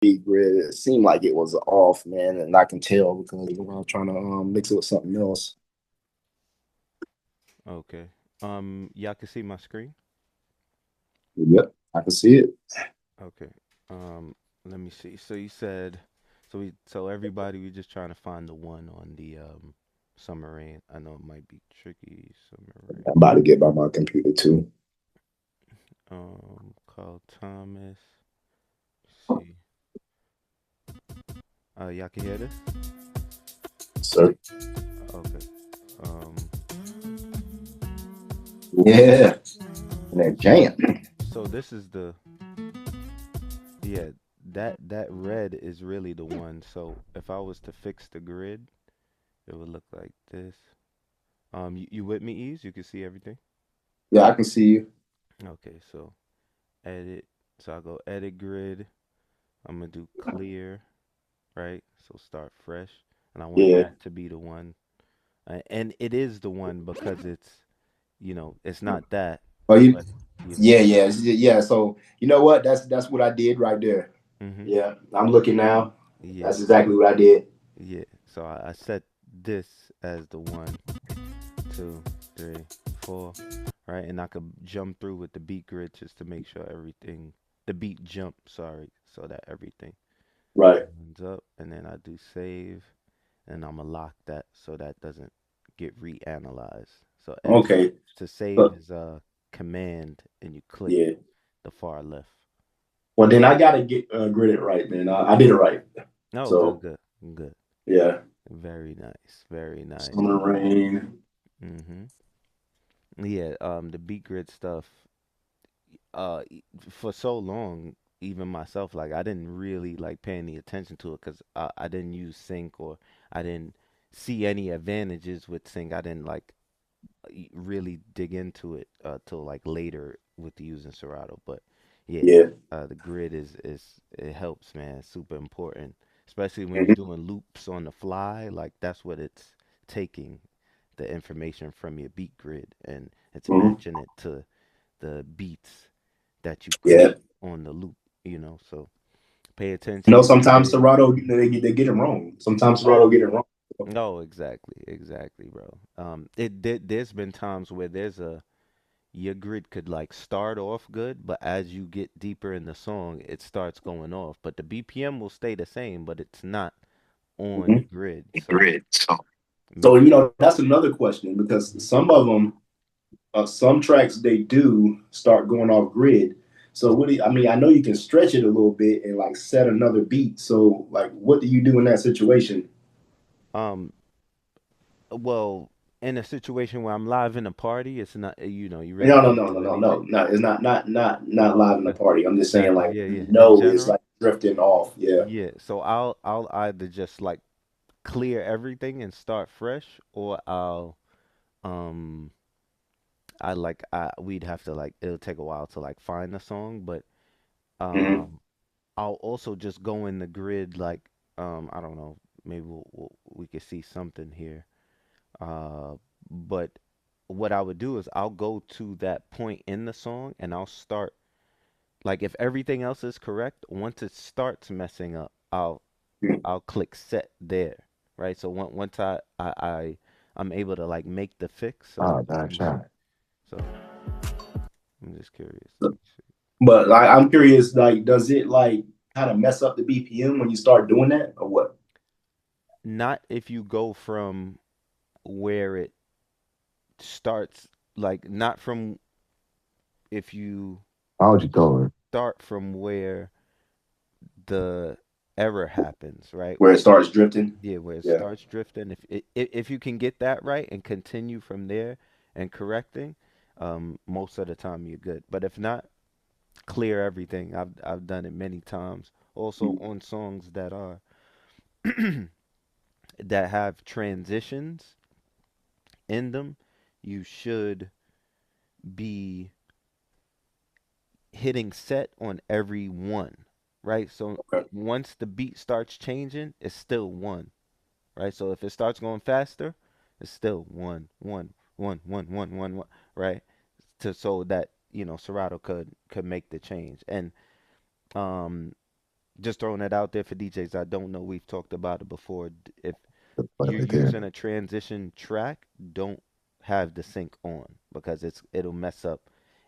beat grid, it seemed like it was off, man, and I can tell because when I was trying to mix it with something else. Okay. Y'all can see my screen? Yep, I can see it. Okay. Um, Let me see. So you said, so everybody, we just trying to find the one on the summer rain. I know it might be tricky. Summer I'm rain. about to get by my computer too. Carl Thomas. See. Y'all can hear this? Sir. Okay. Um, Yeah, and that jam. so this is the yeah, that red is really the one. So if I was to fix the grid, it would look like this. You with me, Ease? You can see everything? Yeah, I can see you. Okay, so edit. So I go edit grid. I'm gonna do clear, right? So start fresh. And I want Yeah. that to be the one. And it is the one because it's not that, Oh, you. but you know. Yeah, yeah. So you know what? That's what I did right there. Mm-hmm. Yeah, I'm looking now. Yeah. That's exactly what I did. Yeah. So I set this as the one, two, three, four, right? And I could jump through with the beat grid just to make sure everything, the beat jump, sorry, so that everything Right. lines up. And then I do save, and I'm gonna lock that so that doesn't get reanalyzed. So Okay. to save So, is command, and you click yeah. the far left. Well, then I gotta get grid it right, man. I did it right. Oh, good, So good, good. yeah. Very nice, very nice. Summer rain. Mm-hmm. Yeah, the beat grid stuff. For so long, even myself, like I didn't really like pay any attention to it because I didn't use sync or I didn't see any advantages with sync. I didn't like really dig into it till like later with using Serato. But yeah, Yeah. the grid is it helps, man. It's super important, especially when you're Mhm. doing loops on the fly. Like that's what it's taking the information from your beat grid and it's Mhm. matching it to the beats that you Yeah. create on the loop. So pay You know, attention. sometimes Grid. Serato they get it wrong. Sometimes Serato get it wrong. No, exactly, exactly, bro. There's been times where your grid could like start off good, but as you get deeper in the song, it starts going off. But the BPM will stay the same, but it's not on the Mhm. grid. So Grid. So make you know that's another question because Mhm. some of them, some tracks they do start going off grid. So what do you, I mean? I know you can stretch it a little bit and like set another beat. So like, what do you do in that situation? um well, in a situation where I'm live in a party, it's not you really No, no, can't no, no, do no, no, anything. no. It's not live in the party. I'm just saying like Yeah, you yeah. In know it's general, like drifting off. Yeah. yeah. So I'll either just like clear everything and start fresh, or um we'd have to like it'll take a while to like find the song, but Hmm. um I'll also just go in the grid like I don't know, maybe we could see something here. But what I would do is I'll go to that point in the song and I'll start like if everything else is correct, once it starts messing up, I'll click set there, right? So once I'm able to like make the fix. So Oh, bad let me see. shot. So I'm just curious. Let me see. But like, I'm curious, like, does it like kind of mess up the BPM when you start doing that, or what? Not if you go from where it starts, like not from if you Why would you go start from where the error happens, right? where it starts drifting? Yeah, where it Yeah. starts drifting. If you can get that right and continue from there and correcting, most of the time you're good. But if not, clear everything. I've done it many times. Also on songs that are that have transitions in them, you should be hitting set on every one, right? So Okay. once the beat starts changing, it's still one, right? So if it starts going faster, it's still one, one, one, one, one, one, one, right? So that Serato could make the change. And um Just throwing it out there for DJs. I don't know. We've talked about it before. If Play you're right there. using a transition track, don't have the sync on because it'll mess up.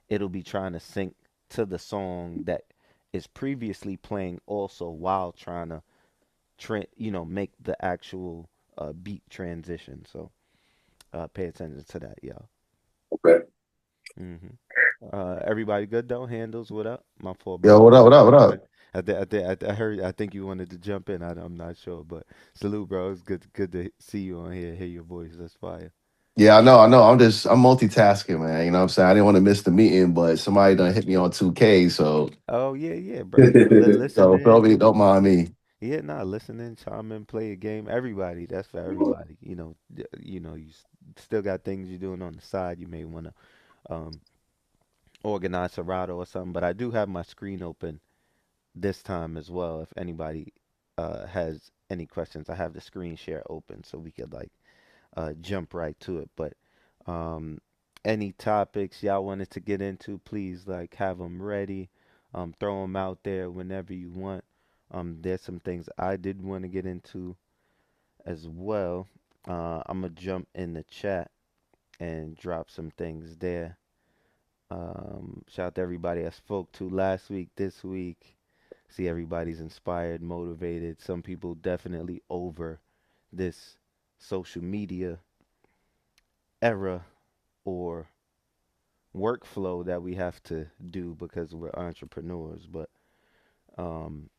It'll be trying to sync to the song that is previously playing also while trying to make the actual beat transition. So pay attention to that, y'all. Okay. hmm Everybody good though? Handles, what up? My fault, Yo, brother. what up? What up? What up? I heard. I think you wanted to jump in. I'm not sure, but salute, bro. It's good to see you on here. Hear your voice. That's fire. Yeah, I know, I know. I'm multitasking, man. You know what I'm saying? I didn't want to miss the meeting, but somebody done hit me on 2K, so Oh yeah, yeah, bro. You know, listen feel me, in. don't mind me. Yeah, nah, listen in, chime in, play a game. Everybody, that's for everybody. Still got things you're doing on the side. You may want to um organize Serato or something. But I do have my screen open this time as well. If anybody has any questions, I have the screen share open so we could like jump right to it. But um, any topics y'all wanted to get into, please like have them ready. Throw them out there whenever you want. There's some things I did want to get into as well. I'm gonna jump in the chat and drop some things there. Shout out to everybody I spoke to last week, this week. See everybody's inspired, motivated. Some people definitely over this social media era or workflow that we have to do because we're entrepreneurs. But um,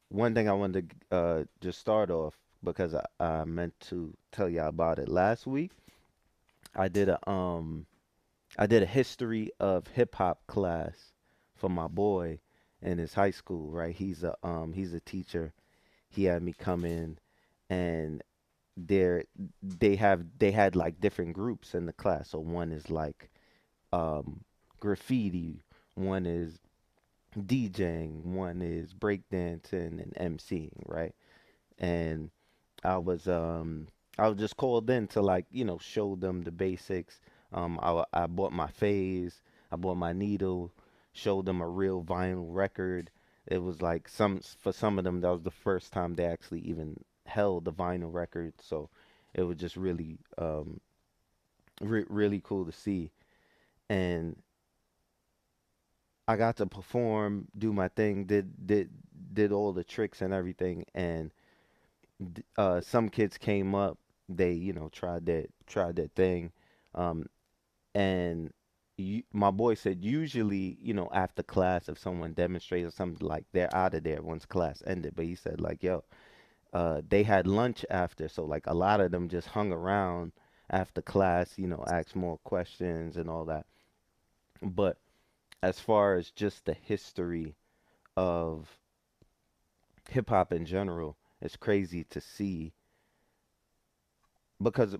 one thing I wanted to just start off because I meant to tell y'all about it last week. I did a um I did a history of hip hop class for my boy in his high school. Right, he's a teacher. He had me come in and there they had like different groups in the class. So one is like um, graffiti, one is DJing, one is breakdancing and MCing, right? And I was um I was just called in to like, show them the basics. I bought my phase, I bought my needle, showed them a real vinyl record. It was like for some of them that was the first time they actually even held the vinyl record, so it was just really really cool to see. And I got to perform, do my thing, did all the tricks and everything, and some kids came up, they tried their thing, um, and my boy said usually after class if someone demonstrates or something like they're out of there once class ended, but he said like yo, they had lunch after, so like a lot of them just hung around after class, asked more questions and all that. But as far as just the history of hip hop in general, it's crazy to see because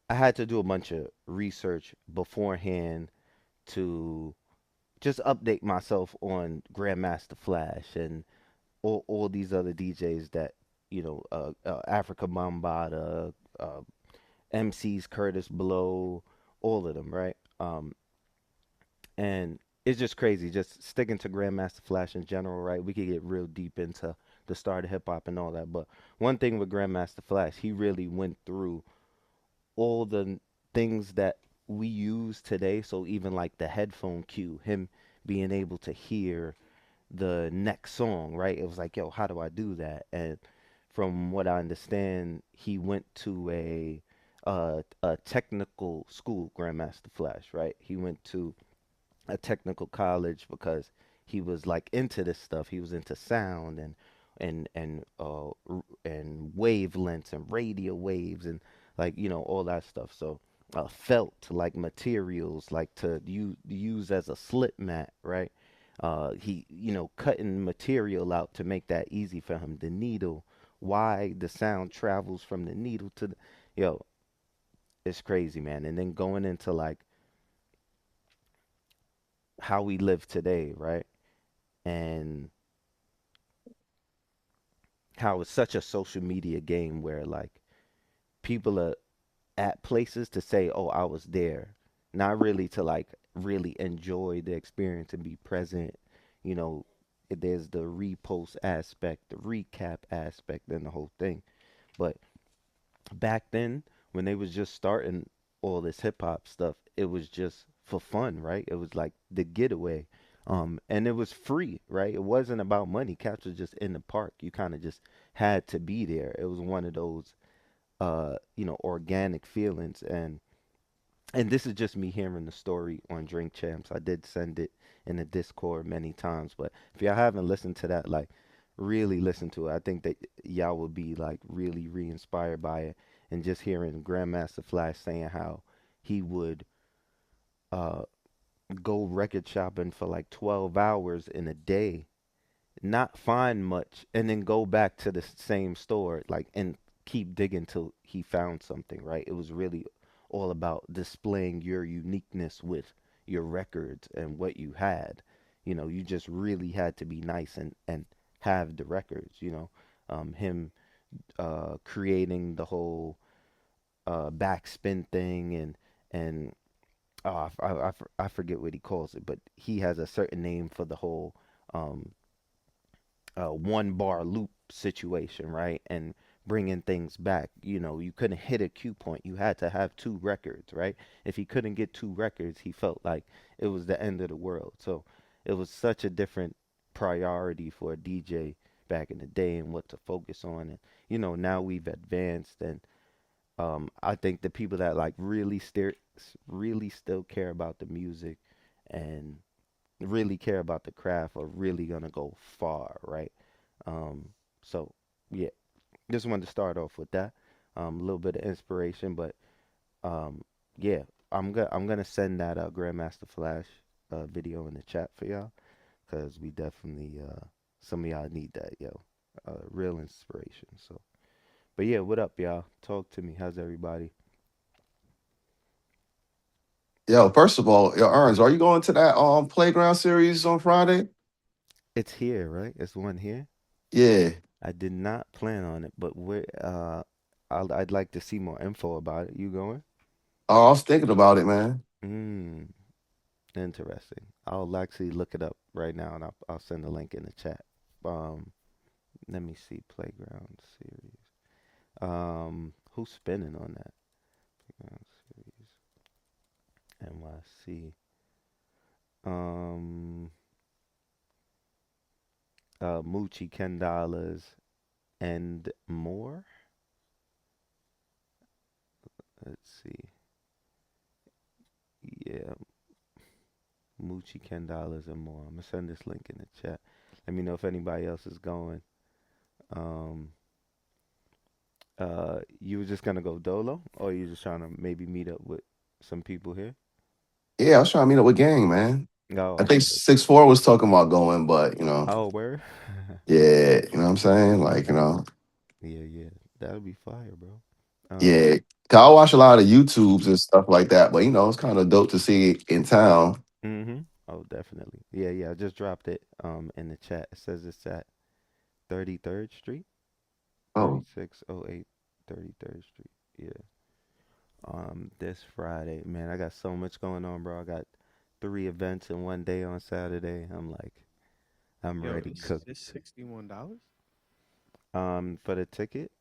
I had to do a bunch of research beforehand to just update myself on Grandmaster Flash and all these other DJs that, Africa Bambaataa, MCs Curtis Blow, all of them, right? And it's just crazy, just sticking to Grandmaster Flash in general, right? We could get real deep into the start of hip hop and all that, but one thing with Grandmaster Flash, he really went through all the things that we use today. So even like the headphone cue, him being able to hear the next song, right? It was like, yo, how do I do that? And from what I understand, he went to a technical school, Grandmaster Flash, right? He went to a technical college because he was like into this stuff. He was into sound and wavelengths and radio waves and like all that stuff. So felt like materials like to use as a slip mat, right? He cutting material out to make that easy for him. The needle, why the sound travels from the needle to the yo, it's crazy, man. And then going into like how we live today, right? And how it's such a social media game where like people are at places to say, "Oh, I was there," not really to like really enjoy the experience and be present, you know, there's the repost aspect, the recap aspect, and the whole thing. But back then, when they was just starting all this hip hop stuff, it was just for fun, right? It was like the getaway. And it was free, right? It wasn't about money. Cats was just in the park. You kind of just had to be there. It was one of those organic feelings. And this is just me hearing the story on Drink Champs. I did send it in the Discord many times, but if y'all haven't listened to that, like really listen to it. I think that y'all will be like really re-inspired by it. And just hearing Grandmaster Flash saying how he would uh go record shopping for like 12 hours in a day, not find much, and then go back to the same store, like, and keep digging till he found something, right? It was really all about displaying your uniqueness with your records and what you had. You just really had to be nice and have the records, him creating the whole backspin thing and I forget what he calls it, but he has a certain name for the whole um, one bar loop situation, right? And bringing things back. You couldn't hit a cue point. You had to have two records, right? If he couldn't get two records, he felt like it was the end of the world. So it was such a different priority for a DJ back in the day and what to focus on. And now we've advanced, and I think the people that like really still care about the music and really care about the craft are really gonna go far, right? Um, so yeah, just wanted to start off with that. A little bit of inspiration, but um, yeah, I'm gonna send that Grandmaster Flash video in the chat for y'all, cause we definitely some of y'all need that, yo, real inspiration. So, but yeah, what up, y'all? Talk to me. How's everybody? Yo, first of all, yo, Ernst, are you going to that playground series on Friday? It's here, right? It's one here. Yeah. I did not plan on it, but I'd like to see more info about it. You going? Oh, I was thinking about it, man. Mm, interesting. I'll actually look it up right now, and I'll send the link in the chat. Um, Let me see. Playground series. Who's spinning on that? Playground series. NYC. Um, Moochie, $10 and more. Let's see. Yeah, Moochie, $10 and more. I'm gonna send this link in the chat. Let me know if anybody else is going. Um, you were just gonna go dolo, or you just trying to maybe meet up with some people here? Yeah, I was trying to meet up with gang, man. Oh, I think okay. 6'4" was talking about going, but Oh, where? yeah, you know what I'm saying? Like, Yeah, yeah. That'll be fire, bro. Um, yeah. 'Cause I watch a lot of YouTubes and stuff like that, but it's kind of dope to see it in town. mm-hmm. Oh, definitely. Yeah, yeah. I just dropped it in the chat. It says it's at 33rd Street, Oh, 3608 33rd Street. Yeah. This Friday, man, I got so much going on, bro. I got three events in one day on Saturday. I'm Yo, ready it's cooked. it's $61. For the ticket,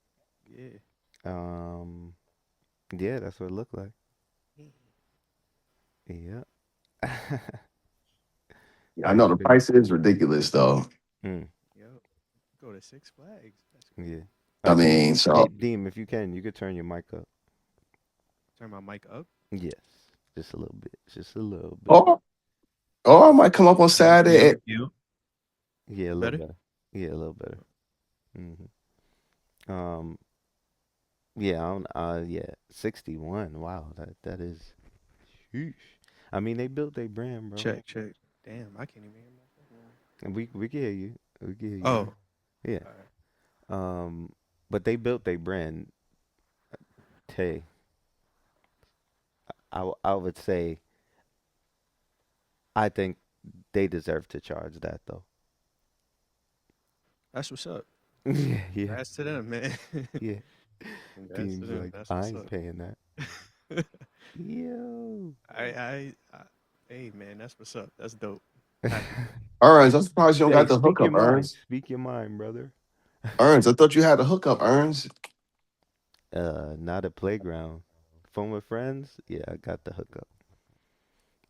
Yeah. um, yeah, that's what it looked like. Mm. Yeah. yeah, How I know you the been? price is ridiculous though. Mm, Yo, go to Six Flags. That's yeah. crazy. I Deem, mean, so Deem, if you can, you could turn your mic up. Turn my mic up. Yes, just a little bit, just a little bit. or or I might come up on Saturday. Yo. Yeah, a little Better? better. Yeah, a little better. Um, yeah, yeah, 61. Wow, that is huge. I mean, they built their brand, bro. Check, check. Damn, I can't even hear myself. And we can hear you. We can hear you. Oh, Yeah. all right. Um, but they built their brand. Hey, I would say I think they deserve to charge that though. That's what's up. Yeah, yeah, Congrats to them, man. yeah. Congrats to Teams them. like That's I what's ain't up. paying that. Yo. I, hey, man, that's what's up. That's dope. Happy for 'em. Ernst, I'm surprised you don't Hey, got the speak your hookup, mind. Ernst. Speak your mind, brother. Ernst, I thought you had the hookup, Ernst. Not a playground. Phone with friends? Yeah, I got the hookup.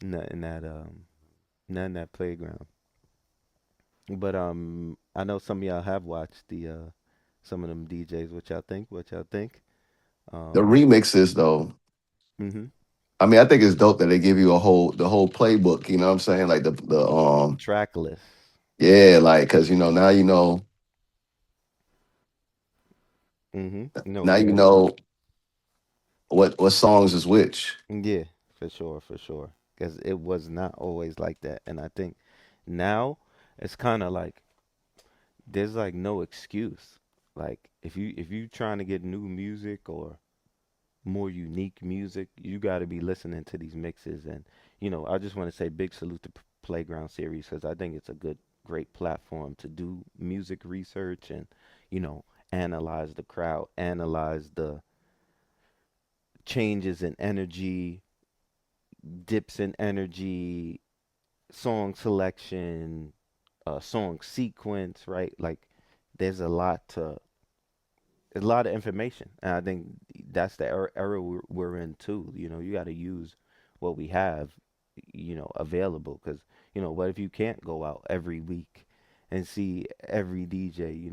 Not in that playground. But I know some of y'all have watched the some of them DJs. What y'all think? What y'all think? The Um, remixes though. mhm. I mean, I think it's dope that they give you a whole the whole playbook. You know what I'm saying? Like the Track list. yeah, like because now Mhm. No, now you yeah. know what songs is which. Yeah, for sure, for sure. Because it was not always like that, and I think now it's kind of like there's like no excuse. Like if you trying to get new music or more unique music, you got to be listening to these mixes. And I just want to say big salute to Playground Series because I think it's a great platform to do music research and you know analyze the crowd, analyze the changes in energy, dips in energy, song selection, song sequence, right? Like there's a lot of information, and I think that's the era we're in too. You got to use what we have, available. Because what if you can't go out every week and see every DJ?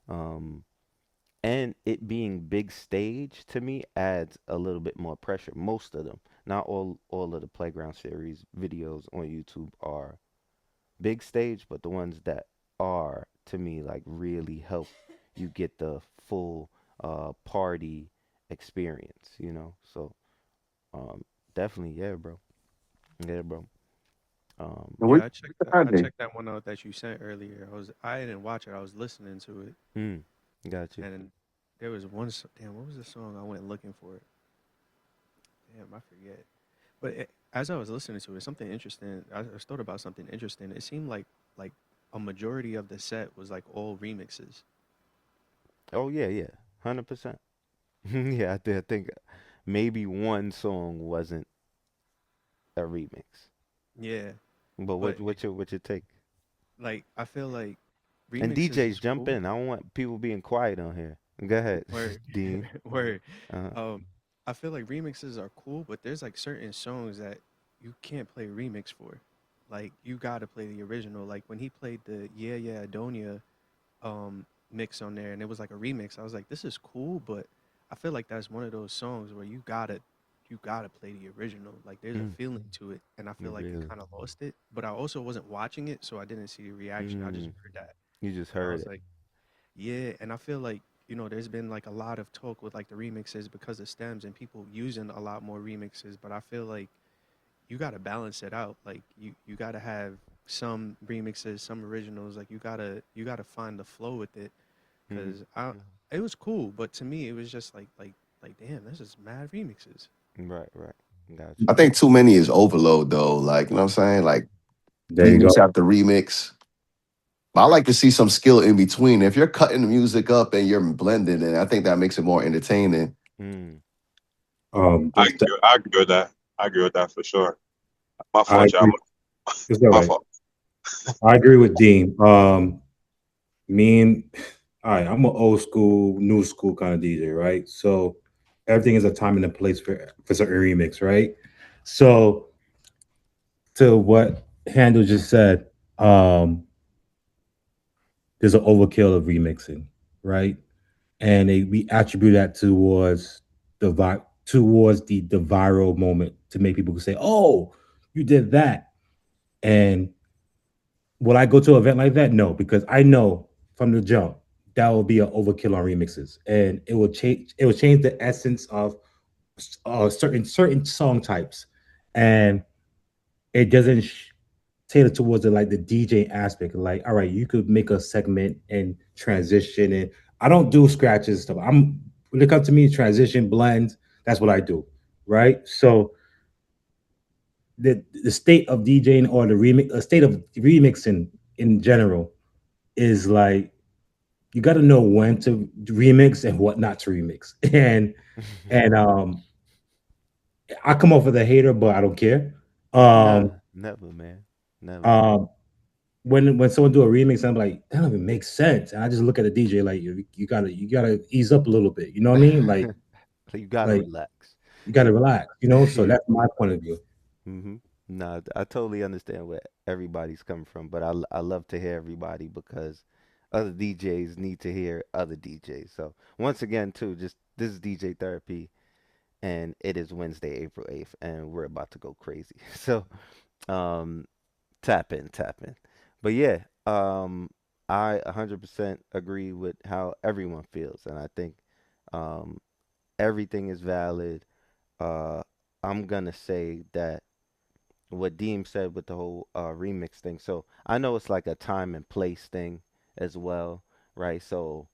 Um, and it being big stage to me adds a little bit more pressure. Most of them, not all of the Playground Series videos on YouTube are big stage, but the ones that are to me like really help you get the full party experience. So um definitely, yeah, bro. Yeah, bro. Um And Yeah, which I checked that. are I they? checked that one out that you sent earlier. I didn't watch it. I was listening to it, mm, got you. and there was one. Damn, what was the song? I went looking for it. Damn, I forget. But as I was listening to it, something interesting. I thought about something interesting. It seemed like a majority of the set was like all remixes. Oh yeah, yeah. 100%. Yeah, I think maybe one song wasn't a remix. Yeah, But but what's your take? like I feel like And remixes DJs is jump cool. in. I don't want people being quiet on here. Go ahead, Where Dean. where Uh-huh. I feel like remixes are cool, but there's like certain songs that you can't play remix for. Like you gotta play the original. Like when he played the Yeah Yeah Adonia mix on there and it was like a remix, I was like, this is cool, but I feel like that's one of those songs where you gotta play the original. Like there's a Mm, feeling to it, and I feel like it really. kind of lost it. But I also wasn't watching it, so I didn't see the reaction. I just Mm, heard that, you just and I heard was it. like, yeah. And I feel like there's been like a lot of talk with like the remixes because of stems and people using a lot more remixes. But I feel like you got to balance it out. Like you got to have some remixes, some originals. Like you gotta find the flow with it. Hmm. Cause it was cool, but to me it was just like damn, this is mad remixes. Right, right. Got I you. think too many is overload though. Like, you know what I'm saying? Like There you go. remix after remix. But I like to see some skill in between. If you're cutting the music up and you're blending it, I think that makes it more entertaining. Mm. Just I agree with that. I agree with that for sure. My I fault, y'all. agree. It's all My right. fault. I agree with Dean. Me and all right, I'm an old school, new school kind of DJ, right? So everything is a time and a place for certain remix, right? So to what Handel just said, there's an overkill of remixing, right? And we attribute that towards the viral moment to make people say, "Oh, you did that." And will I go to an event like that? No, because I know from the jump that will be an overkill on remixes, and it will change. It will change the essence of certain song types, and it doesn't tailor towards the DJ aspect. Like, all right, you could make a segment and transition, and I don't do scratches and stuff. When it comes to me, transition blends. That's what I do, right? So the state of DJing or a state of remixing in general is like you got to know when to remix and what not to remix. And I come off as a hater, but I don't care. Um, Nah, never, man. Never. um, when someone do a remix, I'm like, that don't even make sense. And I just look at the DJ like you gotta ease up a little bit. You know what I mean? You gotta Like relax. you gotta relax. So Yeah. that's my point of view. hmm Nah, I totally understand where everybody's coming from, but I love to hear everybody because other DJs need to hear other DJs. So once again, too, just this is DJ Therapy, and it is Wednesday, April 8th, and we're about to go crazy. So um, tap in, tap in. But yeah, I 100% agree with how everyone feels, and I think um, everything is valid. Uh, I'm gonna say that what Deem said with the whole remix thing. So I know it's like a time and place thing as well, right? So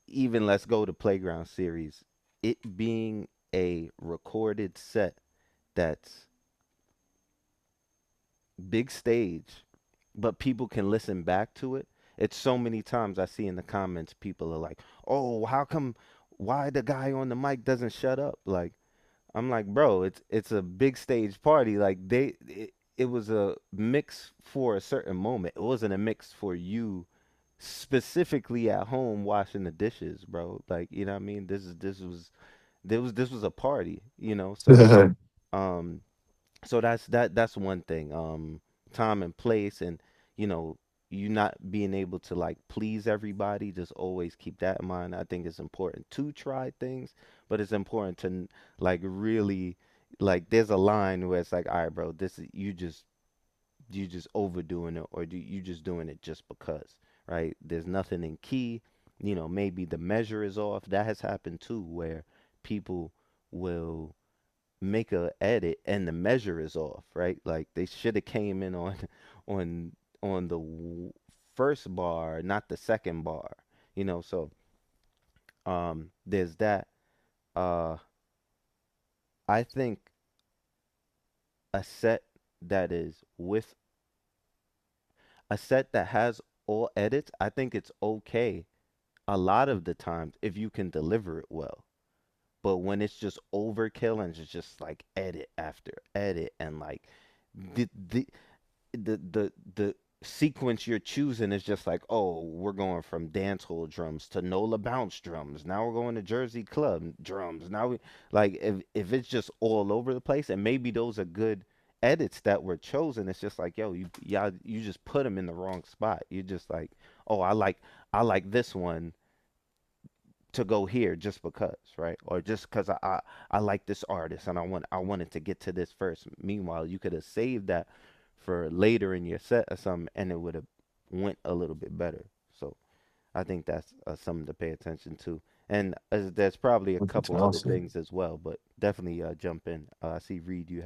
even let's go to Playground series, it being a recorded set that's big stage, but people can listen back to it. It's so many times I see in the comments people are like, "Oh, how come why the guy on the mic doesn't shut up?" Like I'm like, bro, it's a big stage party. Like it was a mix for a certain moment. It wasn't a mix for you specifically at home washing the dishes, bro. Like, you know what I mean? This was a party, So um so that's one thing. Time and place, and you know, you not being able to like please everybody. Just always keep that in mind. I think it's important to try things, but it's important to like really like there's a line where it's like, all right, bro, this is you just overdoing it, or you just doing it just because, right? There's nothing in key. Maybe the measure is off. That has happened too, where people will make a edit and the measure is off, right? Like they should have came in on on on the first bar, not the second bar. So there's that. Uh I think a set that is with a set that has all edits, I think it's okay a lot of the times if you can deliver it well. But when it's just overkill and it's just like edit after edit and like the the sequence you're choosing is just like, oh, we're going from dancehall drums to Nola bounce drums. Now we're going to Jersey club drums. Now we like if it's just all over the place, and maybe those are good edits that were chosen. It's just like, yo, you just put them in the wrong spot. You're just like, oh, I like this one to go here just because, right? Or just because I like this artist and I wanted to get to this first. Meanwhile, you could have saved that for later in your set or something, and it would have went a little bit better. So I think that's something to pay attention to. And there's probably a That's couple other awesome. things as well, but definitely jump in. I see Reed,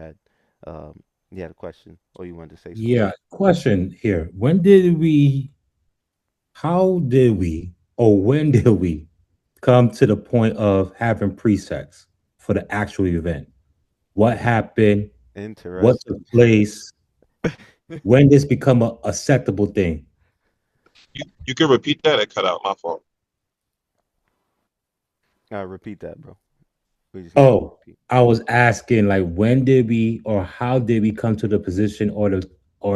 um, you had a question or you wanted to say something. Yeah. Question here. How did we, or when did we come to the point of having presets for the actual event? What happened? What took Interesting. place? When this become a acceptable thing? You can repeat that. It cut out. My fault. Repeat that, bro. We just need you to Oh, repeat. I was asking like when did we or how did we come to the position or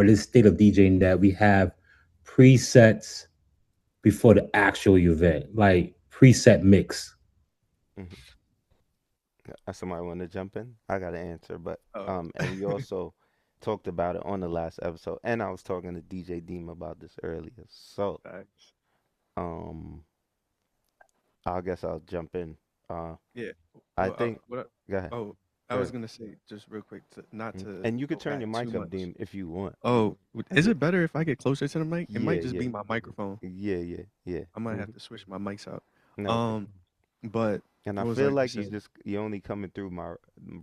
this state of DJing that we have presets before the actual event, like preset mix. Mhm. Somebody want to jump in? I got an answer, but Oh, and we also talked about it on the last episode, and I was talking to DJ Deem about this earlier. So, facts. um, I guess I'll jump in. Uh, Yeah. I Well, think. what? Go ahead. Oh, I Go was ahead. gonna say just real quick, not to And you could go turn back your too mic up, much. Deem, if you want. Oh, is Yeah, it better if I get closer to the mic? It yeah, might just yeah, be my microphone. yeah, yeah, yeah. I might have to switch my mics out. No, okay. Um, but And I what was feel I like saying? you're only coming through my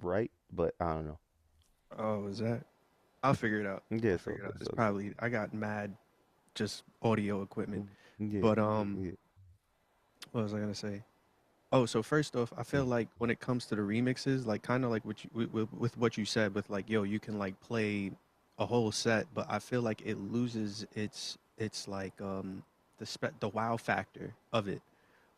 right, but I don't know. Oh, is that? I'll figure it out. Yeah, I'll it's all figure it good. out. It's It's all good. probably I got mad just audio equipment. Yeah, But yeah. what was I gonna say? Oh, so first off, I feel Mm. like when it comes to the remixes, like kind of like what you with what you said, with like, yo, you can like play a whole set, but I feel like it loses its like the wow factor of it,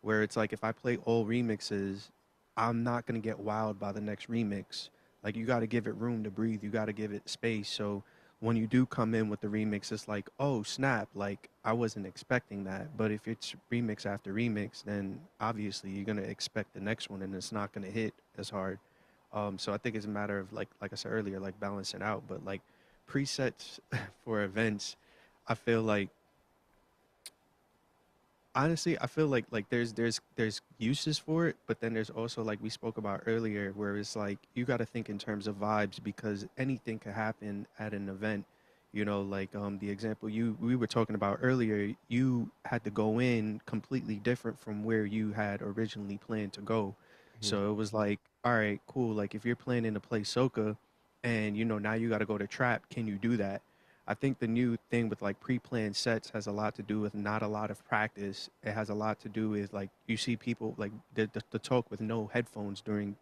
where it's like if I play all remixes, I'm not gonna get wowed by the next remix. Like you got to give it room to breathe. You got to give it space. So when you do come in with the remix, it's like, oh snap, like I wasn't expecting that. But if it's remix after remix, then obviously you're gonna expect the next one, and it's not gonna hit as hard. So I think it's a matter of like I said earlier, like balancing out. But like presets for events, I feel like honestly, I feel like there's uses for it, but then there's also like we spoke about earlier, where it's like you got to think in terms of vibes because anything could happen at an event. You know, like the example you we were talking about earlier, you had to go in completely different from where you had originally planned to go. Mhm. So it was like, all right, cool. Like if you're planning to play soca, and now you got to go to trap, can you do that? I think the new thing with like pre-planned sets has a lot to do with not a lot of practice. It has a lot to do with like you see people like the talk with no headphones during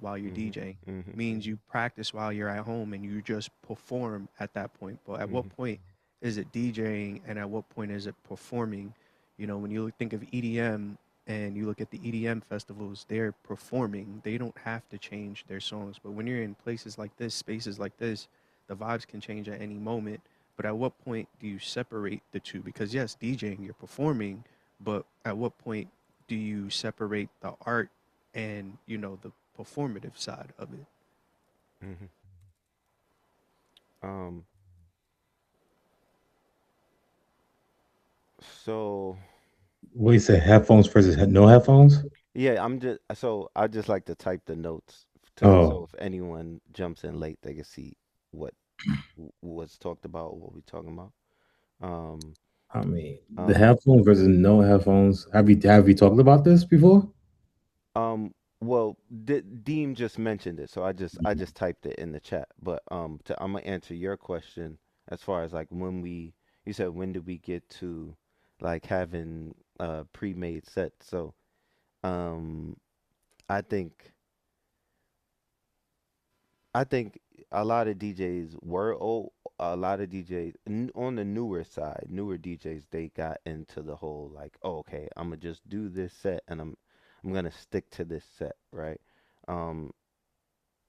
while you're Mhm. DJing Mhm. means you practice while you're at home and you just perform at that point. But at what Mhm. point is it DJing and at what point is it performing? When you think of EDM and you look at the EDM festivals, they're performing. They don't have to change their songs. But when you're in places like this, spaces like this, the vibes can change at any moment. But at what point do you separate the two? Because yes, DJing, you're performing, but at what point do you separate the art and, the performative side of it? Mhm. Um. So What you say, headphones versus no headphones? yeah, I just like to type the notes so Oh, if anyone jumps in late, they can see what was talked about, what we talking about. Um. I mean, the Um. headphones versus no headphones. Have we talked about this before? Um. Well, Deem just mentioned it, so I just typed it in the chat. But I'm gonna answer your question as far as like you said when did we get to like having pre-made sets. So um I think I think a lot of DJs were old. A lot of DJs on the newer side, newer DJs, they got into the whole like, oh, okay, I'm gonna just do this set and I'm gonna stick to this set, right? Um,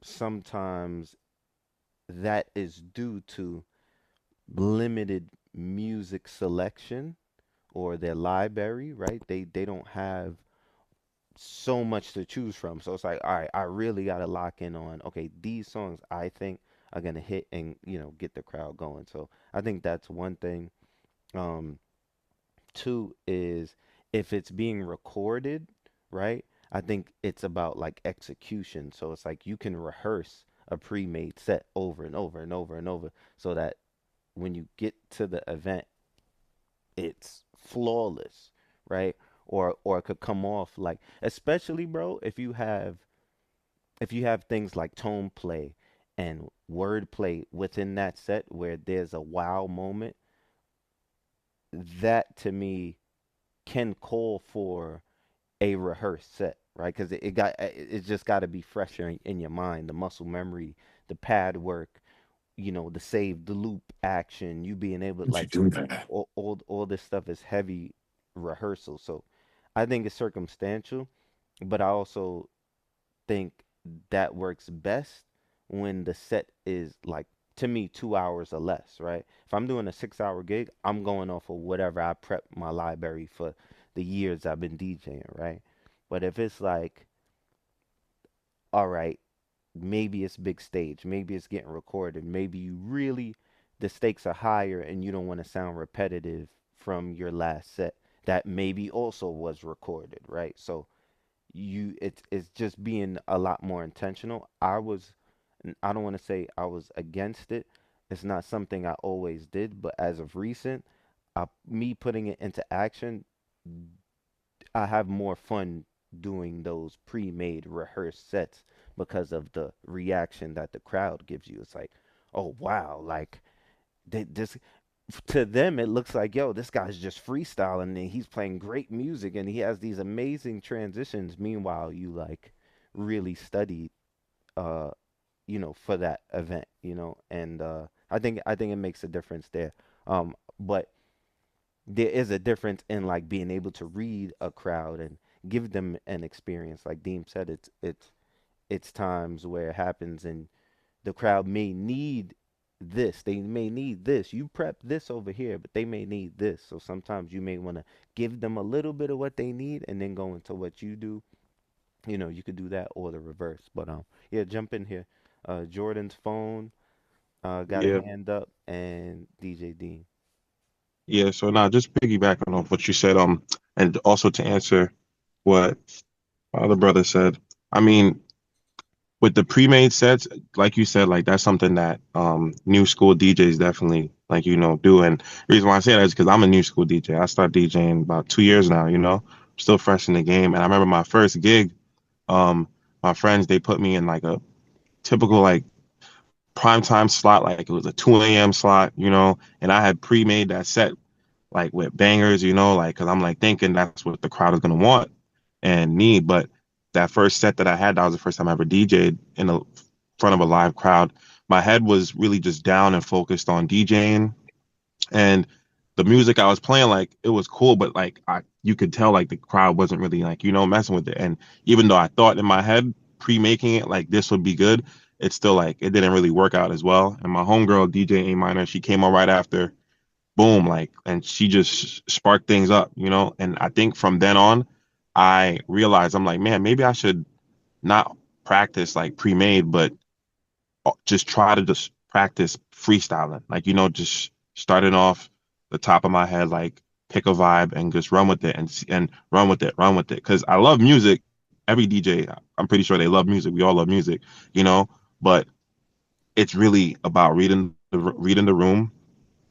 Sometimes that is due to limited music selection or their library, right? They don't have so much to choose from. So it's like, all right, I really got to lock in on, okay, these songs I think are going to hit and, get the crowd going. So I think that's one thing. Um, Two is if it's being recorded, right? I think it's about like execution. So it's like you can rehearse a pre-made set over and over and over and over so that when you get to the event, it's flawless, right? Or it could come off like, especially bro, if you have things like tone play and word play within that set where there's a wow moment, that to me can call for a rehearsed set, right? Because it just got to be fresher in your mind, the muscle memory, the pad work, the save, the loop action, you being able to Would you like do that? all this stuff is heavy rehearsal. So I think it's circumstantial, but I also think that works best when the set is like to me 2 hours or less, right? If I'm doing a 6 hour gig, I'm going off of whatever I prep my library for the years I've been DJing, right? But if it's like, all right, maybe it's big stage, maybe it's getting recorded, maybe you really the stakes are higher and you don't want to sound repetitive from your last set that maybe also was recorded, right? So it's just being a lot more intentional. I don't want to say I was against it. It's not something I always did, but as of recent, me putting it into action, I have more fun doing those pre-made rehearsed sets because of the reaction that the crowd gives you. It's like, oh wow, like this to them it looks like, yo, this guy's just freestyling and he's playing great music and he has these amazing transitions. Meanwhile, you like really studied uh for that event, and I think it makes a difference there. But there is a difference in like being able to read a crowd and give them an experience. Like Deem said, it's times where it happens and the crowd may need this. They may need this. You prep this over here, but they may need this. So sometimes you may want to give them a little bit of what they need and then go into what you do. You know, you could do that or the reverse. But yeah, jump in here. Jordan's phone got a Yeah, hand up, and DJ Dean. yeah. So now just piggybacking off what you said, and also to answer what my other brother said. I mean, with the pre-made sets, like you said, like that's something that new school DJs definitely like do. And the reason why I say that is because I'm a new school DJ. I started DJing about 2 years now. Still fresh in the game. And I remember my first gig. Um, my friends they put me in like a typical like prime time slot, like it was a 2 a.m. slot, and I had pre-made that set like with bangers, like because I'm like thinking that's what the crowd is gonna want and need. But that first set that I had, that was the first time I ever DJ'd in the front of a live crowd. My head was really just down and focused on DJing, and the music I was playing, like it was cool, but like you could tell like the crowd wasn't really like messing with it. And even though I thought in my head pre-making it like this would be good, it's still like it didn't really work out as well. And my homegirl DJ A minor, she came on right after, boom, like, and she just sparked things up, And I think from then on, I realized I'm like, man, maybe I should not practice like pre-made, but just try to just practice freestyling. Like, just starting off the top of my head, like pick a vibe and just run with it and run with it, run with it. Because I love music. Every DJ, I'm pretty sure they love music. We all love music, you know. But it's really about reading the room.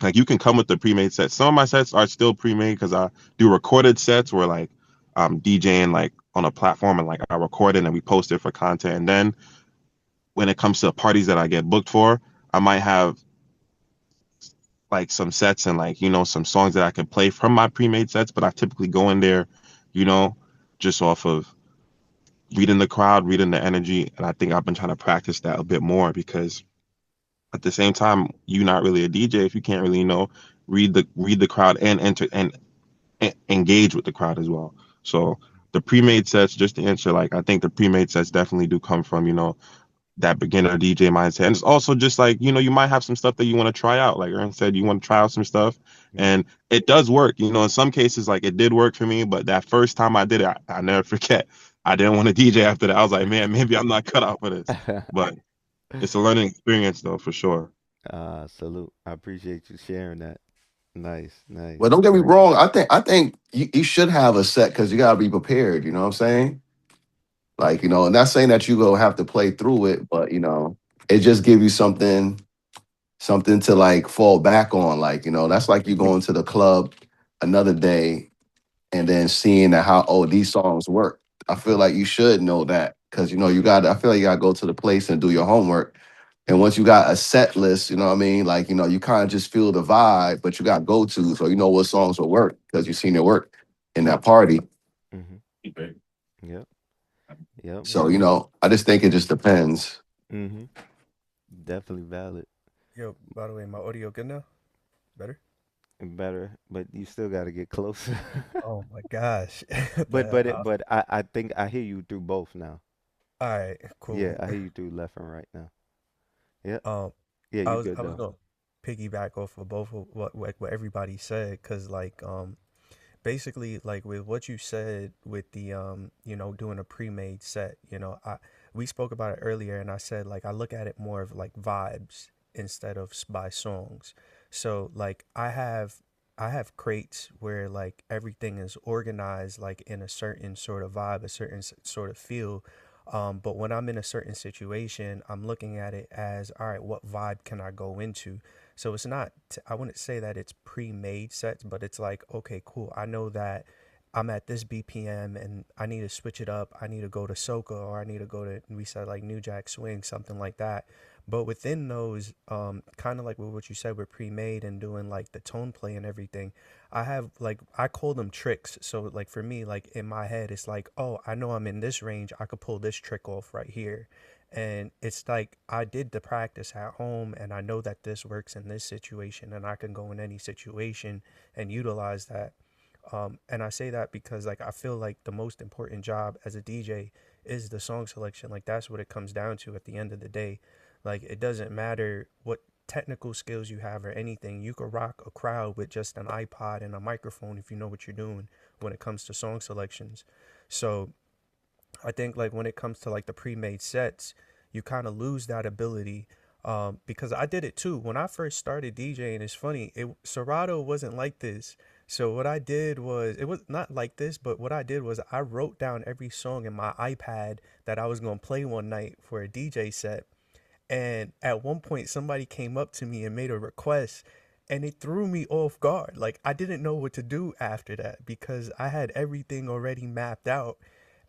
Like you can come with the pre-made sets. Some of my sets are still pre-made because I do recorded sets where like I'm DJing like on a platform and like I record it and we post it for content. And then when it comes to parties that I get booked for, I might have like some sets and like some songs that I can play from my pre-made sets, but I typically go in there, you know, just off of reading the crowd, reading the energy, and I think I've been trying to practice that a bit more because at the same time, you're not really a DJ if you can't really read the crowd and enter and engage with the crowd as well. So the pre-made sets, just to answer, like I think the pre-made sets definitely do come from that beginner DJ mindset. And it's also just like, you might have some stuff that you want to try out. Like Aaron said, you want to try out some stuff Yeah. and it does work. In some cases, like it did work for me, but that first time I did it, I never forget. I didn't want to DJ after that. I was like, man, maybe I'm not cut out for this. But it's a learning experience though, for sure. Salute. I appreciate you sharing that. Nice, nice. Well, don't get me Great. wrong. I think you should have a set because you gotta be prepared. You know what I'm saying? Like, not saying that you go have to play through it, but it just give you something to like fall back on. Like, that's like you going to the club another day and then seeing that how these songs work. I feel like you should know that because you got. I feel like you got to go to the place and do your homework. And once you got a set list, you know what I mean. Like you kind of just feel the vibe, but you got go to, so you know what songs will work because you've seen it work in that party. Mm-hmm. Yep. Yep. So Yo, I just think it just depends. Mm-hmm. Definitely valid. yo, by the way, my audio good now? Better? And better, but you still got to get closer. Oh my gosh. But I think I hear you through both now. All right, Yeah, cool. I hear you through left and right now. Yep. Um, Yeah, I you was good I was though. gonna piggyback off of both of what everybody said, cause like basically like with what you said with the doing a pre-made set, I we spoke about it earlier, and I said like I look at it more of like vibes instead of by songs. So like I have crates where like everything is organized like in a certain sort of vibe, a certain sort of feel. But when I'm in a certain situation, I'm looking at it as, all right, what vibe can I go into? So it's not, I wouldn't say that it's pre-made sets, but it's like, okay, cool. I know that I'm at this BPM and I need to switch it up. I need to go to soca, or I need to go to, we said like New Jack Swing, something like that. But within those, kind of like with what you said, we're pre-made and doing like the tone play and everything. I have like, I call them tricks. So like for me, like in my head, it's like, oh, I know I'm in this range. I could pull this trick off right here. And it's like I did the practice at home and I know that this works in this situation and I can go in any situation and utilize that. And I say that because like I feel like the most important job as a DJ is the song selection. Like that's what it comes down to at the end of the day. Like it doesn't matter what technical skills you have or anything, you could rock a crowd with just an iPod and a microphone if you know what you're doing when it comes to song selections. So I think like when it comes to like the pre-made sets, you kind of lose that ability. Because I did it too when I first started DJing. It's funny, it Serato wasn't like this. So what I did was, it was not like this, but what I did was I wrote down every song in my iPad that I was gonna play one night for a DJ set. And at one point, somebody came up to me and made a request, and it threw me off guard. Like, I didn't know what to do after that because I had everything already mapped out.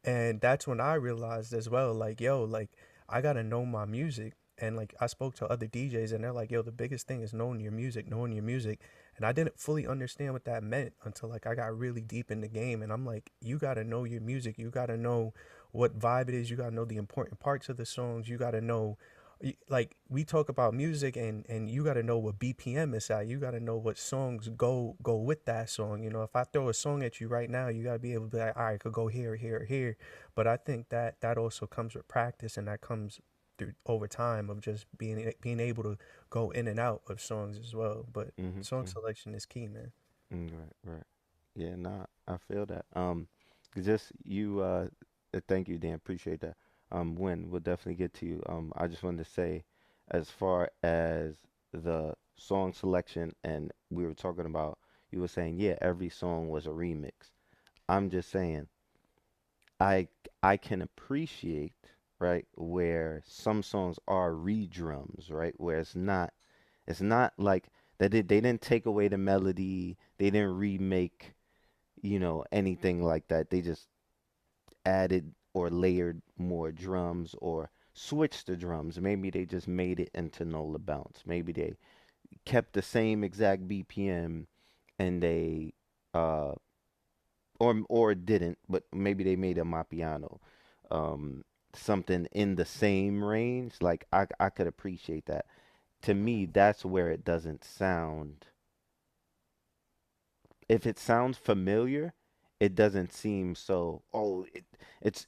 And that's when I realized as well, like, yo, like, I gotta know my music. And like, I spoke to other DJs, and they're like, yo, the biggest thing is knowing your music, knowing your music. And I didn't fully understand what that meant until like I got really deep in the game. And I'm like, you gotta know your music. You gotta know what vibe it is. You gotta know the important parts of the songs. You gotta know, like we talk about music, and you got to know what BPM is at. You got to know what songs go with that song. If I throw a song at you right now, you got to be able to be like, all right, could go here, here, here. But I think that that also comes with practice, and that comes through over time of just being able to go in and out of songs as well. But Mm-hmm. song Mm-hmm. selection is key, man. Right, right. Yeah, nah, I feel that. Just you, thank you, Dan. Appreciate that. When we'll definitely get to you. I just wanted to say, as far as the song selection, and we were talking about, you were saying, yeah, every song was a remix. I'm just saying, I I can appreciate, right, where some songs are re-drums, right, where it's not like that they didn't take away the melody, they didn't remake, anything like that. They just added or layered more drums or switched the drums. Maybe they just made it into Nola bounce. Maybe they kept the same exact BPM and they uh or didn't, but maybe they made a Mapiano. Um Something in the same range. Like I could appreciate that. To me, that's where it doesn't sound, if it sounds familiar, it doesn't seem so, oh, it's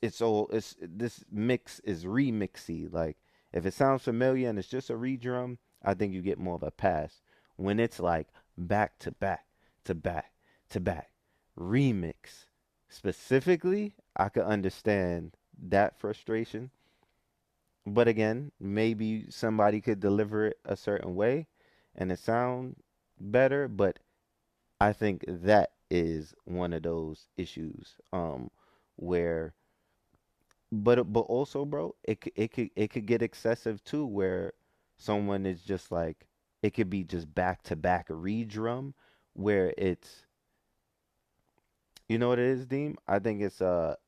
this mix is remixy. Like if it sounds familiar and it's just a redrum, I think you get more of a pass. When it's like back to back to back to back remix specifically, I could understand that frustration. But again, maybe somebody could deliver it a certain way and it sound better, but I think that is one of those issues, where, but also, bro, it could get excessive too, where someone is just like, it could be just back to back redrum, where it's, you know what it is, Deem? I think it's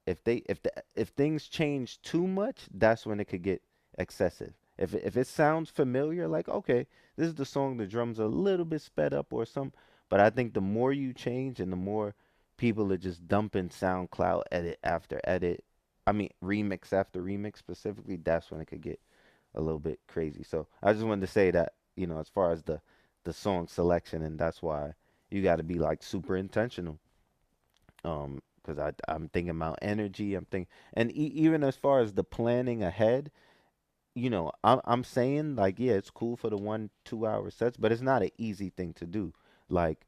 if things change too much, that's when it could get excessive. If it sounds familiar, like, okay, this is the song, the drums are a little bit sped up or some, but I think the more you change and the more people are just dumping SoundCloud edit after edit, I mean remix after remix specifically, that's when it could get a little bit crazy. So I just wanted to say that, as far as the song selection, and that's why you got to be like super intentional, because I'm thinking about energy. I'm thinking, and even as far as the planning ahead, I'm saying, like, yeah, it's cool for the 1 2 hour sets, but it's not an easy thing to do. Like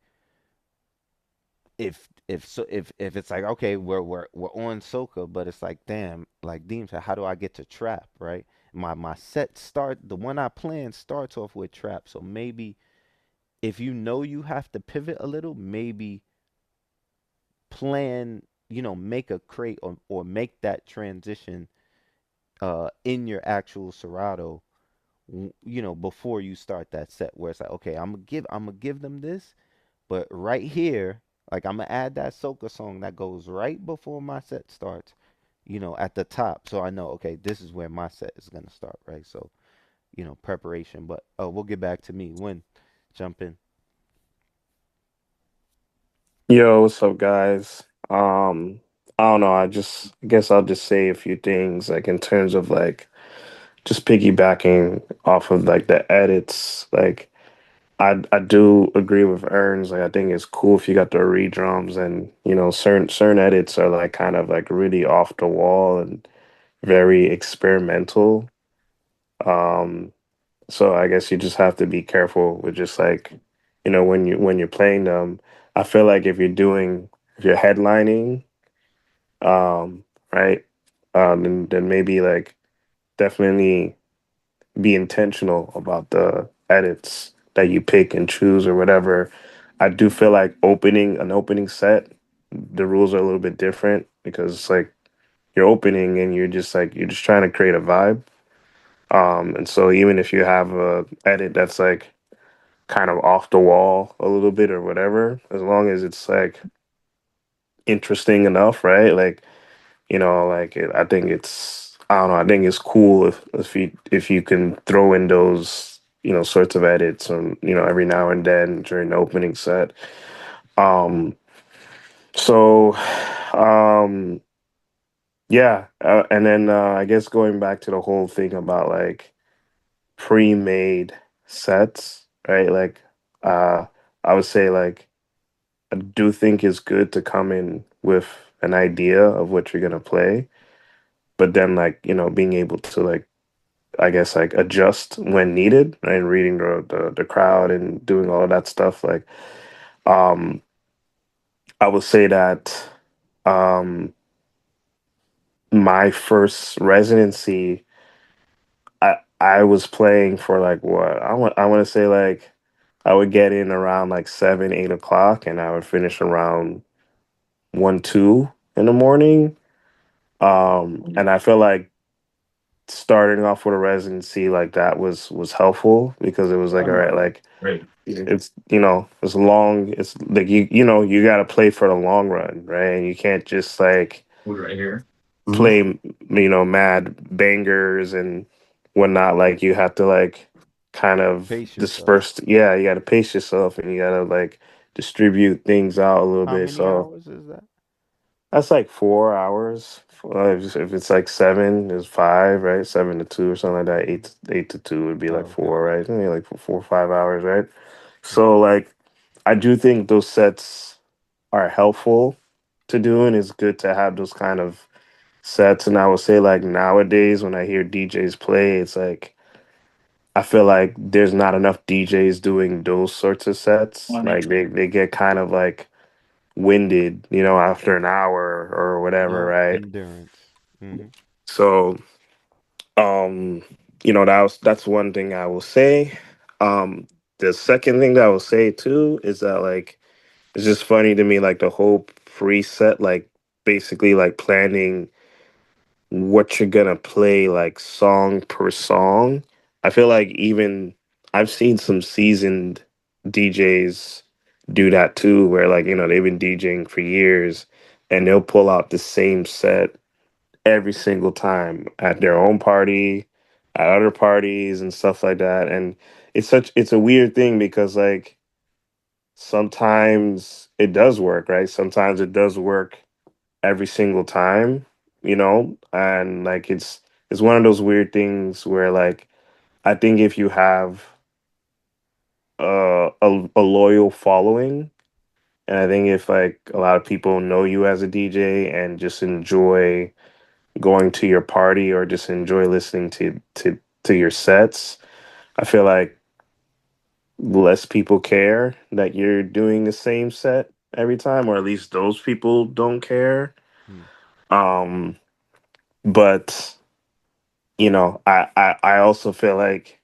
if it's like, okay, we're on soca, but it's like, damn, like Deem said, how do I get to trap, right? My set start, the one I plan starts off with trap, so maybe if you have to pivot a little, maybe plan, make a crate, or make that transition in your actual Serato, before you start that set, where it's like, okay, I'm gonna give them this, but right here, like, I'm gonna add that soca song that goes right before my set starts, at the top, so I know, okay, this is where my set is gonna start, right? So, preparation. But we'll get back to me. When jump in. Yo, what's up, guys? I don't know. I guess I'll just say a few things, like in terms of like just piggybacking off of like the edits. Like, I do agree with Ernst. Like, I think it's cool if you got the re-drums, and certain edits are like kind of like really off the wall and very experimental. Um, So I guess you just have to be careful with just like, when you're playing them. I feel like if you're headlining, right, then maybe like definitely be intentional about the edits that you pick and choose or whatever. I do feel like opening an opening set, the rules are a little bit different because it's like you're opening and you're just trying to create a vibe. And so even if you have a edit that's like kind of off the wall a little bit or whatever, as long as it's like interesting enough, right? Like, I think it's, I don't know, I think it's cool if you can throw in those, sorts of edits and, every now and then during the opening set. Um, so, um, yeah, and then I guess going back to the whole thing about like pre-made sets, right? Like, uh, I would say like I do think it's good to come in with an idea of what you're gonna play, but then like being able to like I guess like adjust when needed, right? And reading the crowd and doing all of that stuff. Like, um, I would say that um, my first residency, I was playing for like what I want to say like I would get in around like 7, 8 o'clock, and I would finish around 1, 2 in the morning. And I feel like starting off with a residency like that was helpful because it was like, all right, like it's it's long, it's like you got to play for the long run, right? And you can't just like Mhm. play mad bangers and whatnot. Like you have to like kind of Pace yourself. disperse. Yeah, you got to pace yourself and you got to like distribute things out a little How bit. many So hours is that? that's like 4 hours. If it's like seven, it's five, right? 7 to 2 or something like that. Eight to 2 would be like Oh, okay. four, right? Maybe like 4 or 5 hours, right? Hmm. So like, I do think those sets are helpful to do, and it's good to have those kind of sets. And I would say like nowadays, when I hear DJs play, it's like I feel like there's not enough DJs doing those sorts of sets. Like they get kind of like winded, after an hour or whatever, No right? endurance. Hmm. So, um, that's one thing I will say. Um, the second thing that I will say too is that like it's just funny to me, like the whole preset, like basically like planning what you're gonna play, like song per song. I feel like even I've seen some seasoned DJs do that too, where like they've been DJing for years, and they'll pull out the same set every single time at their own party, at other parties and stuff like that. And it's a weird thing because like sometimes it does work, right? Sometimes it does work every single time, and like it's one of those weird things where like I think if you have a loyal following, and I think if like a lot of people know you as a DJ and just enjoy going to your party or just enjoy listening to your sets, I feel like less people care that you're doing the same set every time, or at least those people don't care. Hmm. Um, but I also feel like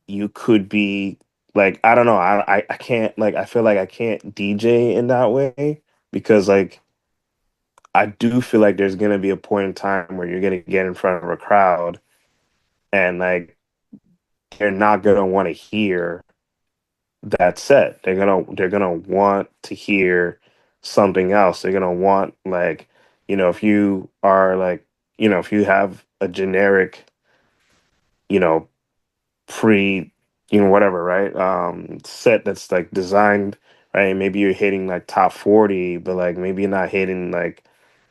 you could be like, I don't know, I can't, like, I feel like I can't DJ in that way because like I do feel like there's gonna be a point in time where you're gonna get in front of a crowd and like they're not gonna want to hear that set. They're gonna want to hear something else. They're gonna want like, if you are like, if you have a generic, you know, pre, whatever, right? Set that's like designed, right? Maybe you're hitting like top 40, but like maybe you're not hitting like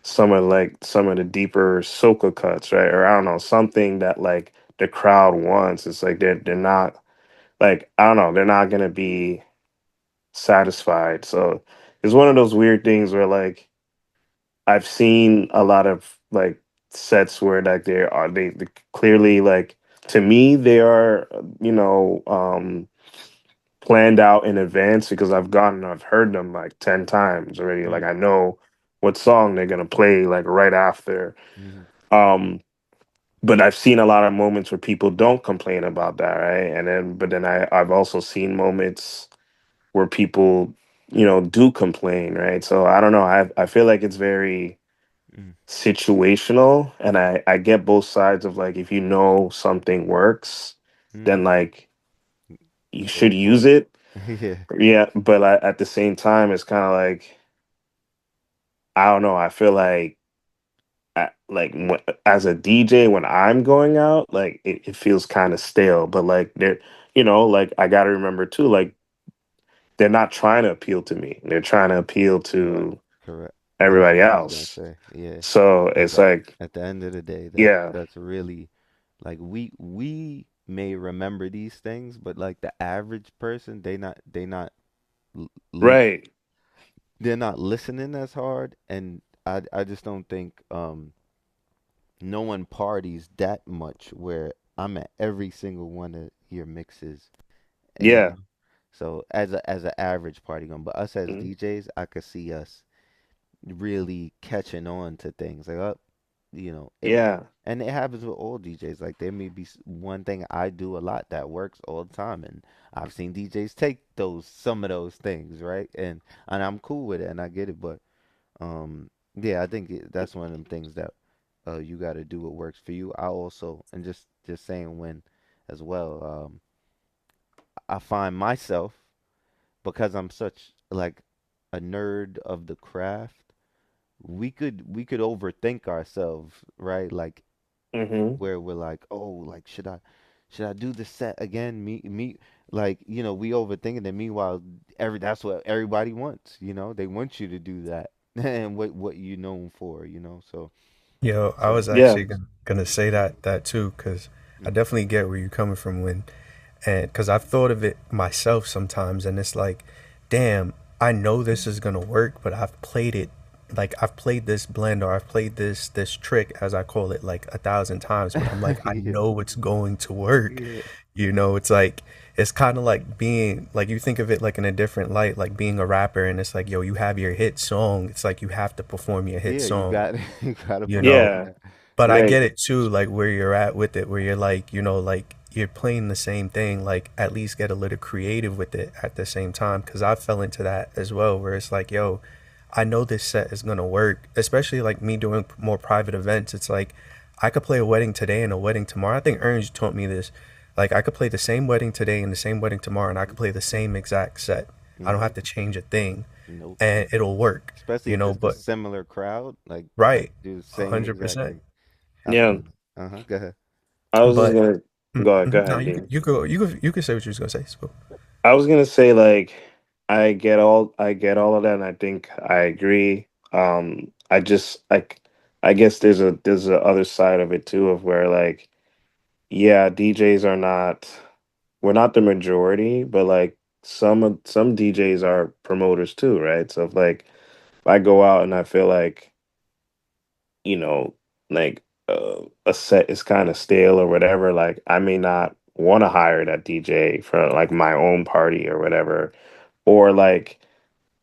some of the deeper soca cuts, right? Or I don't know, something that like the crowd wants. It's like they're not like, I don't know, they're not gonna be satisfied. So it's one of those weird things where like I've seen a lot of like sets where like they clearly like to me they are, you know, planned out in advance because I've heard them like 10 times already. Like Mm, I know what song they're gonna play like right after. mhm, Um, but I've seen a lot of moments where people don't complain about that, right? And then but then I've also seen moments where people, you know, do complain, right? So I don't know. I feel like it's very mm, situational, and I get both sides of like if you know something works, then mhm. like you Go should for use it. it. Yeah. Yeah, but at the same time, it's kind of like I don't know. I feel like as a DJ when I'm going out, like it feels kind of stale. But like they're, you know, like I got to remember too, like they're not trying to appeal to me. They're trying to appeal Correct. to Correct. That's everybody what I was gonna else. say. Yeah. So Because it's like, at the end of the day, yeah, that's really like we may remember these things, but like the average person, they not l- l- right, they're not listening as hard, and I just don't think no one parties that much where I'm at every single one of your mixes, you yeah, know. So as an average party going, but us as mhm, DJs, I could see us really catching on to things like, oh, yeah, and it happens with all DJs. Like there may be one thing I do a lot that works all the time, and I've seen DJs take some of those things, right? And I'm cool with it, and I get it. But yeah, I think that's one of them things that you got to do what works for you. I also, and just saying when as well, I find myself because I'm such like a nerd of the craft, we could overthink ourselves, right? Like hmm, where we're like, oh, like should I do the set again? Me, like we overthinking it. Meanwhile, that's what everybody wants. They want you to do that, and what you known for. So Yo, I so was yeah, actually gonna say that too, because I mm, definitely get where you're coming from when, and because I've thought of it myself sometimes, and it's like, damn, I know this is gonna work, but I've played this blend or I've played this trick as I call it like 1,000 times, but I'm like, I yeah, know it's going to work. yeah, It's like it's kind of like being like you think of it like in a different light, like being a rapper, and it's like, yo, you have your hit song. It's like you have to perform your hit yeah. You song. got you gotta You know, perform yeah, that. but I Yeah, right, get it too, like where you're at with it, where you're like, like you're playing the same thing, like at least get a little creative with it at the same time. Cause I fell into that as well, where it's like, yo, I know this set is gonna work, especially like me doing more private events. It's like I could play a wedding today and a wedding tomorrow. I think Ernst taught me this. Like I could play the same wedding today and the same wedding tomorrow, and I could play the same exact set. I don't mm-hmm. have to change a thing, Nope. and it'll work. Especially if it's a But similar crowd, like right, do the same hundred exact percent. thing. I yeah. feel it. Uh-huh. Go ahead. I was just But gonna go no, ahead, Dean. you could say what you was gonna say. So, I was gonna say like I get all of that, and I think I agree. I just I guess there's a other side of it too of where like yeah, DJs are not we're not the majority, but like some DJs are promoters too, right? So if like if I go out and I feel like, you know, like a set is kind of stale or whatever, like I may not want to hire that DJ for like my own party or whatever. Or like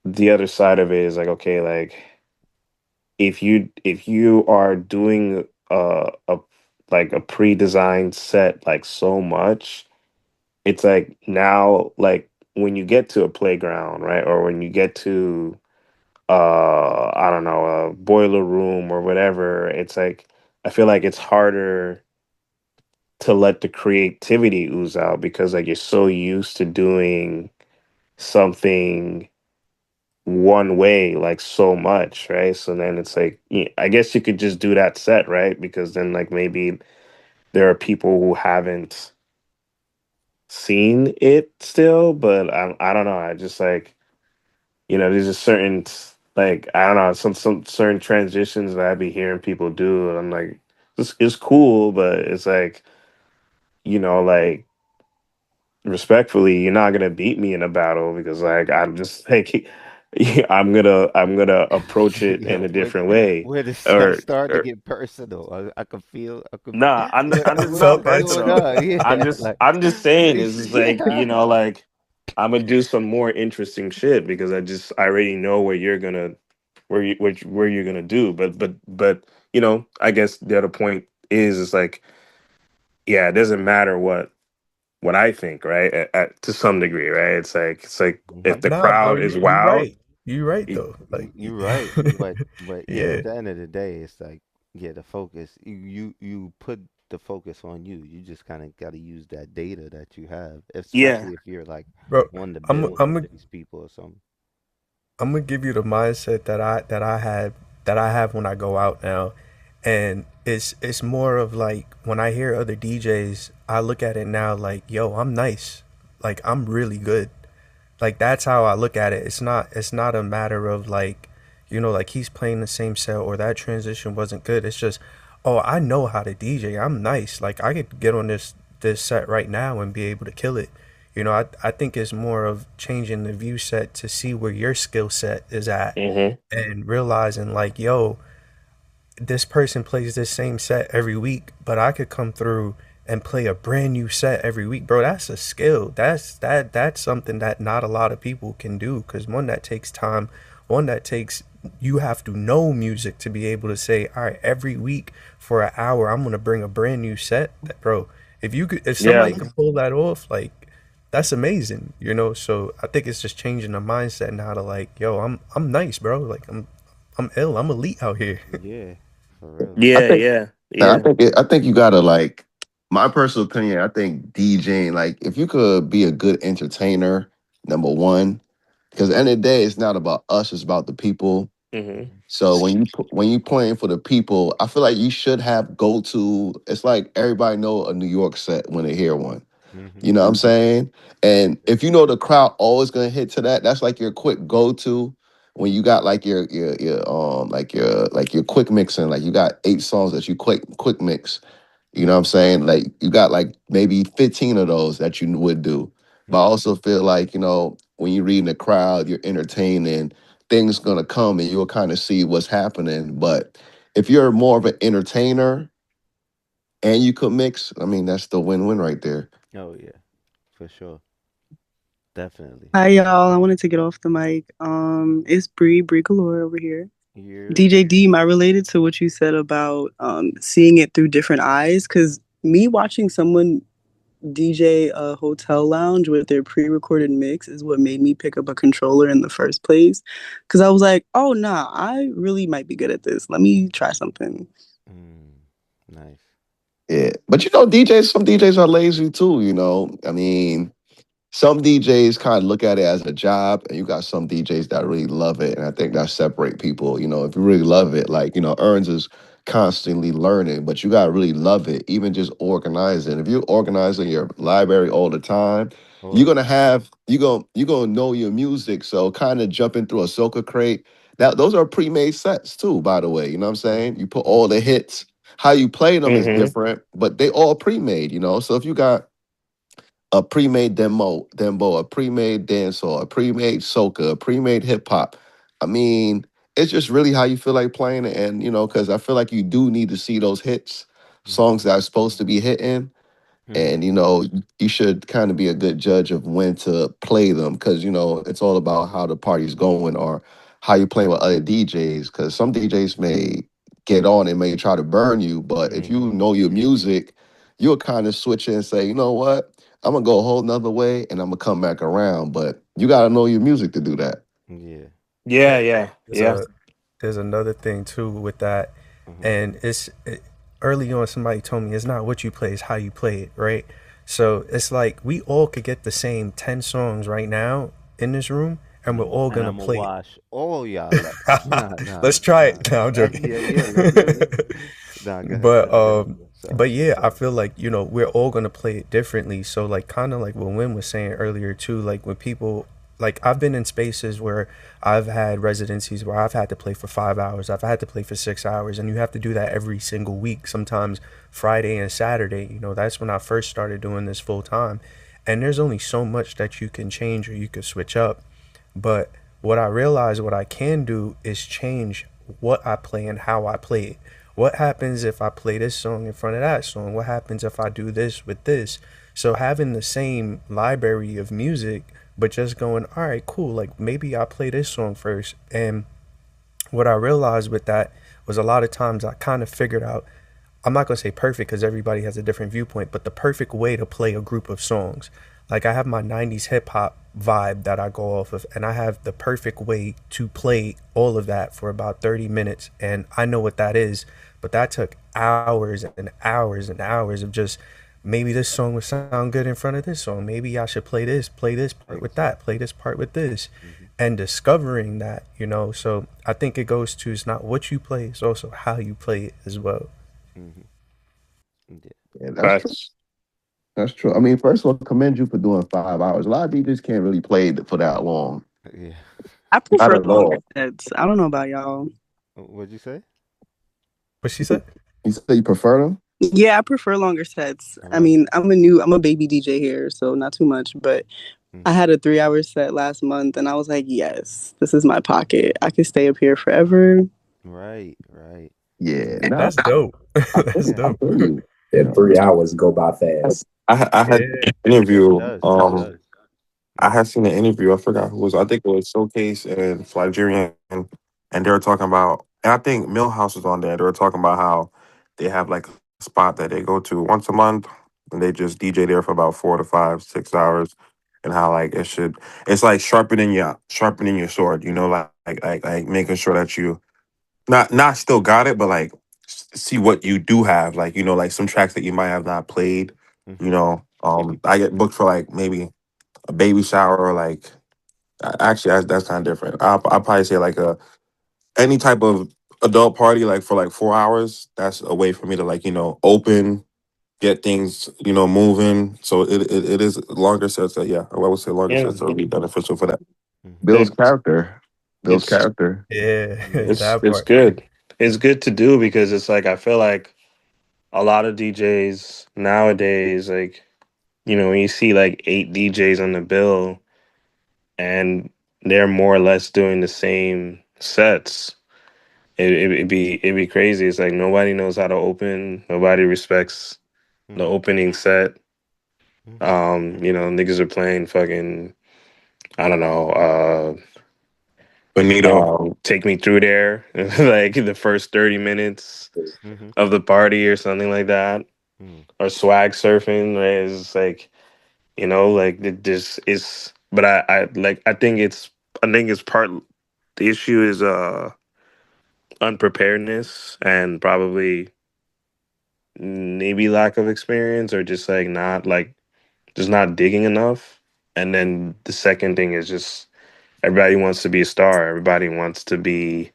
the other side of it is like, okay, like if you are doing a like a pre-designed set like so much, it's like now like when you get to a playground, right? Or when you get to I don't know, a boiler room or whatever, it's like I feel like it's harder to let the creativity ooze out because like you're so used to doing something one way like so much, right? So then it's like I guess you could just do that set, right? Because then like maybe there are people who haven't seen it still, but I don't know. I just like there's just certain like I don't know some certain transitions that I be hearing people do, and I'm like it's cool, but it's like like respectfully, you're not gonna beat me in a battle because like I'm just like I'm gonna approach it in Yo, a different way. where this stuff Or, starting to or get personal. I can feel, nah, what, I what, felt what's that going too. on? Yeah, like, I'm just saying is just like, yeah. like I'm gonna do some more interesting shit because I already know where you're gonna where you're gonna do. But I guess the other point is like, yeah, it doesn't matter what I think, right? To some degree, right? It's like if Mhm. the Nah, bro, crowd is you wild, right. You right y- though. Like, You're right, but yeah, yeah, at the end of the day, it's like, yeah, the focus. You put the focus on you. You just kind of got to use that data that you have, yeah, especially if you're like bro. on the I'm build I'm with gonna these people or something. I'm gonna give you the mindset that I have when I go out now, and it's more of like when I hear other DJs, I look at it now like, yo, I'm nice, like I'm really good. Like that's how I look at it. It's not a matter of like, like he's playing the same set or that transition wasn't good. It's just, oh, I know how to DJ. I'm nice. Like I could get on this set right now and be able to kill it. I think it's more of changing the view set to see where your skill set is at hmm and realizing like, yo, this person plays this same set every week, but I could come through and play a brand new set every week, bro. That's a skill. That's something that not a lot of people can do because one that takes time, one that takes you have to know music to be able to say, all right, every week for an hour, I'm gonna bring a brand new set, bro. If yeah, somebody can pull that off, like that's amazing. So I think it's just changing the mindset now to like, yo, I'm nice, bro. Like I'm ill. I'm elite out here. Yeah, for real. I yeah, think yeah, I yeah. think I think you gotta like my personal opinion. I think DJing, like if you could be a good entertainer, number one, because at the end of the day, it's not about us; it's about the people. hmm So when you playing for the people, I feel like you should have go to. It's like everybody know a New York set when they hear one. Hmm. You know what I'm saying? And if you know the crowd always gonna hit to that, that's like your quick go to when you got like your quick mixing, like you got 8 songs that you quick mix. You know what I'm saying? Like you got like maybe 15 of those that you would do. But I Hmm. also feel like, when you're reading the crowd, you're entertaining, things gonna come and you'll kind of see what's happening. But if you're more of an entertainer and you could mix, I mean that's the win-win right there. Oh yeah, for sure, definitely. Hi y'all. I wanted to get off the mic. It's Bree Galore over here. You're DJ D, am I related to what you said about seeing it through different eyes? Because me watching someone DJ a hotel lounge with their pre-recorded mix is what made me pick up a controller in the first place. Because I was like, oh nah, I really might be good at this. Let me try something. nice. Yeah. But some DJs are lazy too, you know. I mean, some DJs kind of look at it as a job, and you got some DJs that really love it, and I think that separate people. If you really love it, like Earns is constantly learning, but you gotta really love it. Even just organizing. If you're organizing your library all the time, you're Or gonna have you gonna know your music. So kind of jumping through a soca crate. Those are pre-made sets too, by the way. You know what I'm saying? You put all hmm the hits. How you play them is hmm different, but they all pre-made. So if you got a pre-made dembo, a pre-made dancehall, a pre-made soca, a pre-made hip hop. I mean, it's just really how you feel like playing it, and because I feel like you do need to see those hits, hmm songs that are supposed to be hitting, hmm and you should kind of be a good judge of when to play them because it's all about how the party's going or how you play with other DJs because some DJs may get on and may try to burn you, but if you hmm know your music, you'll kind of switch it and say, you know what, I'm gonna go a whole nother way and I'm gonna come back around, but you gotta know your music to do that. Yeah. Yeah, yeah, There's yeah. a there's another thing too with that, Hmm. and early on somebody told me it's not what you play, it's how you play it, right? So it's like we all could get the same 10 songs right now in this room, and we're all And gonna I'm gonna play it. wash all y'all up. Nah, nah, Let's try nah. it. No, I'm joking. Yeah, yeah. Let's do it. Nah, go ahead. but um, So, but yeah, I feel like we're all gonna play it differently. So like kind of like what Win was saying earlier too. Like when people like I've been in spaces where I've had residencies where I've had to play for 5 hours. I've had to play for 6 hours, and you have to do that every single week. Sometimes Friday and Saturday. That's when I first started doing this full time. And there's only so much that you can change or you could switch up. But What I realized what I can do is change what I play and how I play it. What happens if I play this song in front of that song? What happens if I do this with this? So having the same library of music, but just going, all right, cool. Like maybe I play this song first. And what I realized with that was a lot of times I kind of figured out, I'm not going to say perfect because everybody has a different viewpoint, but the perfect way to play a group of songs. Like I have my 90s hip hop vibe that I go off of, and I have the perfect way to play all of that for about 30 minutes. And I know what that is, but that took hours and hours and hours of just maybe this song would sound good in front of this song. Maybe I should play this part with that, play this part with this, Mhm. and discovering that, you know. So I think it goes to it's not what you play, it's also how you play it as well. Mhm. Yeah. Yeah, that's true. Facts. That's true. I mean, first of all, commend you for doing 5 hours. A lot of DJs can't really play for that long. Yeah. I Not prefer at longer all. sets. I don't know about y'all. What'd you say? What she said? You say you prefer them? Yeah, I prefer longer sets. I Right. mean, I'm a baby DJ here, so not too much, but I Mhm. had a 3 hour set last month and I was like, yes, this is my pocket. I could stay up here forever. Right. Right. Yeah, nah, That's dope. That's I Yeah. dope. feel you. You That know, 3 hours go by fast. I had Yeah. an interview. Does. It does. I Mhm. had seen an interview. I forgot who was. I think it was Showcase and Flygerian, and they were talking about. And I think Millhouse was on there. They were talking about how they have like a spot that they go to once a month, and they just DJ there for about 4 to 5, 6 hours, and how like it should. It's like sharpening your sword. You know, like making sure that you not still got it, but like see what you do have. Like like some tracks that you might have not played. Mhm. I get booked for like maybe a baby shower or like actually that's kind of different. I'll probably say like a any type of adult party like for like 4 hours. That's a way for me to like open, get things moving. So it is longer sets. That yeah, I would say longer Yeah, sets are really beneficial for that. Mhm. builds it, character. Builds it's character. Yeah, Yeah. that it's part. good. It's good to do because it's like I feel like a lot of DJs nowadays like when you see like 8 DJs on the bill and they're more or less doing the same sets. It'd be crazy. It's like nobody knows how to open. Nobody respects the Mhm. opening set. Mhm. Niggas are playing fucking I don't know, Benito. take me through there like the first 30 minutes Mhm. of the party or something like that. Mhm. Or swag surfing. Right? It's like like this is but I think it's part the issue is unpreparedness and probably maybe lack of experience or just like not like just not digging enough. And then the second thing is just everybody wants to be a star. Everybody wants to be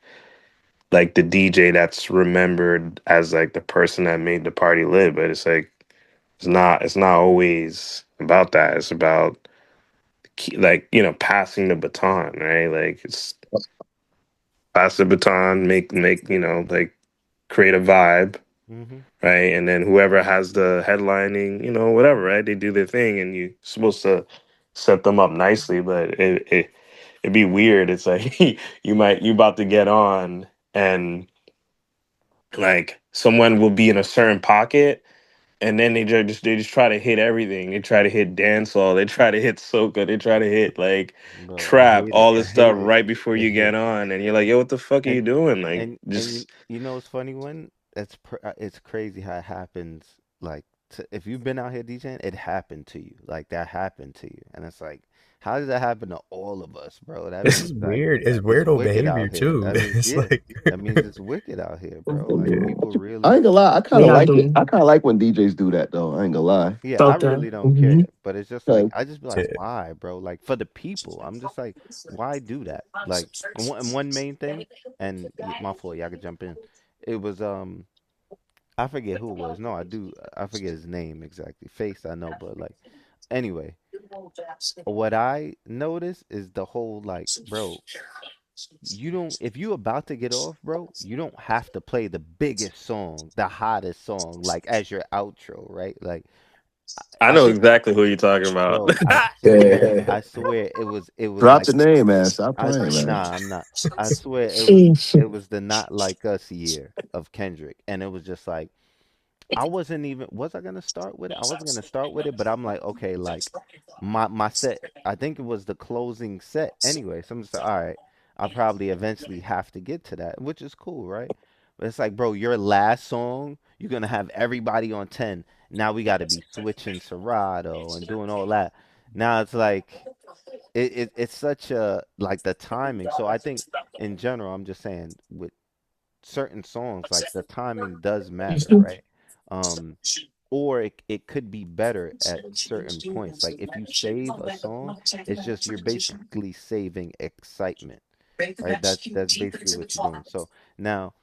like the DJ that's remembered as like the person that made the party live. But it's like it's not always about that. It's about like passing the baton, right? Like it's pass the baton, make like create a vibe, Mhm. right? And then whoever has the headlining, whatever, right? They do their thing, and you're supposed to set them up nicely. But it'd be weird. It's like you about to get on, and like someone will be in a certain pocket, and then they just try to hit everything. They try to hit dancehall. They try to hit soca. They try to hit like Bro, I trap. hate it. All I this stuff hate it. right before you get on, and you're like, "Yo, what the fuck are and you doing?" Like, and just you know what's funny one? It's crazy how it happens. Like if you've been out here DJing, it happened to you. Like that happened to you, and it's like, how does that happen to all of us, bro? That This is means like weird. It's it's weirdo wicked behavior out here. too. That means It's yeah, like that means it's wicked out here, bro. Like Yeah. people I really. ain't gonna lie. I kind We of are like it. doing I kind of like when DJs do that though. I ain't gonna lie. Yeah, I soca. really don't care, but it's just like 'Cause I just be like, why, bro? Like for the people, I'm just like, why do that? Like one main thing, and my fault, y'all could jump in. It was I forget who it was. No, I forget his name exactly. Face I know, but like anyway, what I notice is the whole like, bro, you don't if you about to get off, bro, you don't have to play the biggest song, the hottest song, like as your outro, right? Like I I know think, exactly who you're talking about. bro, Yeah. I swear it was Drop like the name, man. Stop I playing, man. nah, I'm not. I swear it was the Not Like Us year of Kendrick, and it was just like I wasn't even was I gonna start with it? I wasn't gonna start with it, but I'm like, okay, like my set. I think it was the closing set anyway. So I'm just like, all right, I'll probably eventually have to get to that, which is cool, right? But it's like, bro, your last song, you're gonna have everybody on 10. Now we got to be switching Serato and doing all that. Now it's like it's such a like the timing. So I think in general, I'm just saying with certain songs, like the timing does matter, right? Um, or it could be better at certain points. Like if you save a song, it's just you're basically saving excitement, right? That's basically what you're doing. So now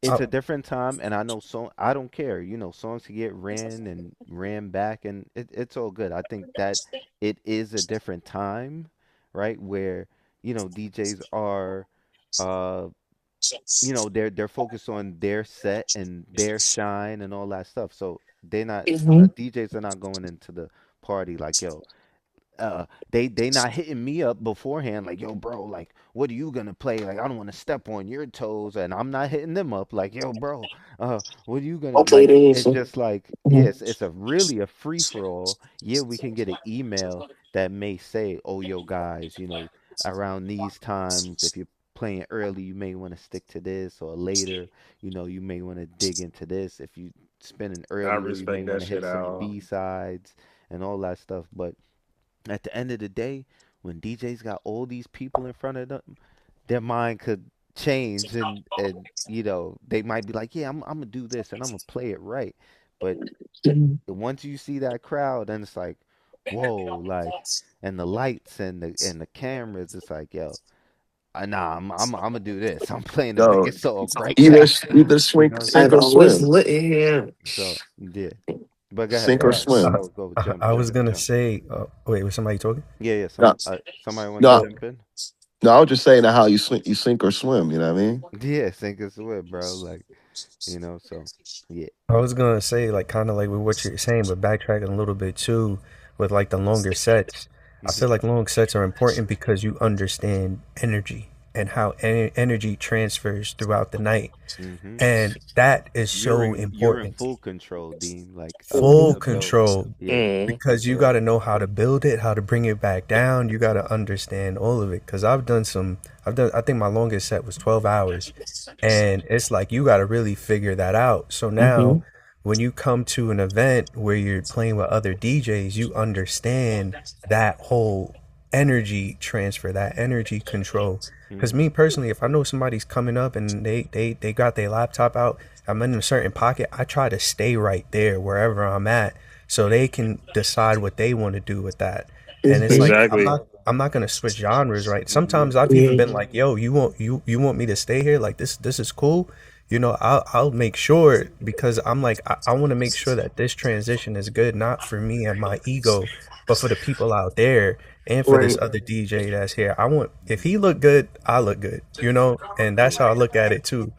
it's Uh, a different time, and I know I don't care. Songs can get ran and ran back, and it's all good. I think that it is a different time, right? Where DJs are, uh, they're focused on their set and their shine and all that stuff. So they're not DJs are not going into the party like, yo, they not hitting me up beforehand like, yo, bro, like what are you gonna play? Like I don't want to step on your toes, and I'm not hitting them up like, yo, bro, what are you gonna like? It's just like, yes, it's a free for all. Yeah, we can get an email that may say, oh, yo, guys, around these times, if you're playing early, you may want to stick to this, or later, you may want to dig into this. If you spinning I earlier, you may respect want that to shit hit some out. B sides and all that stuff. But at the end of the day, when DJs got all these people in front of them, their mind could change, and they might be like, yeah, I'm gonna do this and I'm gonna play it right. But once you see that crowd, then it's like, whoa, like, and the lights and the cameras, it's like, yo, nah, I'm gonna do this. I'm playing the Yo, biggest song right either now. either You swing, know what I'm sink saying? or swim. So yeah, but Sink or yeah, swim. go, I jump was in, gonna jump in. say, wait, was somebody talking? Yeah, yeah. No, Somebody want to no, jump in? no. I was just saying how you sink or swim. You know what I mean? Yeah, sink or swim, bro. Like, so yeah. I was gonna say, like, kind of like with what you're saying, but backtracking a little bit too, with like the longer sets. I Hmm. feel like long sets are important because you understand energy and how energy transfers throughout the night, Hmm. and that is You're so in you're in important. full control, Dean. Like Full about control, yeah, Mm. because you got to know how to build it, how to bring it back down. You got to understand all of it. Because I think my longest set was 12 hours. And it's like you got to really figure that out. So now, when you come to an event where you're playing with other DJs, you understand that whole energy transfer, that energy control. Because hmm me personally, if I know somebody's coming up and they got their laptop out, I'm in a certain pocket, I try to stay right there wherever I'm at so they can decide what they want to do with that. And it's like Exactly. I'm not gonna switch genres, right? Sometimes I've even been like, yo, you want me to stay here? Like this is cool. I'll make sure because I'm like I want to make sure that this transition is good, not for me and my ego, but for the people out there and for this other DJ that's here. I want if he look good, I look good, and that's Yeah. how I look at it too.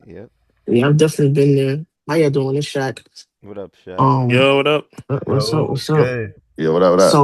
Yep. What up, Shaq? Yo, what up? Yo, what's good? Yeah, what up, what up?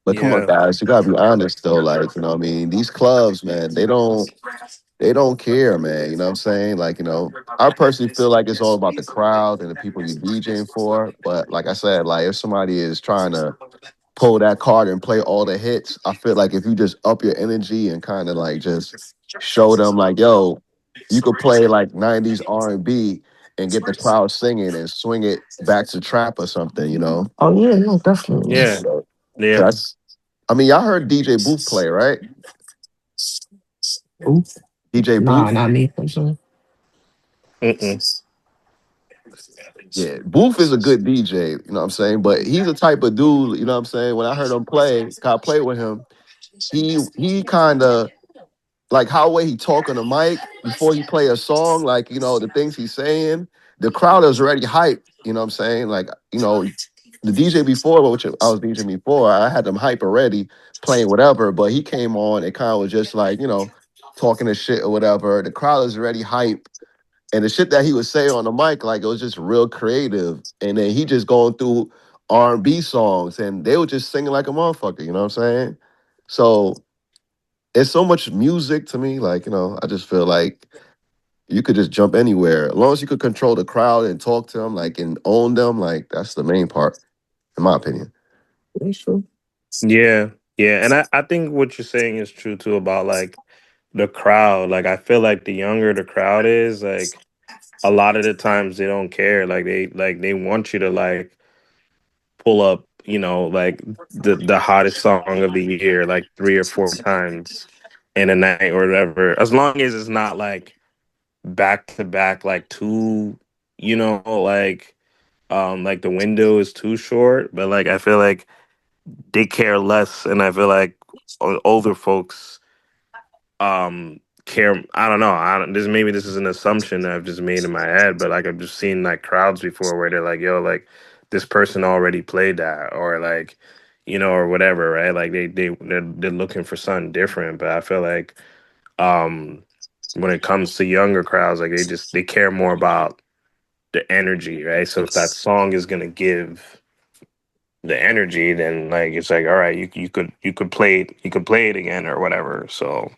But come on, Yeah. guys, you gotta be honest though. Like, you know what I mean? These clubs, man, they don't care, man. You know what I'm saying? Like, I personally feel like it's all about the crowd and the people you're DJing for. But like I said, like if somebody is trying to pull that card and play all the hits. I feel like if you just up your energy and kind of like just show them like, yo, you could play like 90s R&B and get the crowd singing and swing it back to trap or something, you know? Oh yeah, no, definitely. Yeah, So yeah. that's I mean, y'all heard DJ Booth play, right? Who? DJ Nah, Booth? not me. I'm sorry. Mm-mm. Yeah, Booth is a good DJ, you know what I'm saying? But he's a type of dude, you know what I'm saying? When I heard him play, got play with him, he kind of like how way he talk on the mic before he play a song, like you know the things he's saying. The crowd is already hyped. You know what I'm saying? Like you know the DJ before, which I was DJing before, I had them hype already playing whatever. But he came on and kind of was just like you know talking to shit or whatever. The crowd is already hype. And the shit that he would say on the mic, like it was just real creative. And then he just going through R&B songs, and they were just singing like a motherfucker. You know what I'm saying? So it's so much music to me. Like, you know, I just feel like you could just jump anywhere. As long as you could control the crowd and talk to them, like, and own them, like, that's the main part, in my opinion. That's true. Yeah, yeah, and I think what you're saying is true too about like the crowd. Like I feel like the younger the crowd is, like a lot of the times they don't care. Like they want you to like pull up, you know, like the hottest song of the year like 3 or 4 times in a night or whatever. As long as it's not like back to back like too, you know, like the window is too short. But like I feel like they care less, and I feel like older folks care. I don't know. This is an assumption that I've just made in my head, but like I've just seen like crowds before where they're like, yo, like this person already played that, or like, you know, or whatever, right? Like they're looking for something different. But I feel like um when it comes to younger crowds, like they care more about the energy, right? So if that song is gonna give the energy, then like it's like, all right, you could play it again or whatever. So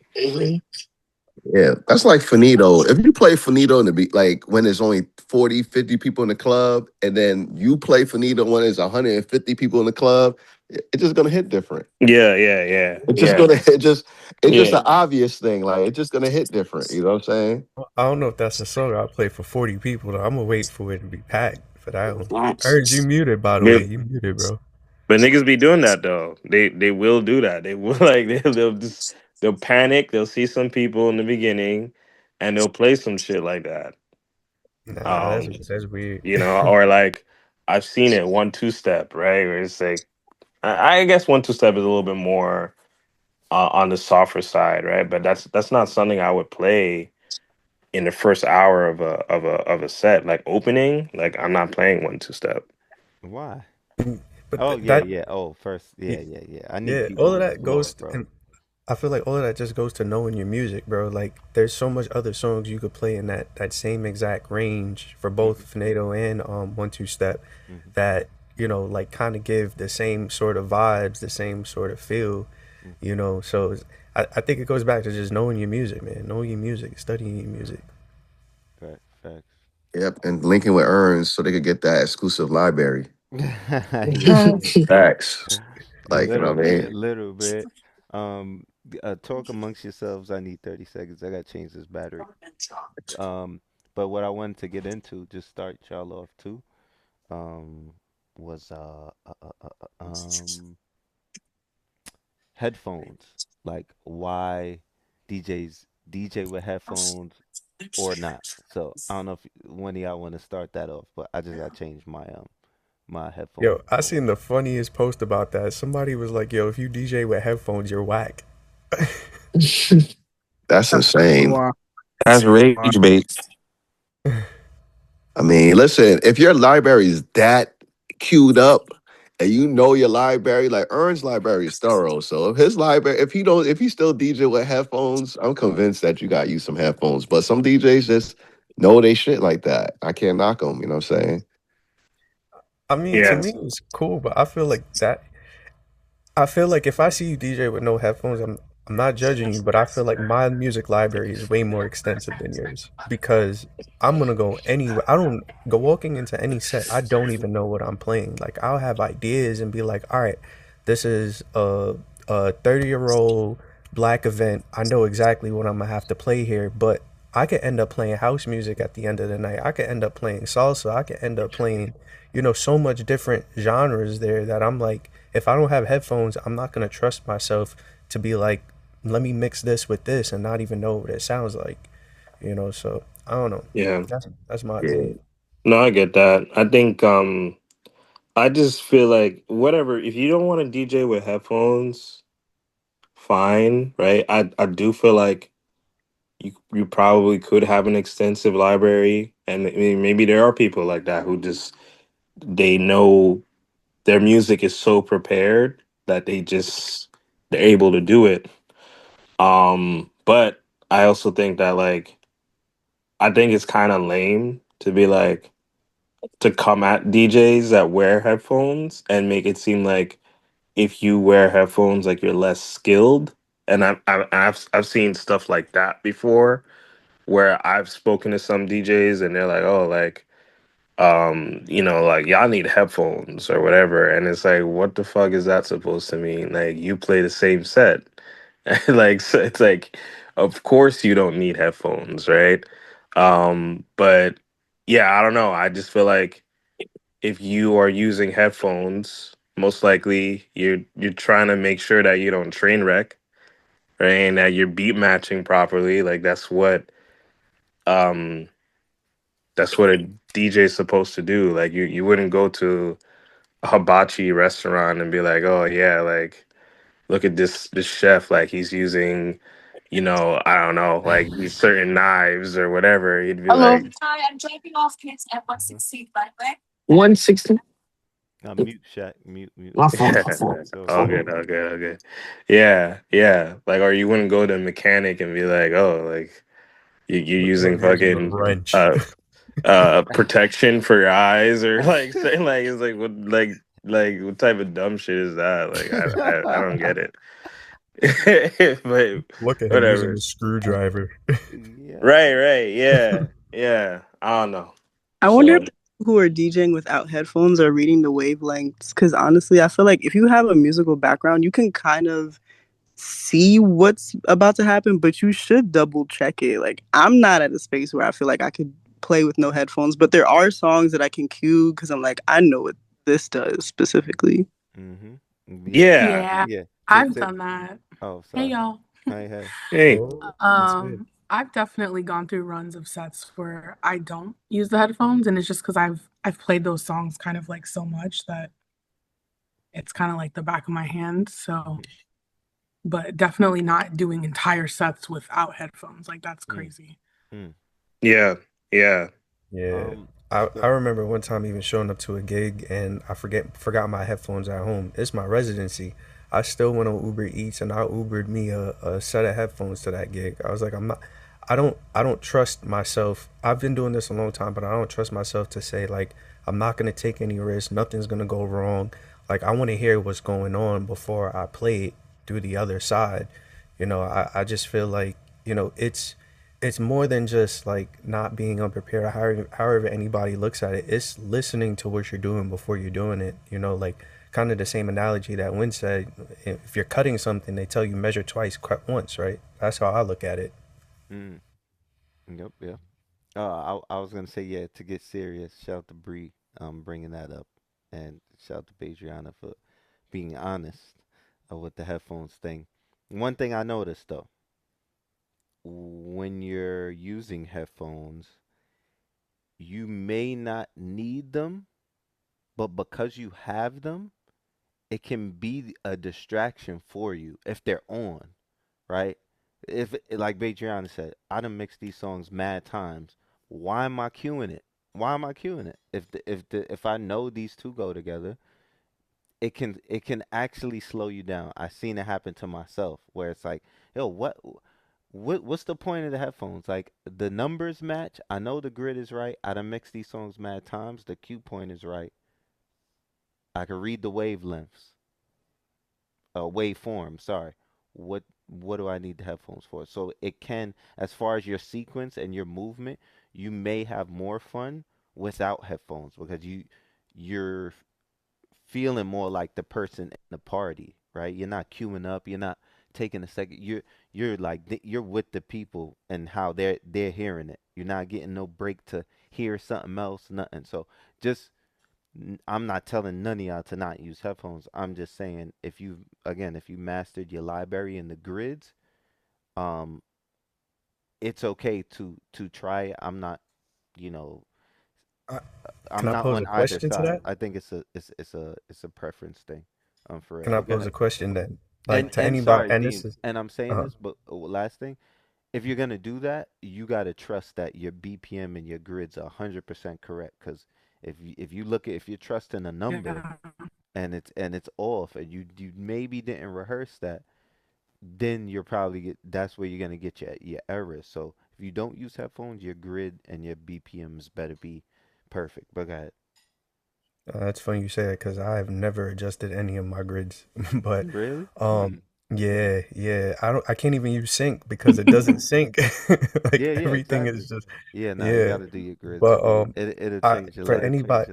Yeah, that's like Finito. If you play Finito in the beat, like when there's only 40, 50 people in the club, and then you play Finito when there's 150 people in the club, it's just gonna hit different. yeah, yeah, yeah, It's just yeah, gonna it's just yeah. an obvious thing. Like it's just gonna hit different. You know what I'm saying? I don't know if that's a song I'll play for 40 people, though. I'm gonna wait for it to be packed for that one. Ernst, you muted, by the Yeah, way. You muted, bro. but niggas be doing that though. They will do that. They will like they'll just they'll panic. They'll see some people in the beginning, and they'll play some shit like that. Nah, Um, that's weird. you know, or like I've seen it 1 2 step, right? Where it's like I guess 1 2 step is a little bit more on the softer side, right? But that's not something I would play in the first hour of a set. Like opening, like I'm not playing 1 2 step. Why? But Oh yeah, that, yeah. Oh, first, yeah, yeah, yeah. I need yeah, all people of on the that floor, goes, bro. and I feel like all of that just goes to knowing your music, bro. Like, there's so much other songs you could play in that same exact range for both Mhm, Finado and 1 2 step mhm, that like kind of give the same sort of vibes, the same sort of feel, mhm. So I think it goes back to just knowing your music, man. Knowing your music, studying your music. Facts, facts. Yep. And linking with Earns so they could get that exclusive library. Yeah, Facts. a Like, you know little what I bit, mean? little bit. Talk amongst yourselves. I need 30 seconds. I gotta change this battery. Um, but what I wanted to get into, just start y'all off too, um, was headphones. Like why DJs DJ with headphones or not. So I don't know if one of y'all want to start that off, but I just gotta change my Yo, headphone I mode. seen the funniest post about that. Somebody was like, "Yo, if you DJ with headphones, you're whack." That's insane. Wow. That's rage bait. I mean, listen, if your library is that queued up and you know your library, like Ern's library is thorough. So if his library, if he still DJ with headphones, I'm convinced that you got to use some headphones. But some DJs just know they shit like that. I can't knock them, you know what I'm saying? I mean, to Yeah, me, it's cool, but I feel like if I see you DJ with no headphones, I'm not judging you, but I feel like my music library is way more extensive than yours because I'm gonna go anywhere. I don't go walking into any set. I don't even know what I'm playing. Like I'll have ideas and be like, all right, this is a 30-year-old black event. I know exactly what I'm gonna have to play here, but I could end up playing house music at the end of the night. I could end up playing salsa. I could end up playing, so much different genres there that I'm like, if I don't have headphones, I'm not gonna trust myself to be like, let me mix this with this and not even know what it sounds like. So I don't know. Yeah. That's my Yeah. take. No, I get that. I think I just feel like whatever, if you don't want to DJ with headphones, fine, right? I do feel like you probably could have an extensive library, and I mean, maybe there are people like that who just they know their music is so prepared that they're able to do it. But I also think that like I think it's kind of lame to be like to come at DJs that wear headphones and make it seem like if you wear headphones like you're less skilled. And I've seen stuff like that before where I've spoken to some DJs and they're like, "Oh, like like y'all need headphones or whatever." And it's like, what the fuck is that supposed to mean? Like you play the same set. Like so it's like of course you don't need headphones, right? But yeah, I don't know. I just feel like if you are using headphones, most likely you're trying to make sure that you don't train wreck, right? And that you're beat matching properly. Like um that's what a DJ is supposed to do. Like you wouldn't go to a hibachi restaurant and be like, "Oh yeah, like look at this chef, like he's using, I don't know, like these certain knives or whatever." He'd be Hello. like, Hi, I'm dropping off kids at Mhm. 116 Byway. 160. Mute, Shaq. Mute, mute. My fault, yeah, my fault. Go all ahead. good, all good, all good. Yeah, yeah. Like, or you wouldn't go to a mechanic and be like, "Oh, like you're using Look, using a fucking wrench. uh protection for your eyes," or like saying like it's like what type of dumb shit is that? Like I don't get it. But Look at him using whatever. a screwdriver. Right, Yeah. right. Yeah. Yeah. I don't know. I wonder if So the people who are DJing without headphones are reading the wavelengths. Because honestly, I feel like if you have a musical background, you can kind of see what's about to happen, but you should double check it. Like, I'm not at a space where I feel like I could play with no headphones, but there are songs that I can cue because I'm like, I know what this does specifically. Mhm. Yeah. yeah. Yeah, Yeah. I've done that. Oh, Hey, sorry. y'all. Hey, hey. Hey. Oh, that's good. I've definitely gone through runs of sets where I don't use the headphones, and it's just because I've played those songs kind of like so much that it's kind of like the back of my hand. So, but definitely not doing entire sets without headphones. Like that's Mm, crazy. mm. Yeah. Yeah. Yeah. I So remember one time even showing up to a gig and I forgot my headphones at home. It's my residency. I still went on Uber Eats and I Ubered me a set of headphones to that gig. I was like, I don't trust myself. I've been doing this a long time, but I don't trust myself to say like I'm not gonna take any risks, nothing's gonna go wrong. Like I wanna hear what's going on before I play it through the other side. I just feel like, it's more than just like not being unprepared. However anybody looks at it, it's listening to what you're doing before you're doing it. Like kind of the same analogy that Win said. If you're cutting something, they tell you measure twice, cut once, right? That's how I look at it. mm, yep, yep. I was gonna say yeah. To get serious, shout out to Bree, bringing that up, and shout out to Badriana for being honest with the headphones thing. One thing I noticed though, when you're using headphones, you may not need them, but because you have them, it can be a distraction for you if they're on, right? If like Badriana said, I done mixed these songs mad times. Why am I queuing it? Why am I queuing it? If I know these two go together, it can actually slow you down. I've seen it happen to myself where it's like, yo, what's the point of the headphones? Like the numbers match. I know the grid is right. I done mixed these songs mad times. The cue point is right. I can read the wavelengths. Waveform. Sorry. What do I need the headphones for? So it can, as far as your sequence and your movement, you may have more fun without headphones because you're feeling more like the person in the party, right? You're not queuing up. You're not taking a second. You're like you're with the people and how they're hearing it. You're not getting no break to hear something else, nothing. So just I'm not telling none of y'all to not use headphones. I'm just saying if you mastered your library and the grids, um, it's okay to try it. I'm not, you know, Uh, can I'm I not pose on a either question to side. that? I think it's a preference thing, for real. Can I But go pose ahead. a question then? And Like to and anybody, sorry, and this Dean, is, and I'm saying uh, this, but last thing, if you're gonna do that, you gotta trust that your BPM and your grids are 100% correct. Because if you're trusting a number Yeah. and it's off, and you maybe didn't rehearse that, then you're probably that's where you're gonna get your errors. So if you don't use headphones, your grid and your BPMs better be perfect. But go ahead. it's funny you say that because I have never adjusted any of my grids, but Really? yeah, yeah, I can't even use sync because it doesn't sync. Like Yeah, yeah, everything exactly. is just, Yeah, no, you yeah. gotta do your grids. But It'll I change your for life. anybody,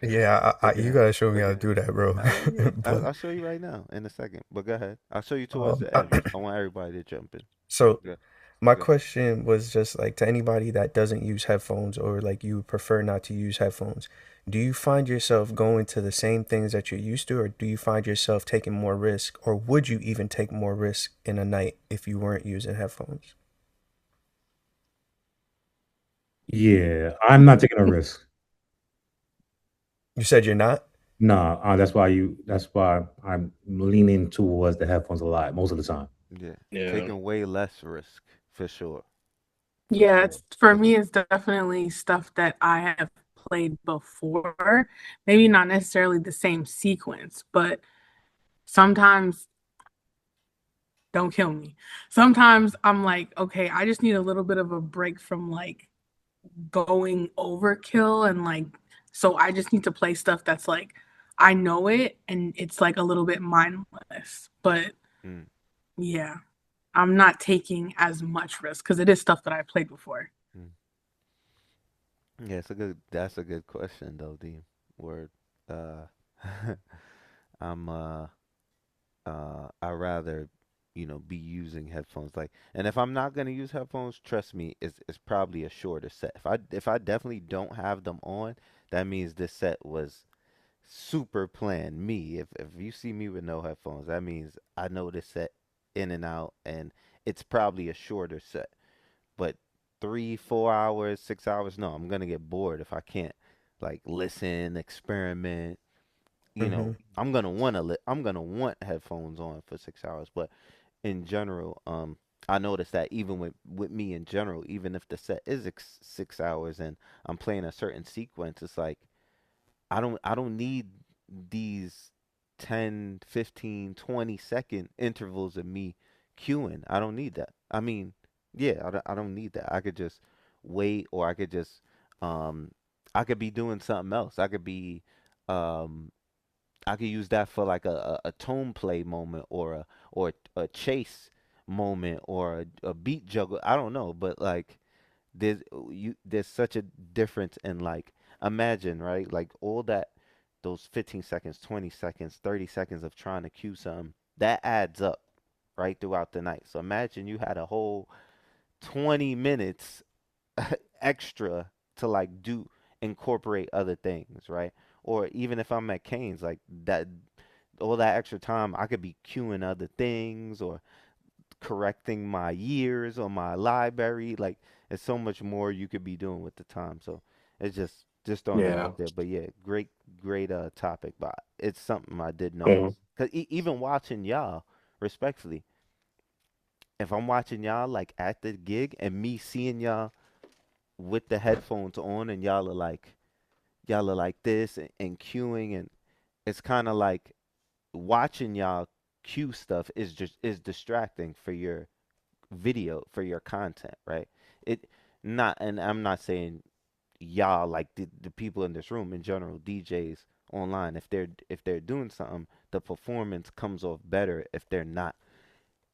yeah, But go you ahead. gotta show me how to do that, bro. Yeah, But I'll show you right now in a second. But go ahead. I'll show you towards um, the end. I want everybody to jump in. so Go, my go. question was just like to anybody that doesn't use headphones or like you prefer not to use headphones, do you find yourself going to the same things that you're used to, or do you find yourself taking more risk, or would you even take more risk in a night if you weren't using headphones? Yeah, I'm not taking a risk. You said you're not? Nah, that's why I'm leaning towards the headphones a lot most of the time. Yeah, Yeah. taking way less risk for sure, for Yeah, sure. it's for But me it's definitely stuff that I have played before. Maybe not necessarily the same sequence, but sometimes don't kill me. Sometimes I'm like, okay, I just need a little bit of a break from like going overkill and like so I just need to play stuff that's like I know it and it's like a little bit mindless. But mm, yeah, I'm not taking as much risk because it is stuff that I played before. mm. Yeah, that's a good question though, Dean. Word. Uh, I'm I rather, be using headphones and if I'm not gonna use headphones, trust me, it's probably a shorter set. If I definitely don't have them on, that means this set was super planned. Me, if you see me with no headphones, that means I know this set in and out, and it's probably a shorter set. But 3, 4 hours, 6 hours, no, I'm gonna get bored if I can't like listen, experiment. Mm-hmm. I'm gonna want headphones on for 6 hours. But in general, I noticed that even with me in general, even if the set is 6 hours and I'm playing a certain sequence, it's like I don't need these 10, 15, 20-second intervals of me queuing. I don't need that. I mean, yeah, I don't need that. I could just wait, or I could just um I could be doing something else. Um I could use that for like a tone play moment, or a chase moment, or a beat juggle. I don't know, but like there's such a difference in, like, imagine, right, like all that, those 15 seconds, 20 seconds, 30 seconds of trying to cue something that adds up right throughout the night. So imagine you had a whole 20 minutes extra to like do incorporate other things, right? Or even if I'm at Kane's, like that, all that extra time I could be queuing other things, or correcting my years or my library. Like, there's so much more you could be doing with the time. So it's just throwing that Yeah. out there. But yeah, great topic. But it's something I did Yeah. notice. Cause even watching y'all, respectfully, if I'm watching y'all like at the gig and me seeing y'all with the headphones on, and y'all are like this, and queuing, and it's kind of like watching y'all cue stuff is distracting for your video, for your content, right? It not, and I'm not saying y'all, like the people in this room in general, DJs online, if they're doing something, the performance comes off better if they're not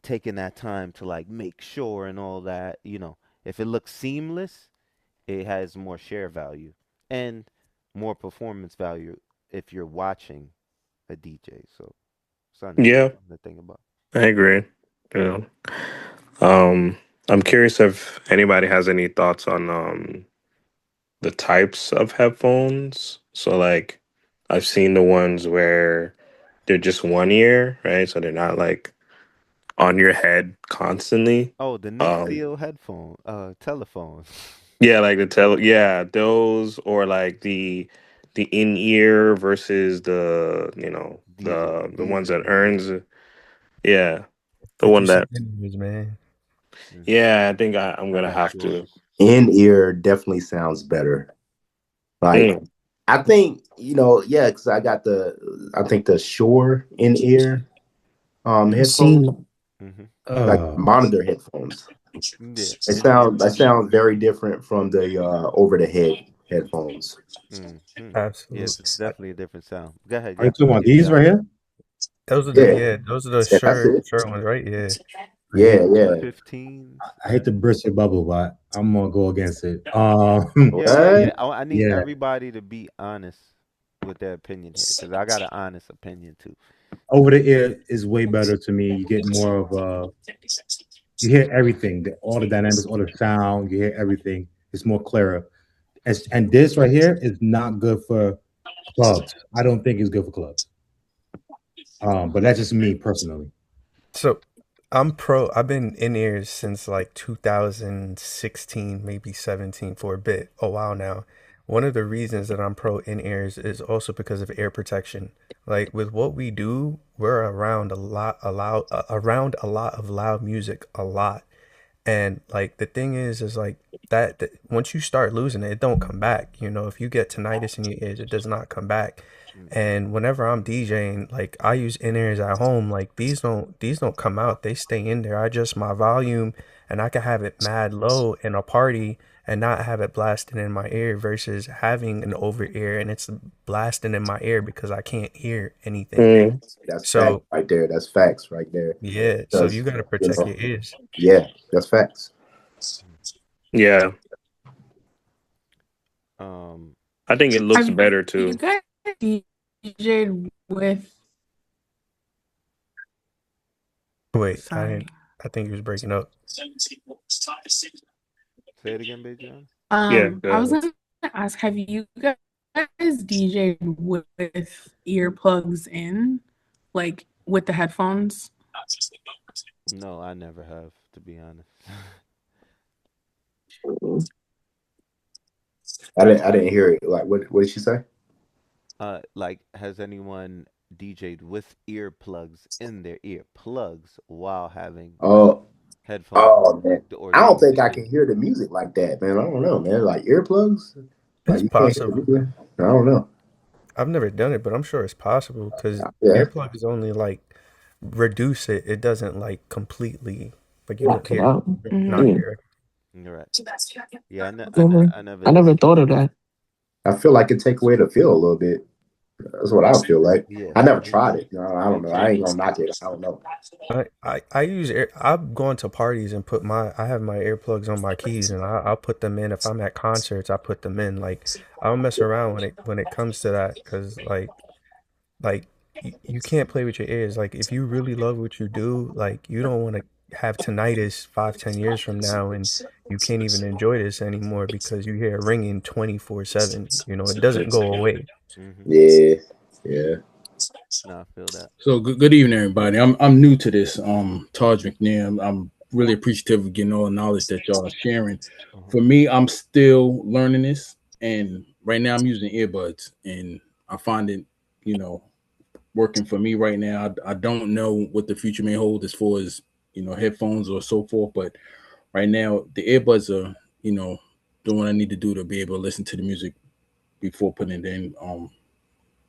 taking that time to like make sure and all that. If it looks seamless, it has more share value and more performance value if you're watching a DJ. So something Yeah, to think about. I agree. Yeah. Um, I'm curious if anybody has any thoughts on the types of headphones. So like I've seen the ones where they're just one ear, right? So they're not like on your head constantly. Oh, the Nick Um Seal headphone, telephones. yeah, like the yeah, those or like the in-ear versus the, the ones DJ that ears. earns, yeah, the Get one you some that, interviews, man. Hmm. yeah, I think I'm I gonna got have to. Shores. In ear definitely sounds better. Like Mm. I think yeah, because I think the Shure in ear I've headphones, seen. Hmm. like Uh, monitor headphones. Yeah, They in ear. sound very different from the over the head headphones. Hmm. Yeah, Absolutely. it's definitely a different sound. Go ahead, are you yeah. talking about these right here? Those are the Yeah, yeah, those are the yeah, that's sure it. sure ones, right? Yeah. I hate Yeah, yeah. 215s. I hate to burst your bubble, but I'm gonna go against it. Yeah, yeah, What? yeah. I need Yeah, everybody to be honest with their opinion here, because I got an honest opinion too. over the ear is way better to me. You get more of you hear everything, all the dynamics, all the sound. You hear everything. It's more clearer. And this right here is not good for clubs. I don't think it's good for clubs. But that's just me personally. So I'm pro. I've been in ears since like 2016, maybe 17 for a bit, a while now. One of the reasons that I'm pro in ears is also because of air protection. Like with what we do, we're around a lot of loud music a lot. And like the thing is like that once you start losing it, it don't come back. You know, if you get tinnitus in your ears, it does not come back. Mm. And whenever I'm DJing, like I use in-ears at home, like these don't come out. They stay in there. I adjust my volume and I can have it mad low in a party and not have it blasting in my ear versus having an over ear and it's blasting in my ear because I can't hear anything. Mm. That's facts So right there. That's facts right there. yeah, so you Because gotta you protect know, your ears. yeah, that's facts. Yeah, Um, I think it looks Have better you too. guys DJ'd with? Wait, Sorry. I think he was breaking up. say it again, Bejan. Yeah, I was good. gonna ask, have you guys DJ'd with earplugs in, like with the headphones? No, I never have, to be honest. I didn't hear it. Like what did she say? Like, has anyone DJ'd with earplugs in their earplugs while having Oh, headphones, oh man. or I the don't think music I in? can hear the music like that, man. I don't know, man. Like earplugs? Like It's you can't hear the possible. music? I don't know. I've never done it, but I'm sure it's possible because Yeah. earplugs only like reduce it. It doesn't like completely like you don't Black it hear out. not Hmm. Mm. hear. You're right. Yeah, Never, I never I never did. thought of that. I feel like it take away the feel a little bit. That's what I feel like. Yeah, I never me, tried it. No, I me don't know. I too. ain't gonna knock it. I don't know. I use air. I've gone to parties and put my I have my earplugs on my keys and I'll put them in if I'm at concerts. I put them in like I don't mess around when it comes to that because like you can't play with your ears. Like if you really love what you do, like you don't want to have tinnitus 5, 10 years from now and you can't even enjoy this anymore because you hear it ringing 24/7. You know, it doesn't go away. Hmm. Yeah. Yeah. No, I feel that. So good evening, everybody. I'm new to this. Taj McNair. I'm really appreciative of getting all the knowledge that y'all are sharing. Uh-huh. For me, I'm still learning this, and right now I'm using earbuds, and I find it, you know, working for me right now. I don't know what the future may hold as far as headphones or so forth, but right now the earbuds are doing what I need to do to be able to listen to the music before putting it in.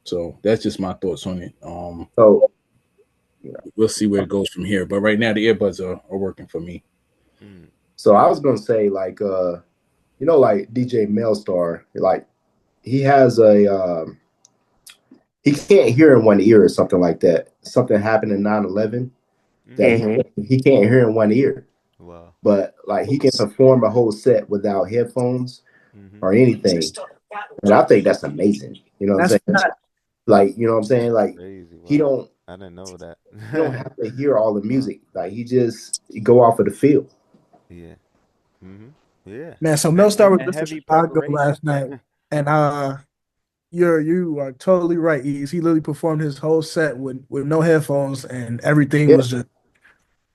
So that's just my thoughts on it. So We'll see where it goes from here. But right now, the earbuds are working for me. Mm. so I was gonna say like like DJ Melstar, like he has he can't hear in one ear or something like that. Something happened in 9/11 that Mm. Hmm. he can't hear in one ear. Wow. But like he can perform a whole set without headphones Hmm. or anything. And I think that's amazing. You know what I'm That's saying? Like, you know what I'm saying? Like Crazy. he Wow. don't I didn't know that. he don't have to hear all the Wow. music. Like he just go off of the feel. Yeah. Mm-hmm. Yeah. Man, so Mel Star was And just in heavy Chicago preparation. last night, and you are totally right, Ease. He literally performed his whole set with no headphones, and everything Yeah. was just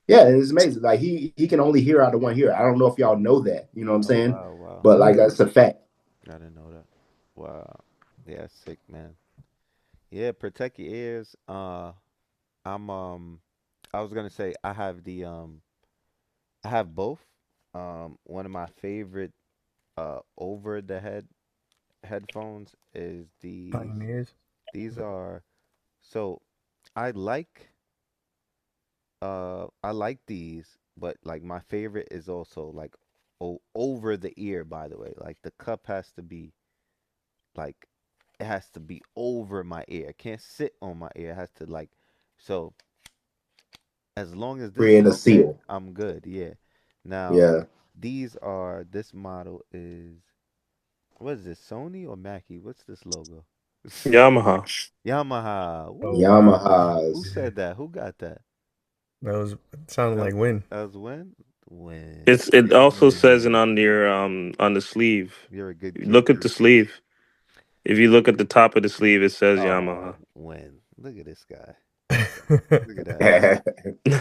Yeah, it's amazing. Like he can only hear out of one ear. I don't know if y'all know that. You know what I'm Oh saying? wow, wow. But like yeah. that's a fact. I didn't know that. Wow. Yeah, sick man. Yeah, protect your ears. I'm I was gonna say I have both. One of my favorite over the headphones is these. Pioneers. These are so I like I like these, but like my favorite is also like over the ear, by the way. Like the cup has to be like it has to be over my ear. It can't sit on my ear. It has to like so as long as this Create is a okay, seal. I'm good. Yeah. Now, Yeah. this model is what is this? Sony or Mackie? What's this logo? Yamaha. Yamaha. Oh wow, Woo! Who Yamahas. said that? Who got that? that was sounded That like Win. that was when? When? It also says it When? on your on the sleeve. You're a good kid, Look at the D. sleeve. If you look at the top of the sleeve, it says Oh, Yamaha. when? Look at this guy. That's Look at that. Yeah.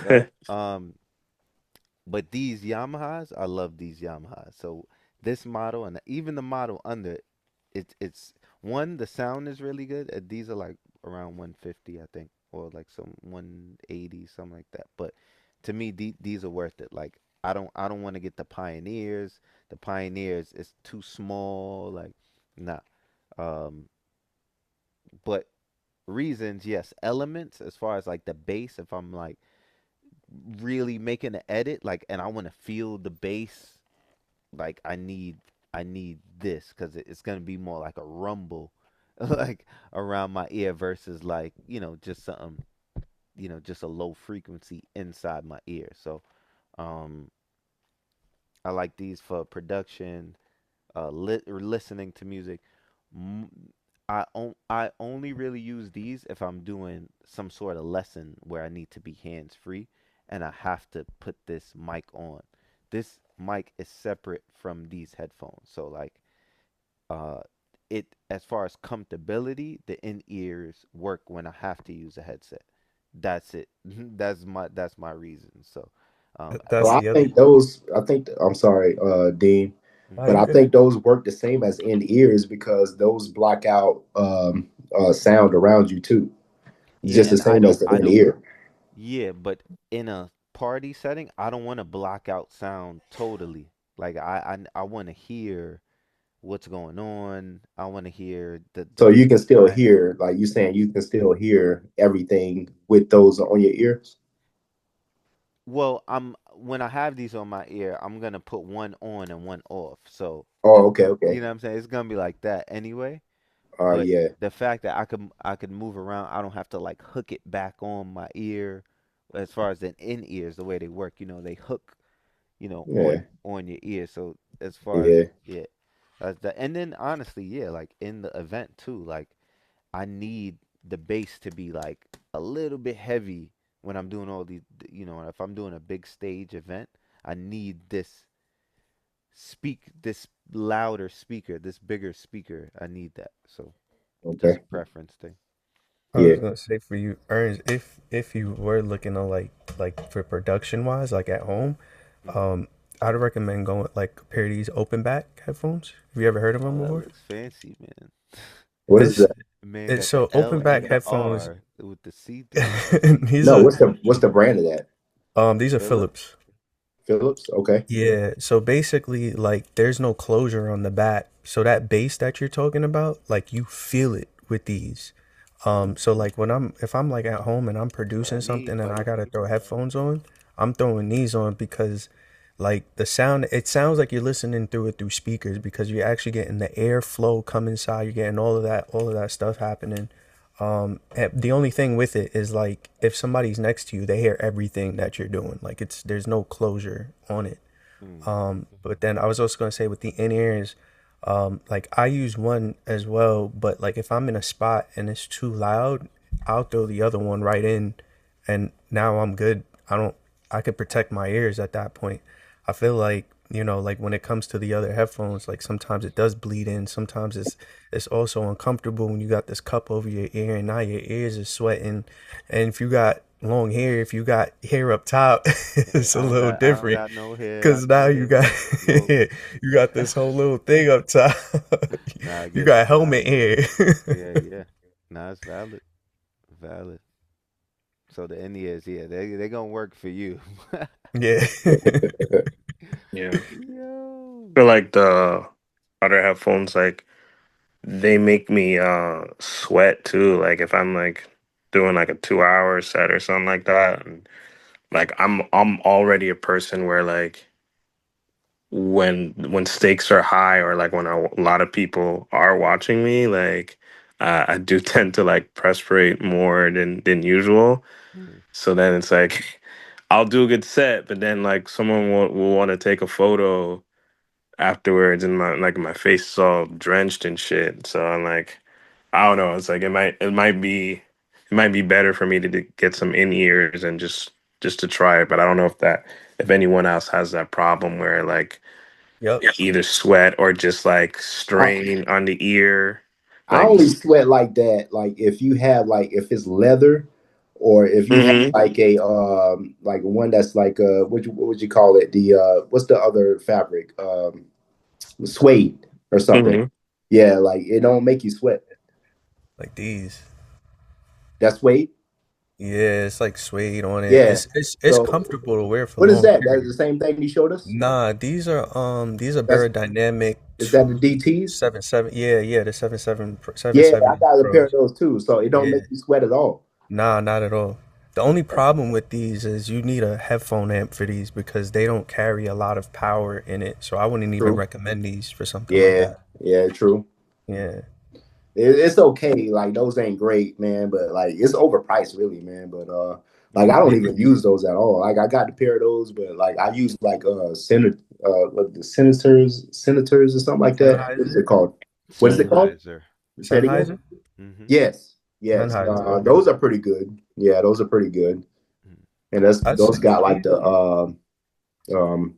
Yep. But these Yamahas, I love these Yamahas. So this model and even the model under it's one, the sound is really good. These are like around 150, I think, or like some 180, something like that. But to me, these are worth it. Like I don't want to get the Pioneers. The Pioneers is too small. Like nah. Um, but reasons, yes. Elements as far as like the bass, if I'm like really making an edit, like, and I want to feel the bass, like I need this because it's gonna be more like a rumble, like around my ear versus like just something, just a low frequency inside my ear. So, um, I like these for production, or listening to music. M- I only really use these if I'm doing some sort of lesson where I need to be hands free and I have to put this mic on. This mic is separate from these headphones. So like uh it as far as comfortability, the in-ears work when I have to use a headset. That's it. That's my reason. So So that's I the other. think those. I think I'm sorry, Dean, Oh, but mhm. you I good? think those work the same as in ears because those block out sound around you too, Yeah, just the and same as the I in don't ear. yeah, but in a party setting, I don't want to block out sound totally. Like I want to hear what's going on. I want to hear So you can still I hear, like you saying, you can still hear everything with those on your ears. well, I'm when I have these on my ear, I'm gonna put one on and one off. So Oh, it's okay, okay. you know what I'm saying? It's gonna be like that anyway. But Yeah, the fact that I could move around, I don't have to like hook it back on my ear. As far as the in ears, the way they work, they hook, yeah, on your ear. So as far as yeah. yeah, that's the and then honestly, yeah, like in the event too, like I need the bass to be like a little bit heavy when I'm doing all these, if I'm doing a big stage event, I need this louder speaker, this bigger speaker. I need that. So just Okay, a preference thing. I was yeah. gonna say for you, Ernst, if you were looking to like for production wise, like at home, Hmm. um, I'd recommend going like a pair of these open back headphones. Have you ever heard of them Oh, that before? looks fancy, man. What is This that? Man it's got the so L open back and the headphones. R with the see-through. The see These No, are what's the brand of that? these are Phillips. Philips. Phillips. Okay. Yeah, so basically, like, there's no closure on the back. So that bass that you're talking about, like, you feel it with these. So Mm-hmm. like if I'm like at home and I'm What I producing need, something and I buddy. gotta throw headphones on, I'm throwing these on because like the sound, it sounds like you're listening through it through speakers because you're actually getting the airflow come inside. You're getting all of that stuff happening. And the only thing with it is like if somebody's next to you, they hear everything that you're doing. Like there's no closure on it. Mm-hmm. But then I was also gonna say with the in ears, Like I use one as well, but like if I'm in a spot and it's too loud, I'll throw the other one right in, and now I'm good. I could protect my ears at that point. I feel like, like when it comes to the other headphones, like sometimes it does bleed in. Sometimes it's also uncomfortable when you got this cup over your ear and now your ears are sweating. And if you got long hair, if you got hair up top, it's a little I don't different. got no hair. I Cause know now you got hair. Look, you got this whole little thing up top. nah, I You get got it. helmet hair. Yeah. Nah, it's valid. Valid. So the NES, yeah, they gonna work for you. Yeah. Yeah. Yo. I feel like the other headphones, like they make me sweat too. Like if I'm like doing like a 2 hour set or something like that. And like I'm already a person where like when stakes are high or like when a lot of people are watching me, like I do tend to like perspirate more than usual. Mm, So then it's like I'll do a good set, but then like someone will want to take a photo afterwards, and my face is all drenched and shit. So I'm like, I don't know. It's like it might be better for me to get some in ears and just to try it. But I don't know if anyone else has that problem where like Yep. either sweat or just like strain on the ear. I Like, only sweat like that, like if you have like if it's leather, or if you have mm-hmm, like one that's like what would you call it? The what's the other fabric? Suede or something. mm-hmm. Yeah, like it don't make you sweat. Like these. That's suede. Yeah, it's like suede on it. Yeah. It's So comfortable to wear for what is long that? That's the periods. same thing you showed us. Nah, these are That's Barodynamic is that the DTs? 277. Yeah, the 77 Yeah, I 770 got a pair of Pros. those too. So it don't Yeah. make you sweat at all. Nah, not at all. The only problem with these is you need a headphone amp for these because they don't carry a lot of power in it. So I wouldn't even True. recommend these for something like Yeah. that. Yeah. True. Yeah. It's okay. Like those ain't great, man, but like it's overpriced, really, man. But like I mm, don't even use those at all. Like I got a pair of those, but like I use like what the senators or something like that. What is Sennheiser. it called? What is it Mm-hmm. called? Sennheiser. Say it again. Sennheiser. Mm-hmm. Yes. Sennheiser. Okay. Those are pretty good. Yeah, those are pretty good. Mm. And that's I those say got like the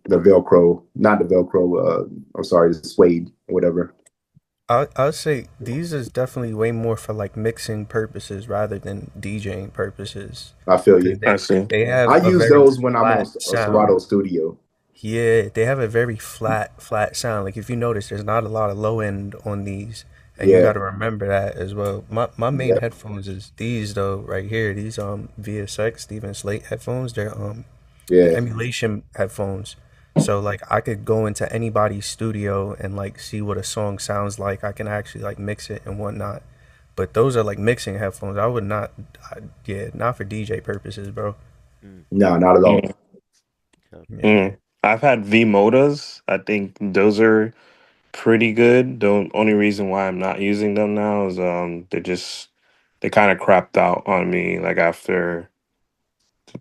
Velcro, not the Velcro. I'm sorry, the suede or whatever. I'll say these is definitely way more for like mixing purposes rather than DJing purposes I feel because you. I see. they I have a use very those when I'm on flat a sound. Serato Studio. Yeah, they have a very flat sound. Like if you notice, there's not a lot of low end on these, and you Yeah, got to remember that as well. My main yeah, headphones is these though, right here. These VSX Steven Slate headphones. They're the yeah. emulation headphones. So like I could go into anybody's studio and like see what a song sounds like. I can actually like mix it and whatnot. But those are like mixing headphones. I would not, yeah, not for DJ purposes, bro. Mm. No, not at all. Okay. Yeah. Mm. I've had V Modas. I think those are pretty good. The only reason why I'm not using them now is they kind of crapped out on me like after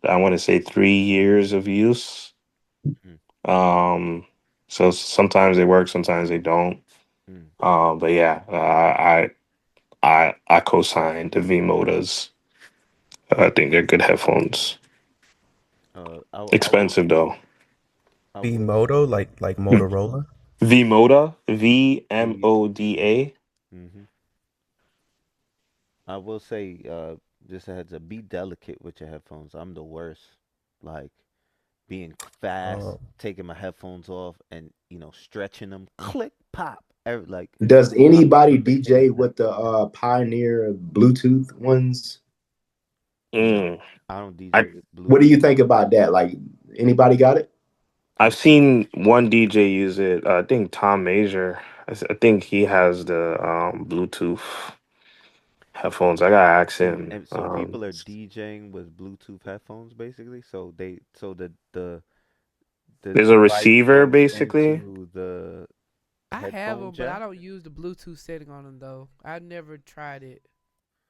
I want to say 3 years of use. Mm. Um, so sometimes they work, sometimes they don't. Mm. But yeah, I co-signed the V Modas. I think they're good headphones. Expensive though. I B will. Moto, like Motorola. V Moda, V M V. O D A. Mm-hmm. I will say, just a heads up, be delicate with your headphones. I'm the worst. Like being fast, Um, taking my headphones off, and stretching them. Click, pop. Like Does I'm anybody quick to change DJ that. with the Pioneer Bluetooth ones? No, Mm. I don't DJ I with What do you Bluetooth. think about that? Like, anybody got it? I've seen one DJ use it. I think Tom Major. I think he has the Bluetooth headphones. I gotta ask him. And so people are DJing with Bluetooth headphones, basically. So the There's a device receiver plugs basically. into the I have headphone them, but I jack. don't use the Bluetooth setting on them though. I've never tried it.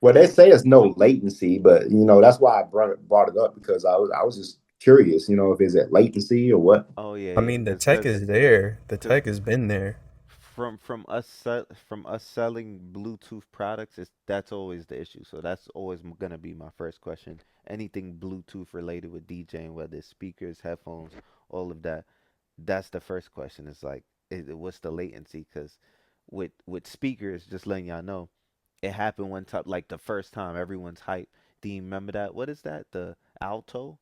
Well, they say it's no latency, but that's why I brought it up because I was just curious, if it's at latency or what. Oh yeah, I yeah. mean, the Cause, tech cause, is there. The 'cause tech has been there. from us selling Bluetooth products, is that's always the issue. So that's always gonna be my first question. Anything Bluetooth related with DJing, whether it's speakers, headphones, all of that, that's the first question. It's like, what's the latency? Because with speakers, just letting y'all know, it happened one time, like the first time, everyone's hype. Do you remember that? What is that? The alto,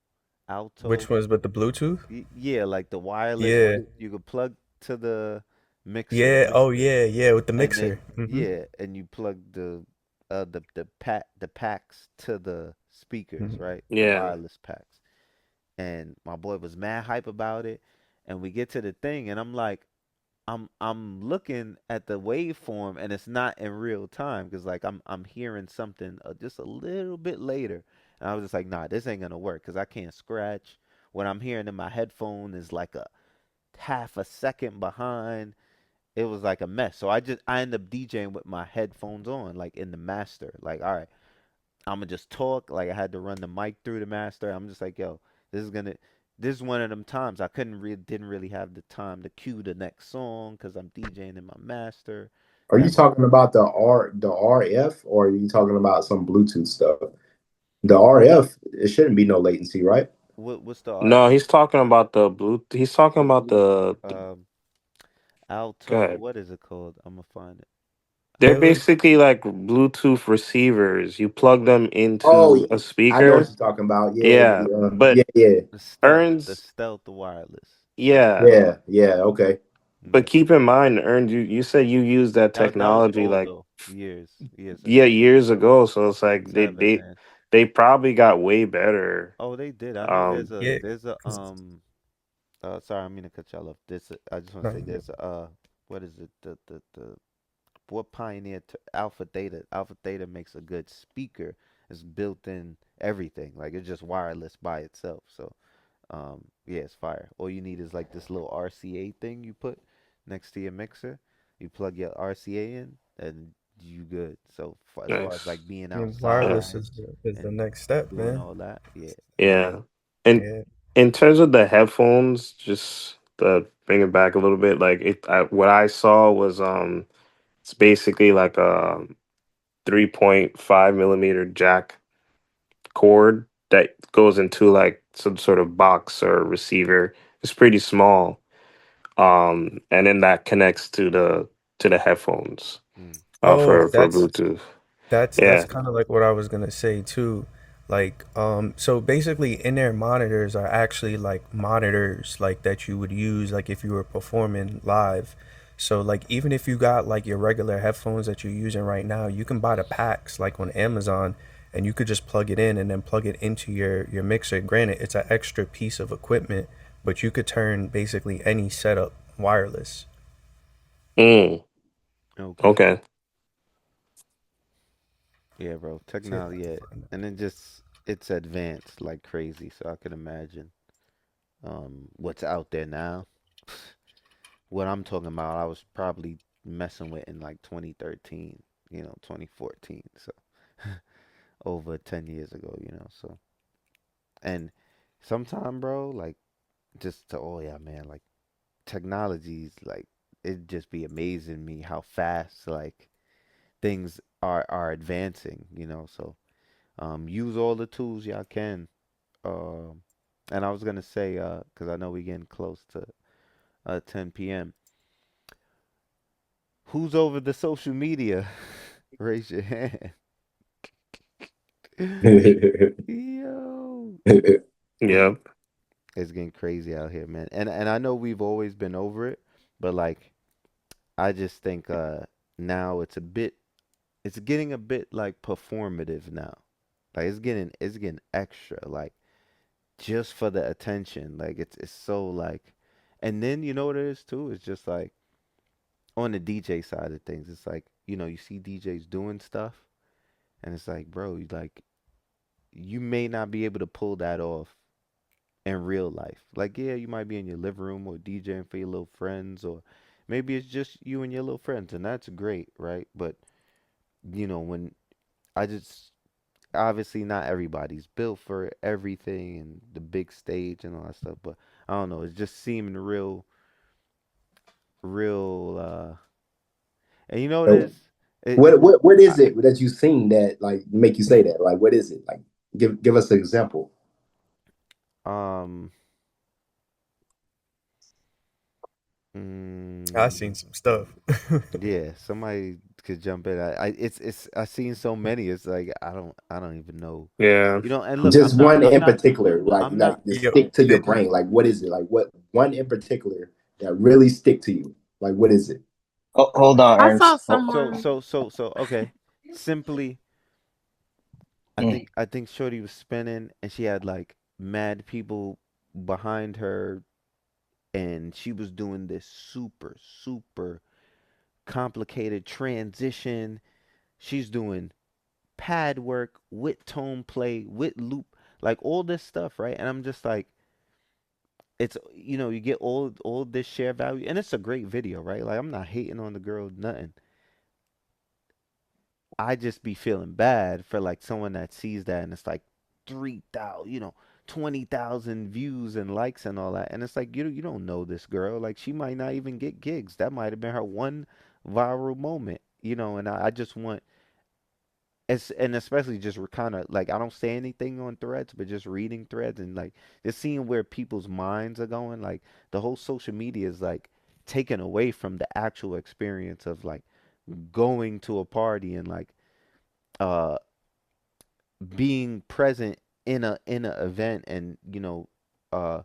Which alto. ones with the Bluetooth? Yeah, like the wireless. Yeah. You could plug to the mixer, Yeah. Oh yeah. Yeah. With the and then mixer. yeah, and you plug the packs to the speakers, Hmm. right? The Yeah. wireless packs. And my boy was mad hype about it. And we get to the thing, and I'm like, I'm looking at the waveform, and it's not in real time because like I'm hearing something just a little bit later, and I was just like, nah, this ain't gonna work because I can't scratch. What I'm hearing in my headphone is like a half a second behind. It was like a mess. So I end up DJing with my headphones on, like in the master. Like, all right, I'm gonna just talk. Like I had to run the mic through the master. I'm just like, yo, this is one of them times I didn't really have the time to cue the next song because I'm DJing in my master. Are you Had my talking about the RF, or are you talking about some Bluetooth stuff? The RF, it shouldn't be no latency, right? what's the No, RF? he's talking about the blue. He's talking The about blue the. Go alto. ahead. What is it called? I'm gonna find it. They're It was. basically like Bluetooth receivers. You plug them Oh, into a I know what speaker. you're talking about. Yeah, Yeah, yeah, but yeah, The Earns. stealth wireless. Yeah, yeah, yeah. Okay. but Yeah, keep in mind, Earned. You said you used that that was technology old like though. Years yeah, ago. years ago. So it's like Things they have they advanced. they probably got way better. Oh, they did. I know Um, Yeah. there's a 'Cause- sorry, I mean to cut y'all off. I just want no, to say you good. there's what is it? The what pioneered Alpha Theta? Alpha Theta makes a good speaker. It's built in everything. Like it's just wireless by itself. So yeah, it's fire. All you need is like this little RCA thing you put next to your mixer. You plug your RCA in, and you good. So as far as nice. like being I mean, wireless outside is the and next step, doing man. all that, yeah, Yeah, and Yeah. in terms of the headphones, just to bring it back a little bit, like what I saw was it's basically like a 3.5 millimeter jack cord that goes into like some sort of box or receiver. It's pretty small. And then that connects to the headphones mm, Oh, for Bluetooth. that's Yeah. kind of like what I was gonna say too. Like, so basically, in-ear monitors are actually like monitors like that you would use like if you were performing live. So like even if you got like your regular headphones that you're using right now, you can buy the packs like on Amazon, and you could just plug it in and then plug it into your mixer. Granted, it's an extra piece of equipment, but you could turn basically any setup wireless. Mm, okay, okay. yeah, bro. See if I Technology, can yeah, find and it's advanced like crazy. So I could imagine what's out there now. What I'm talking about, I was probably messing with in like 2013, 2014. So over 10 years ago, so and sometime, bro, like just to oh yeah, man, like technologies like it just be amazing me how fast like things are advancing, so use all the tools y'all can. Um and I was gonna say, because I know we're getting close to 10 p.m. Who's over the social media? Raise your hand. Yo. It's Yep. it's getting crazy out here, man. And I know we've always been over it, but like I just think now it's getting a bit like performative now. Like it's getting extra like just for the attention. Like it's so like and then you know what it is too? It's just like on the DJ side of things, it's like, you see DJs doing stuff and it's like, bro, you may not be able to pull that off in real life. Like, yeah, you might be in your living room or DJing for your little friends, or maybe it's just you and your little friends, and that's great, right? But, when I just obviously not everybody's built for everything and the big stage and all that stuff, but I don't know, it's just seeming real, real. And you know So this. what is it that you've seen that like make you say that? Like what is it? Like give us an example. Um. I've seen mm, some stuff. yeah, somebody could jump in. It's I seen so many. It's like I don't even know. Yeah. You know. And look, Just one I'm in not particular, I'm not. like to Yo, stick to your brain. Like what is it? Like what one in particular that really stick to you? Like what is it? Oh, hold on, I saw Ernst. someone. Okay. Simply, Mm. I think Shorty was spinning and she had like mad people behind her, and she was doing this super complicated transition. She's doing pad work with tone play, with loop, like all this stuff, right? And I'm just like, it's you get all this share value, and it's a great video, right? Like I'm not hating on the girl, nothing. I just be feeling bad for like someone that sees that and it's like 3,000, 20,000 views and likes and all that. And it's like you don't know this girl. Like she might not even get gigs. That might have been her one viral moment, and I just want and especially just kind of like I don't say anything on threads, but just reading threads and like just seeing where people's minds are going. Like the whole social media is like taken away from the actual experience of like going to a party and like uh being present in a event. And uh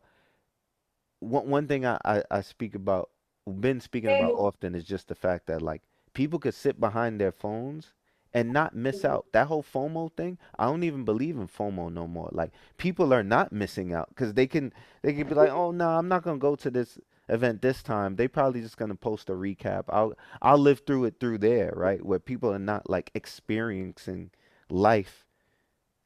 one thing I speak about, been speaking about often, is just the fact that like people could sit behind their phones and not miss out. That whole FOMO thing, I don't even believe in FOMO no more. Like people are not missing out because they can be like, oh no, I'm not gonna go to this event this time. They probably just gonna post a recap. I'll live through it through there, right? Where people are not like experiencing life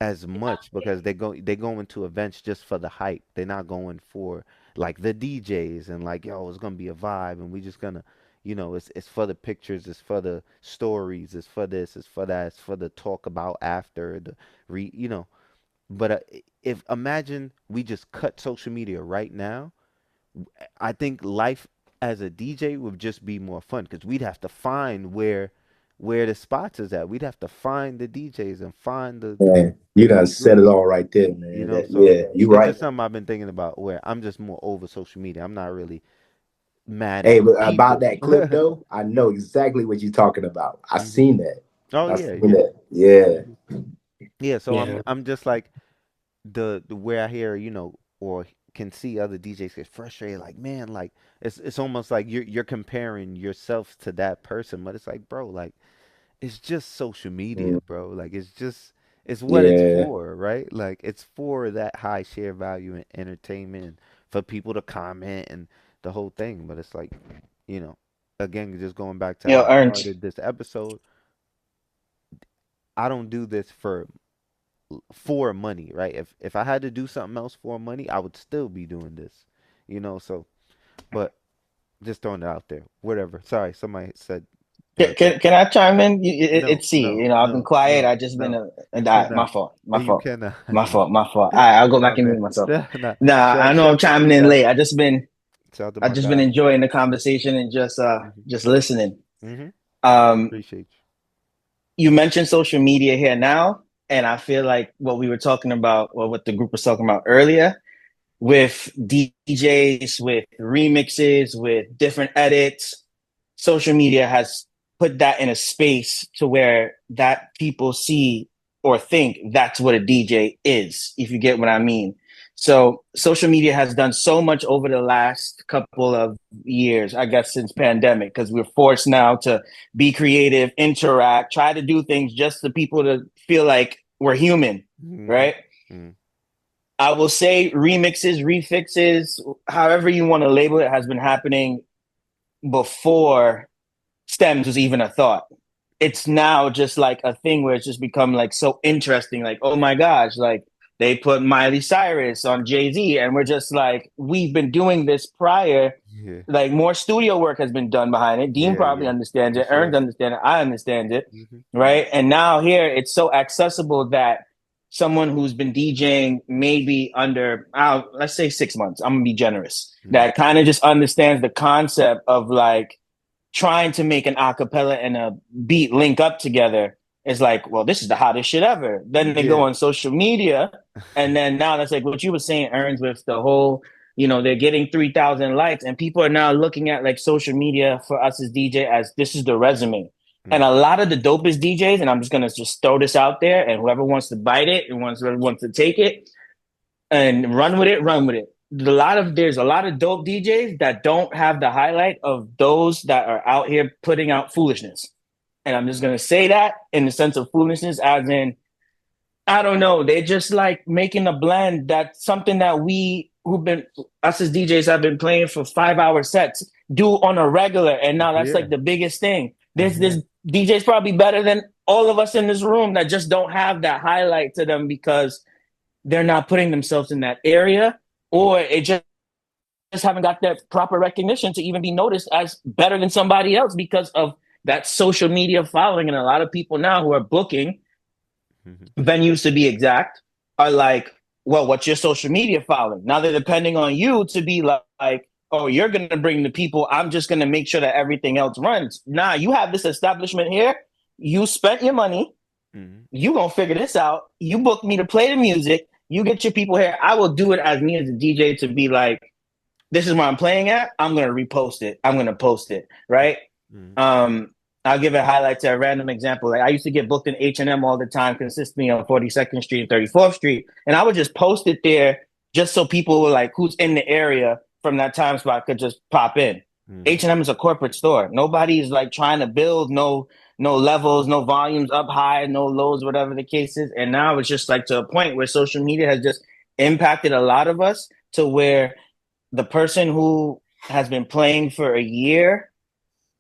as much because they go into events just for the hype. They're not going for like the DJs and like, yo, it's gonna be a vibe and we just gonna, it's for the pictures, it's for the stories, it's for this, it's for that, it's for the talk about after the But if imagine we just cut social media right now, I think life as a DJ would just be more fun because we'd have to find where the spots is at. We'd have to find the DJs and find Man, you the done said it groups, all right there, man. That so yeah, you it's right. just something I've been thinking about where I'm just more over social media. I'm not really mad Hey, at but about people. that clip though, I know exactly what you're talking about. I hmm seen that. Oh I yeah, seen yeah. that. Yeah. hmm Yeah, so I'm Yeah. I'm just like the where I hear, or can see other DJs get frustrated, like, man, like it's almost like you're comparing yourself to that person, but it's like, bro, like it's just social media, Mm, bro. Like it's what it's yeah. for, right? Like it's for that high share value and entertainment and for people to comment and the whole thing. But it's like, you know, again, just going back to Yo, how I Ernst. started this episode, I don't do this for money, right? If I had to do something else for money, I would still be doing this, so but just throwing it out there. Whatever. Sorry, somebody said something. Can I chime in? No, It's C. no, I've been no, quiet. no, I just been no. a You my cannot. fault. My You fault. cannot. My No. fault. My fault. I'll go back My and bad. mute myself. Nah. Nah, I know I'm Shout to chiming you, in guy. late. Shout out to I've my just been guy. enjoying the conversation and Mhm. just listening. Mhm. Um, Appreciate you mentioned social media here now, and I feel like what we were talking about, or what the group was talking about earlier, with DJs, with remixes, with different edits. Social media has put that in a space to where that people see or think that's what a DJ is, if you get what I mean. So social media has done so much over the last couple of years, I guess, since pandemic, because we're forced now to be creative, interact, try to do things just for people to feel like we're human, you. Mhm. right? Mhm. I will say remixes, refixes, however you want to label it, has been happening before stems was even a thought. It's now just like a thing where it's just become like so interesting. Like, oh my gosh, like they put Miley Cyrus on Jay-Z, and we're just like, we've been doing this prior. Yeah. Like more studio work has been done behind it. Dean Yeah. probably Yeah. understands For it. Ernst sure. understands it. I understand it. Mhm. Right. And now here it's so accessible that someone who's been DJing maybe under, let's say 6 months, I'm gonna be generous, Mhm. that kind of just understands the concept of like trying to make an acapella and a beat link up together is like, well, this is the hottest shit ever. Then they go on social media, and then now that's like what you were saying, Ernst, with the whole, they're getting 3,000 likes, and people are now looking at like social media for us as DJ as this is the resume. And a lot of the dopest DJs, and I'm just gonna just throw this out there, and whoever wants to bite it and whoever wants to take it and run with it, run with it. There's a lot of dope DJs that don't have the highlight of those that are out here putting out foolishness. And I'm just gonna say that in the sense of foolishness, as in, I don't know, they're just like making a blend. That's something that us as DJs have been playing for 5-hour sets, do on a regular, and now that's like the biggest thing. There's DJs probably better than all of us in this room that just don't have that highlight to them because they're not putting themselves in that area, or it just haven't got that proper recognition to even be noticed as better than somebody else because of that social media following. And a lot of people now who are booking venues, to be exact, are like, well, what's your social media following? Now they're depending on you to be like, oh, you're going to bring the people. I'm just going to make sure that everything else runs. Nah, you have this establishment here. You spent your money. You going to figure this out. You booked me to play the music. You get your people here. I will do it as me as a DJ to be like, this is where I'm playing at. I'm going to repost it. I'm going to post it. Right. I'll give a highlight to a random example. Like I used to get booked in H&M all the time, consistently on 42nd Street and 34th Street. And I would just post it there just so people were like, who's in the area from that time spot could just pop in. H&M is a corporate store. Nobody's like trying to build no levels, no volumes up high, no lows, whatever the case is. And now it's just like to a point where social media has just impacted a lot of us to where the person who has been playing for a year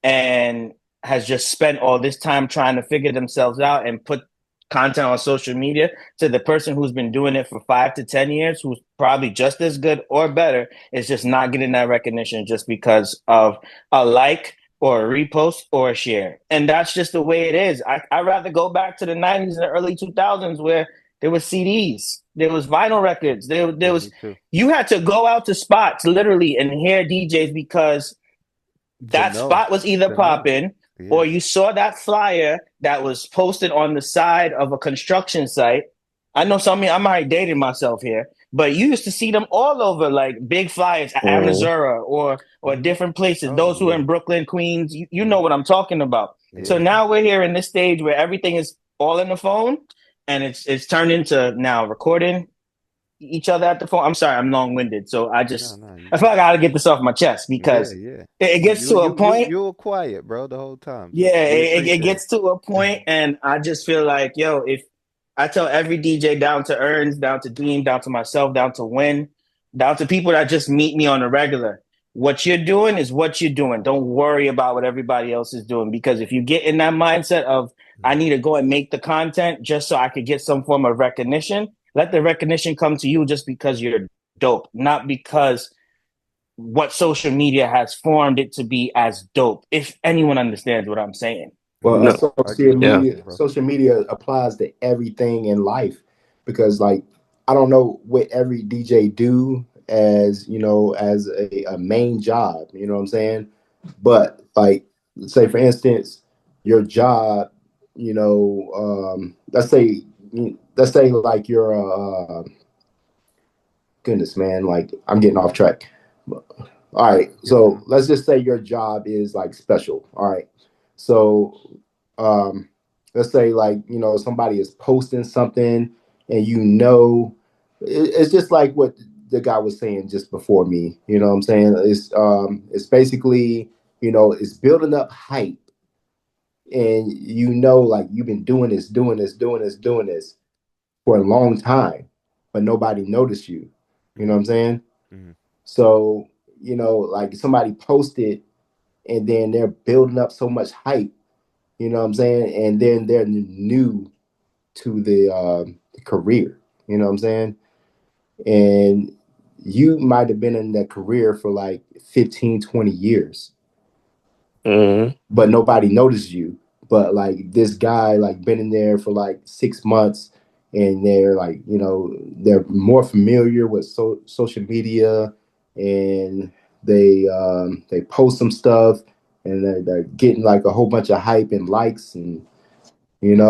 and has just spent all this time trying to figure themselves out and put content on social media to the person who's been doing it for 5 to 10 years, who's probably just as good or better, is just not getting that recognition just because of a like or a repost or a share. And that's just the way it is. I'd rather go back to the 90s and the early 2000s where there was CDs, there was vinyl records, there was, you had to go out to spots literally and hear DJs because that spot was either popping or you saw that flyer that was posted on the side of a construction site. I know I might dating myself here, but you used to see them all over, like big flyers at Missouri or different places. Those who are in Brooklyn, Queens, you know what I'm talking about. So now we're here in this stage where everything is all in the phone, and it's turned into now recording each other at the phone. I'm sorry, I'm long-winded, so I feel like I gotta get this off my chest because it gets to a point. You were quiet, bro, the whole time. Yeah, it gets to a point, and I just feel like, yo, if I tell every DJ down to Ernst, down to Dean, down to myself, down to Win, down to people that just meet me on a regular, what you're doing is what you're doing. Don't worry about what everybody else is doing, because if you get in that mindset of I need to go and make the content just so I could get some form of recognition, let the recognition come to you just because you're dope, not because what social media has formed it to be as dope, if anyone understands what I'm saying. Well, social media applies to everything in life, because like, I don't know what every DJ do as, as a main job, you know what I'm saying? But like, say for instance, your job, let's say like you're goodness, man, like I'm getting off track. All right, so let's just say your job is like special. All right, so let's say like somebody is posting something, and it's just like what the guy was saying just before me. You know what I'm saying? It's basically it's building up hype, and like you've been doing this for a long time, but nobody noticed you. You know what I'm saying? So, like somebody posted and then they're building up so much hype, you know what I'm saying? And then they're new to the career, you know what I'm saying? And you might have been in that career for like 15, 20 years, but nobody noticed you. But like this guy, like been in there for like 6 months, and they're like, they're more familiar with social media, and they post some stuff, and they're getting like a whole bunch of hype and likes, and and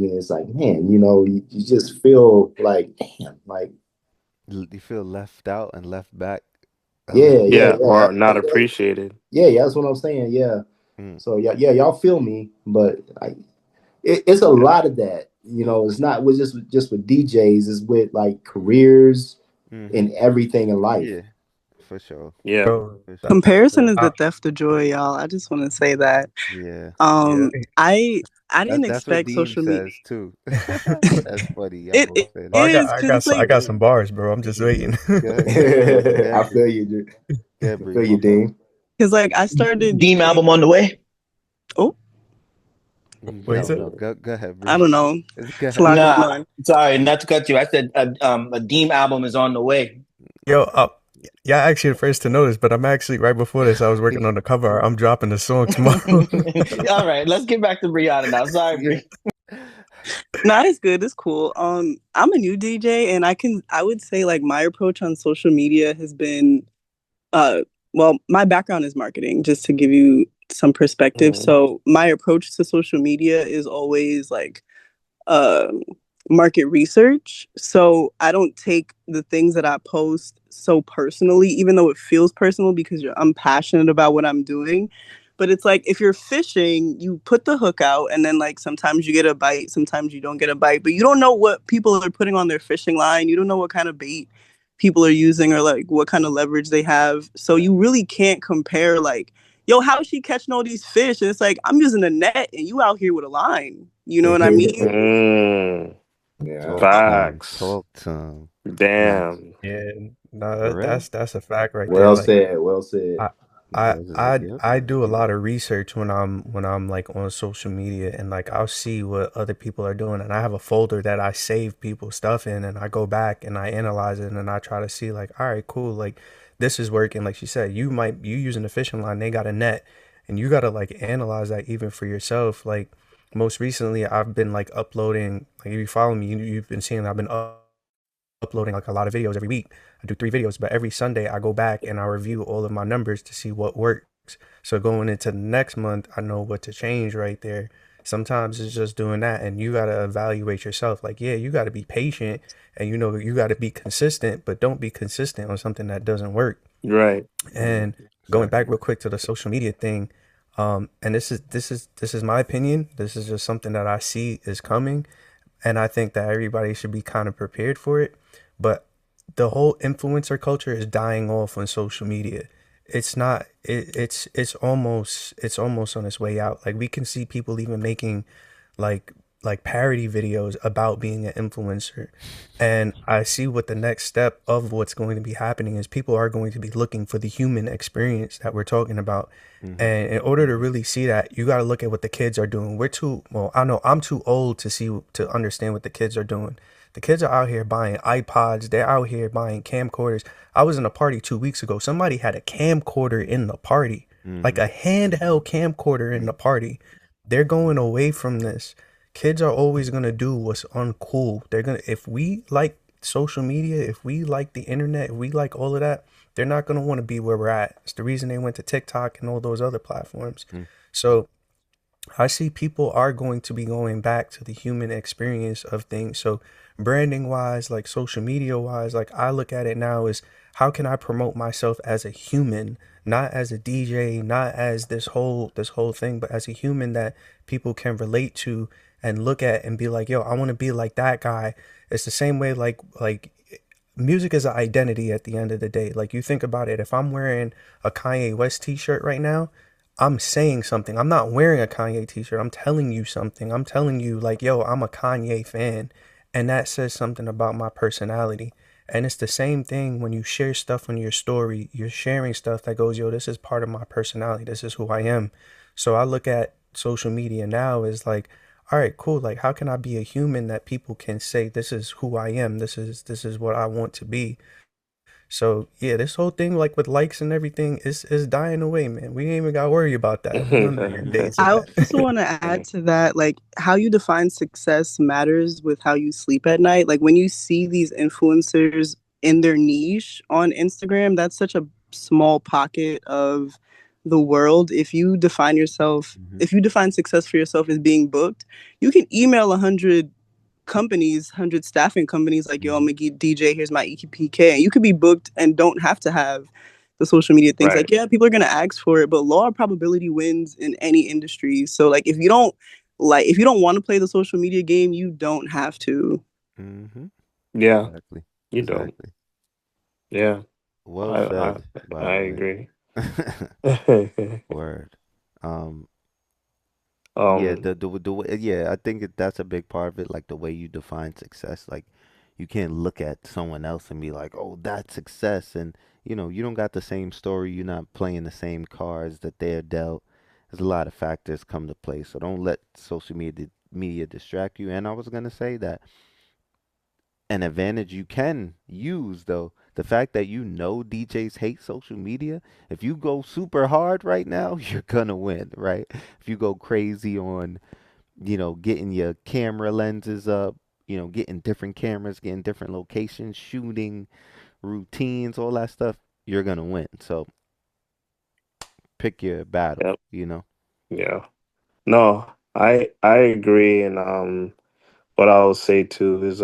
it's like, man, you just feel like, damn, like, You feel left out and left back a yeah, little yeah, bit. Yeah, yeah, or not appreciated. yeah, that's what I'm saying, yeah. Mm, So yeah, y'all feel me, but like, it's a lot of that. It's not with just with DJs. It's with like careers mm-hmm. and everything in life. Yeah, for sure, Yeah. Bro, for sure. Comparison is the I, theft of joy, y'all. I just want to say that. Yeah, yeah. I didn't that's what expect Deem social media. says too. That's funny. Y'all It both it say Oh, that. is because it's I like got some bars, bro. I'm just waiting. Go I ahead, feel you, dude. go ahead, I Bree. feel you, My fault. Dean. like I started Deem DJing. album on the way. Oh, What you No, said? no, go ahead, I Bree. don't know. Go It's a ahead, lot Bree. going Nah, on. sorry, not to cut you. I said a Deem album is on the way. Yo, yeah, actually the first to notice, but I'm actually right before this. I was working on the cover. I'm dropping the song tomorrow. All right, let's get back to Brianna now. Sorry, Yeah. Bri. No, it's good. It's cool. I'm a new DJ, and I would say like my approach on social media has been uh well, my background is marketing, just to give you some perspective. Mhm. So my approach to social media is always like um, market research. So I don't take the things that I post so personally, even though it feels personal because I'm passionate about what I'm doing. But it's like if you're fishing, you put the hook out, and then like sometimes you get a bite, sometimes you don't get a bite, but you don't know what people are putting on their fishing line. You don't know what kind of bait people are using or like what kind of leverage they have. So you really can't compare like, yo, how's she catching all these fish? And it's like, I'm using a net and you out here with a line. You know what I mean? Mm, Yeah. Talk to him. facts. Talk to him. Damn. Yeah, no, For real? that's a fact right there. Well Like said. Well said. I Yep. I do a lot of research when I'm like on social media, and like I'll see what other people are doing, and I have a folder that I save people's stuff in, and I go back and I analyze it, and I try to see like, all right, cool, like this is working. Like she said, you using a fishing line, they got a net, and you gotta like analyze that even for yourself. Like most recently, I've been like uploading. Like if you follow me, you've been seeing I've been uploading like a lot of videos every week. I do 3 videos, but every Sunday I go back and I review all of my numbers to see what works. So going into the next month, I know what to change right there. Sometimes it's just doing that, and you gotta evaluate yourself. Like, yeah, you gotta be patient, and you gotta be consistent, but don't be consistent on something that doesn't work. Right. And going back Exactly. real quick to the social media thing, and this is my opinion. This is just something that I see is coming, and I think that everybody should be kind of prepared for it. But the whole influencer culture is dying off on social media. It's not. It's almost on its way out. Like we can see people even making like parody videos about being an influencer. And I see what the next step of what's going to be happening is people are going to be looking for the human experience that we're talking about. Mm-hmm. And in order to really see that, you got to look at what the kids are doing. I know I'm too old to understand what the kids are doing. The kids are out here buying iPods. They're out here buying camcorders. I was in a party 2 weeks ago. Somebody had a camcorder in the party, like Mm-hmm. a handheld camcorder in the party. They're going away from this. Kids are always going to do what's uncool. If we like social media, if we like the internet, if we like all of that, they're not going to want to be where we're at. It's the reason they went to TikTok and all those other platforms. So I see people are going to be going back to the human experience of things. So branding wise, like social media wise, like I look at it now as how can I promote myself as a human, not as a DJ, not as this whole thing, but as a human that people can relate to and look at and be like, yo, I want to be like that guy. It's the same way like music is an identity at the end of the day. Like you think about it, if I'm wearing a Kanye West t-shirt right now, I'm saying something. I'm not wearing a Kanye t-shirt. I'm telling you something. I'm telling you like, yo, I'm a Kanye fan. And that says something about my personality. And it's the same thing when you share stuff on your story. You're sharing stuff that goes, yo, this is part of my personality. This is who I am. So I look at social media now as like, all right, cool. Like, how can I be a human that people can say, this is who I am. This is what I want to be. So yeah, this whole thing like with likes and everything is dying away, man. We ain't even got to worry about that. We're gonna hear days of I that. also want to add to that, like how you define success matters with how you sleep at night. Like when you see these influencers in their niche on Instagram, that's such a small pocket of the world, if you define yourself, if you define success for yourself as being booked, you can email 100 staffing companies like, yo, I'm a DJ, here's my EPK. And you could be booked and don't have to have the social media things. Right. Like, yeah, people are going to ask for it, but law of probability wins in any industry. So, like, if you don't want to play the social media game, you don't have to. Yeah, Exactly. you don't. Exactly. Yeah, Well I I, said, by I the way. agree. Word. Um, yeah, um, the way, yeah, I think that's a big part of it, like the way you define success. Like, you can't look at someone else and be like, "Oh, that's success," and you don't got the same story. You're not playing the same cards that they're dealt. There's a lot of factors come to play, so don't let social media distract you. And I was gonna say that an advantage you can use though, the fact that DJs hate social media. If you go super hard right now, you're gonna win, right? If you go crazy on getting your camera lenses up, getting different cameras, getting different locations, shooting routines, all that stuff, you're gonna win. So pick your battle, yep, you know. yeah. No, I agree, and what I'll say too is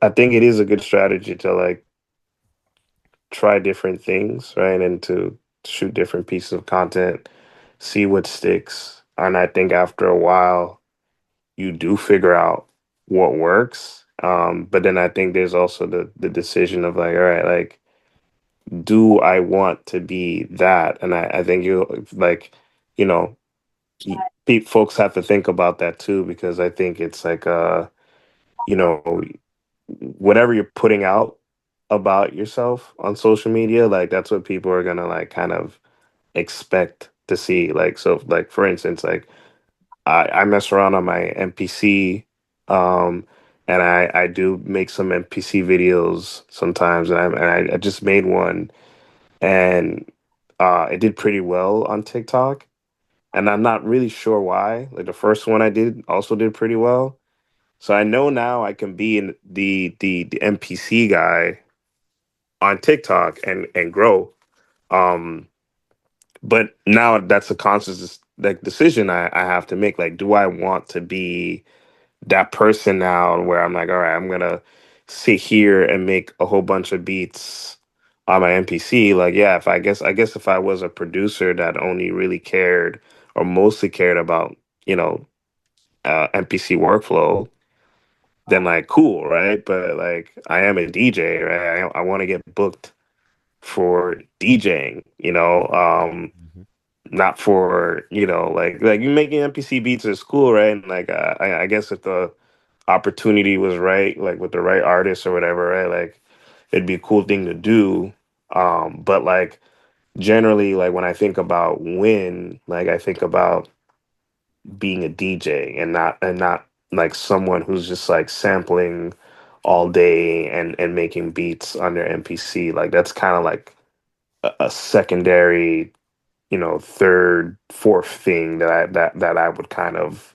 I think it is a good strategy to like try different things, right, and to shoot different pieces of content, see what sticks, and I think after a while you do figure out what works. But then I think there's also the decision of like, all right, like, do I want to be that? And I think you like, you know, folks have to think about that too, because I think it's like, you know, whatever you're putting out about yourself on social media, like that's what people are gonna like kind of expect to see. Like, so like for instance, like I mess around on my MPC, um, and I do make some MPC videos sometimes, and I just made one, and it did pretty well on TikTok, and I'm not really sure why. Like the first one I did also did pretty well, so I know now I can be in the MPC guy on TikTok and grow. Um, but now that's a conscious like decision I have to make. Like, do I want to be that person now where I'm like, all right, I'm gonna sit here and make a whole bunch of beats on my MPC. Like, yeah, if I guess if I was a producer that only really cared or mostly cared about, you know, MPC workflow, then like cool, right? But like I am a DJ, right? I want to get booked for DJing, not for, like you making MPC beats is cool, right? And like I guess if the opportunity was right, like with the right artist or whatever, right? Like it'd be a cool thing to do. But like generally, like when I think about win, like I think about being a DJ and not like someone who's just like sampling all day and making beats on their MPC. Like that's kind of like a secondary, third, fourth thing that I would kind of,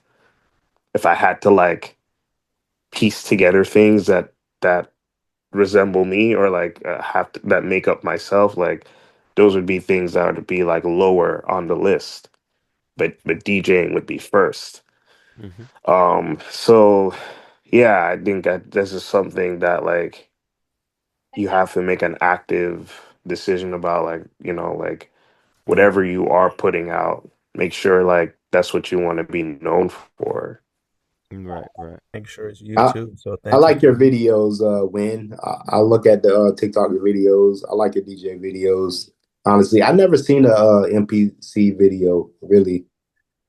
if I had to like piece together things that resemble me or like that make up myself, like those would be things that would be like lower on the list, but DJing would be first. Hmm. So yeah, I think that this is something that like you have to make an active decision about, like, like Hmm. whatever you are putting out, make sure like that's what you want to be known for. Right, right. Make sure it's you I too. So I like your authentically. videos, Win. I look at the TikTok videos. I like your DJ videos. Honestly, I never seen a MPC video really.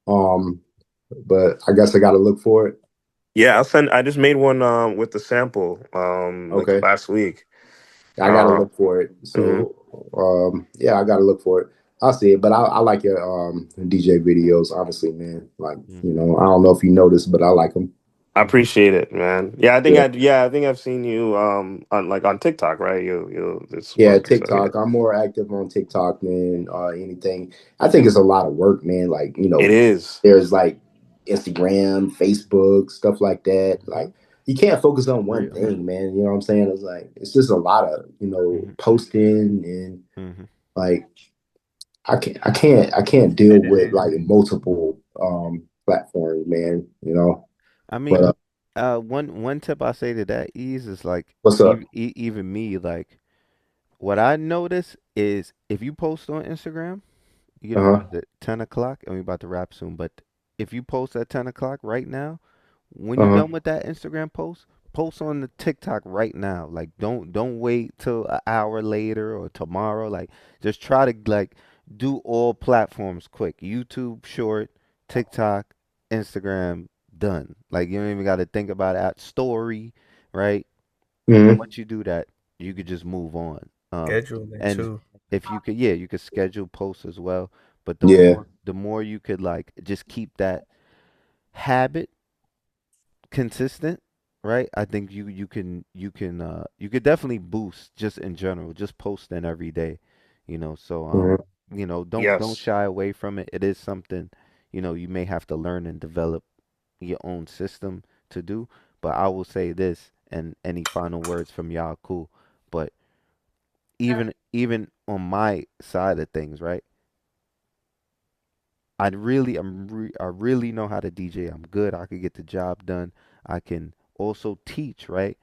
Um, but I guess I got to look for it. Yeah, I just made one with the sample like Okay, last week. I got to Uh look for it. mhm. So, yeah, I got to look for it. I'll see it. But I like your DJ videos. Honestly, man. Like, Hmm. I don't know if you noticed, but I like them. I Hmm. appreciate it, man. Yeah, Yeah. I think I've seen you on like on TikTok, right? You it's Yeah, what so yeah. TikTok. I'm more active on TikTok than anything. I think it's a lot of work, man. Like, It is. there's like Instagram, Facebook, stuff like that. Hmm. Like, you can't focus on one Real. thing, man. You know what I'm saying? It's like it's just a lot of, Hmm. posting and Hmm. like I can't deal with like multiple platforms, man. I mean, But one tip I say to that ease is like what's up? even me like what I notice is if you post on Instagram, Uh-huh. was it 10 o'clock? And we about to wrap soon, but if you post at 10 o'clock right now, when you're Uh-huh. done with that Instagram post, post on the TikTok right now. Like don't wait till an hour later or tomorrow. Like just try to like do all platforms quick. YouTube short, TikTok, Instagram, done. Like you don't even got to think about that story, right? Hmm. Once you do that, you could just move on. Scheduling And too. if you could, yeah, you could schedule posts as well. But Yeah. the more you could like just keep that habit consistent, right? I think you could definitely boost just in general, just posting every day, So Hmm. don't Yes. shy away from it. It is something, you may have to learn and develop your own system to do. But I will say this, and any final words from y'all, cool. But even on my side of things, right? I really know how to DJ. I'm good. I could get the job done. I can also teach, right?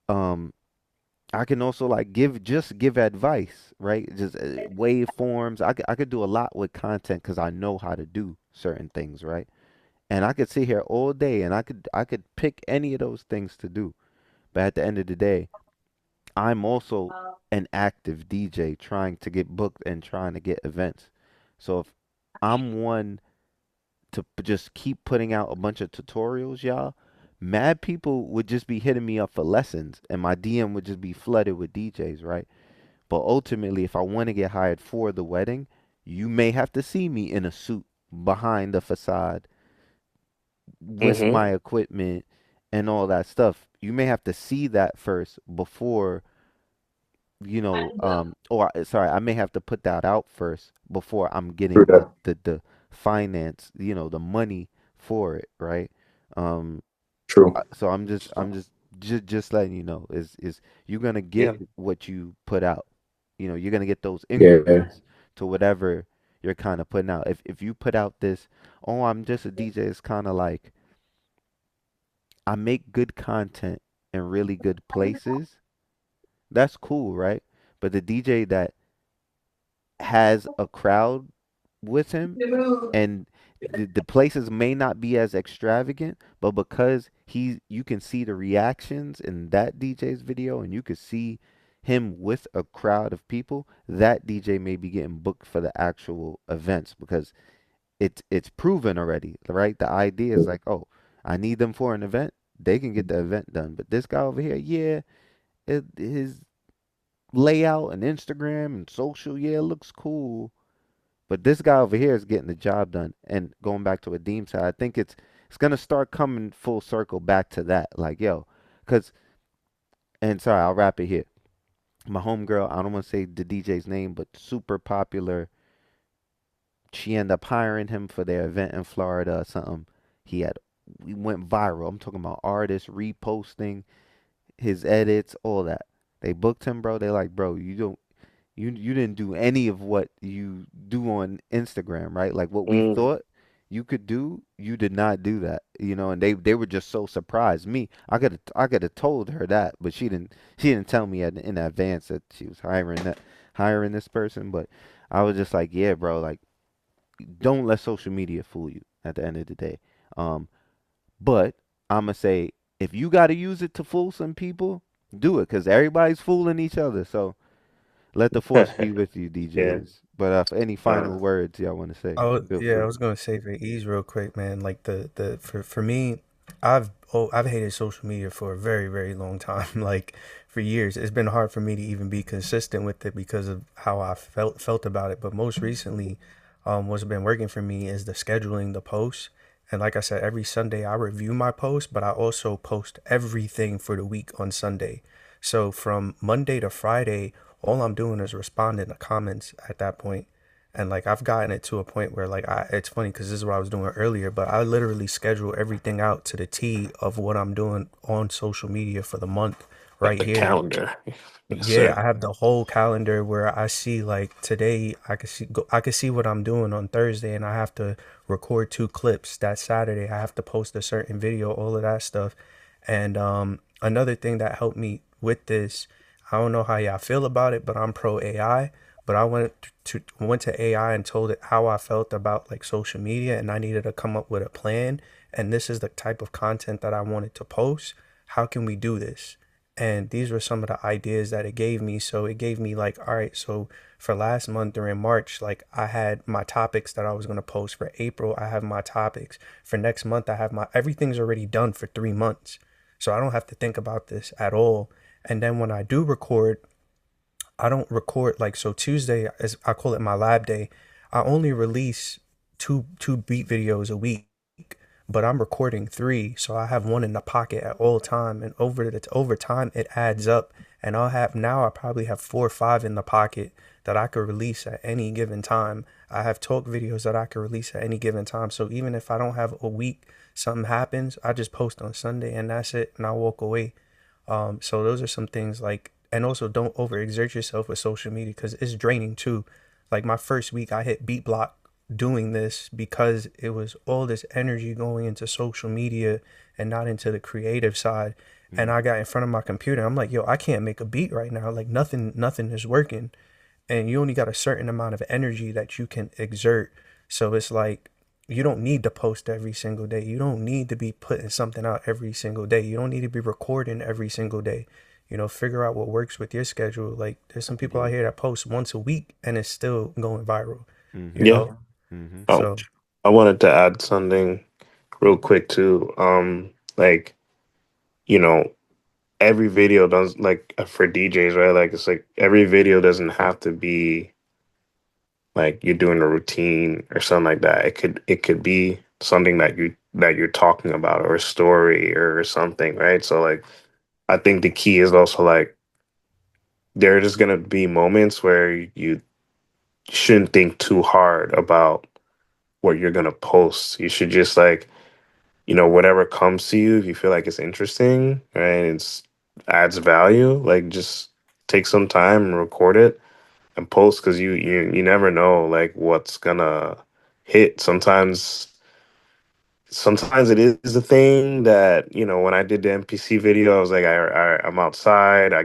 Um, I can also like give advice, right? Just waveforms. I could do a lot with content because I know how to do certain things, right? And I could sit here all day and I could pick any of those things to do. But at the end of the day, I'm also an active DJ trying to get booked and trying to get events. So if I'm one to just keep putting out a bunch of tutorials, y'all, mad people would just be hitting me up for lessons and my DM would just be flooded with DJs, right? But ultimately, if I want to get hired for the wedding, you may have to see me in a suit behind the facade with Mm-hmm. my equipment and all that stuff. You may have to see that first before or sorry, I may have to put that out first before I'm True getting the that. finance, the money for it, right? Um, True. so I'm just letting you know is you're gonna get Yeah. what you put out. You're gonna get those Yeah. increments to whatever you're kind of putting out. If you put out this, oh, I'm just a DJ, it's kind of like I make good content in really good places. That's cool, right? But the DJ that has a crowd with him and the places may not be as extravagant, but because you can see the reactions in that DJ's video and you can see him with a crowd of people, that DJ may be getting booked for the actual events because it's proven already, right? The idea is like, oh, I need them for an event, they can get the event done. But this guy over here, yeah, his layout and Instagram and social, yeah, looks cool, but this guy over here is getting the job done. And going back to what Deem said, I think it's gonna start coming full circle back to that. Like, yo, cause and sorry, I'll wrap it here. My homegirl, I don't want to say the DJ's name, but super popular. She ended up hiring him for their event in Florida or something. He had we went viral. I'm talking about artists reposting his edits, all that. They booked him, bro. They like, bro, you didn't do any of what you do on Instagram, right? Like what we Mm. thought you could do, you did not do that, and they were just so surprised. Me, I could have told her that, but she didn't tell me in advance that she was hiring this person, but I was just like, yeah, bro, like don't let social media fool you at the end of the day. Um, but I'm gonna say if you got to use it to fool some people, do it because everybody's fooling each other. So let the force be with you, Yeah. DJs. But for any Uh, final words y'all want to say, Oh feel yeah, I free. was gonna say for ease real quick, man. Like the for me, I've hated social media for a very very long time. Like for years, it's been hard for me to even be consistent with it because of how I felt about it. But most recently, what's been working for me is the scheduling the posts. And like I said, every Sunday I review my posts, but I also post everything for the week on Sunday. So from Monday to Friday, all I'm doing is responding to comments at that point. And like I've gotten it to a point where like it's funny because this is what I was doing earlier, but I literally schedule everything out to the T of what I'm doing on social media for the month right The here. calendar. Yes, Yeah, sir. I have the whole calendar where I see like today I can see what I'm doing on Thursday and I have to record 2 clips. That Saturday I have to post a certain video, all of that stuff. And another thing that helped me with this, I don't know how y'all feel about it, but I'm pro AI. But I went to AI and told it how I felt about like social media and I needed to come up with a plan. And this is the type of content that I wanted to post. How can we do this? And these were some of the ideas that it gave me. So it gave me like, all right, so for last month during March, like I had my topics that I was going to post. For April, I have my topics. For next month, I have my everything's already done for 3 months. So I don't have to think about this at all. And then when I do record, I don't record like so Tuesday, as I call it my lab day. I only release two beat videos a week, but I'm recording three, so I have one in the pocket at all time. And over time, it adds up, and I probably have 4 or 5 in the pocket that I could release at any given time. I have talk videos that I could release at any given time. So even if I don't have a week, something happens, I just post on Sunday, and that's it, and I walk away. So those are some things like, and also don't overexert yourself with social media because it's draining too. Like my first week, I hit beat block doing this because it was all this energy going into social media and not into the creative side. And I got in front of my computer. I'm like, yo, I can't make a beat right now. Like nothing is working. And you only got a certain amount of energy that you can exert. So it's like you don't need to post every single day. You don't need to be putting something out every single day. You don't need to be recording every single day. Figure out what works with your schedule. Like there's some people out here that post once a week and it's still going viral, you Yeah. know? Mm-hmm. So I wanted to add something real quick too. Like, you know, every video does like for DJs, right? Like it's like every video doesn't have to be like you're doing a routine or something like that. It could be something that you're talking about or a story or something, right? So like I think the key is also like there are just gonna be moments where you shouldn't think too hard about what you're gonna post. You should just like, whatever comes to you, if you feel like it's interesting, right? It's adds value, like just take some time and record it and post because you never know like what's gonna hit. Sometimes it is a thing that, when I did the NPC video, I was like, I'm outside. I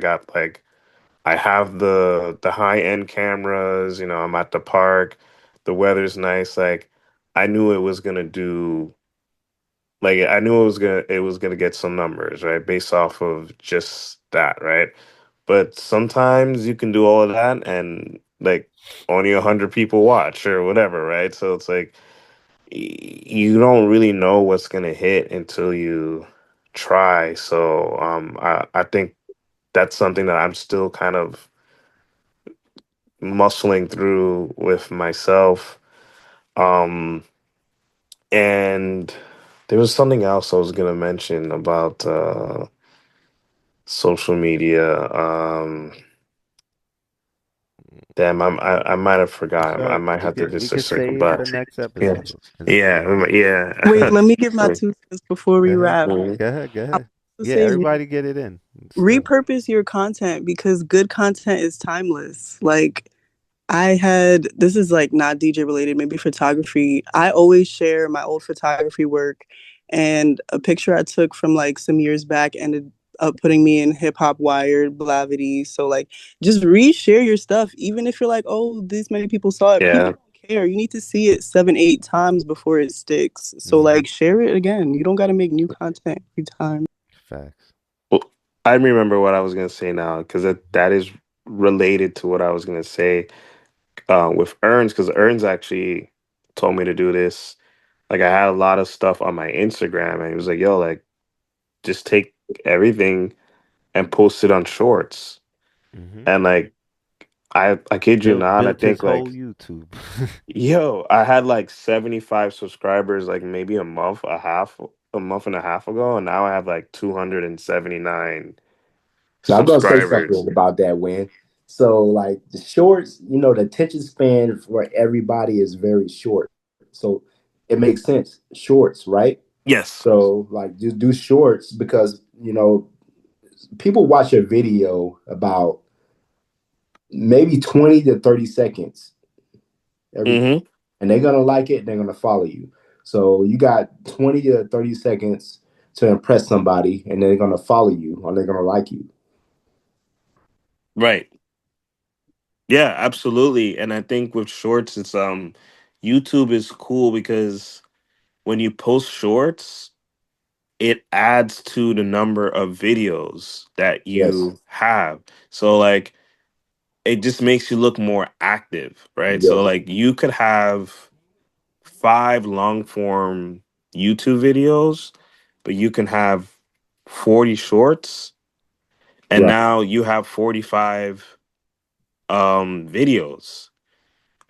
have the high end cameras. I'm at the park. The weather's nice. Like, I knew it was gonna do. Like, I knew it was gonna get some numbers, right, based off of just that, right? But sometimes you can do all of that and like only 100 people watch or whatever, right? So it's like you don't really know what's gonna hit until you try. So I think that's something that I'm still kind of muscling through with myself. Um, and there was something else I was gonna mention about social media. Damn, I might have It's forgotten. all I right. might We have to could we just a could second, save but for next yeah, episode. It's cool. yeah, Wait, yeah. let me give my 2 cents before Go we ahead. wrap. Mhm. Go ahead. Go I ahead. want to Yeah, say everybody get it in. Stuff. repurpose your content because good content is timeless. Like I had this is like not DJ related, maybe photography. I always share my old photography work and a picture I took from like some years back ended up putting me in Hip Hop Wired, Blavity. So like just reshare your stuff, even if you're like, oh, this many people saw it. People Yeah. don't care. You need to see it 7, 8 times before it sticks. So Mm-hmm. like share it again. You don't gotta make new content every time. Facts. Well, I remember what I was gonna say now because that is related to what I was gonna say with Earns because Earns actually told me to do this. Like I had a lot of stuff on my Instagram and he was like, "Yo, like just take everything and post it on Shorts." Mm-hmm. And like I kid you Built not, I built his think whole like YouTube. I had like 75 subscribers like maybe a month and a half ago, and now I have like 279 Now I'm gonna say subscribers. something about that, Win. So like the shorts, the attention span for everybody is very short. So it makes sense. Shorts, right? Yes. So like just do shorts because people watch a video about maybe 20 to 30 seconds and they're gonna like it, they're gonna follow you. So you got 20 to 30 seconds to impress somebody, and they're gonna follow you or they're gonna like you. Right. Yeah, absolutely. And I think with shorts, it's YouTube is cool because when you post shorts, it adds to the number of videos that Yes. you have. So like it just makes you look more active, right? So Yes. like you could have 5 long form YouTube videos, but you can have 40 shorts, and Right. now you have 45 videos.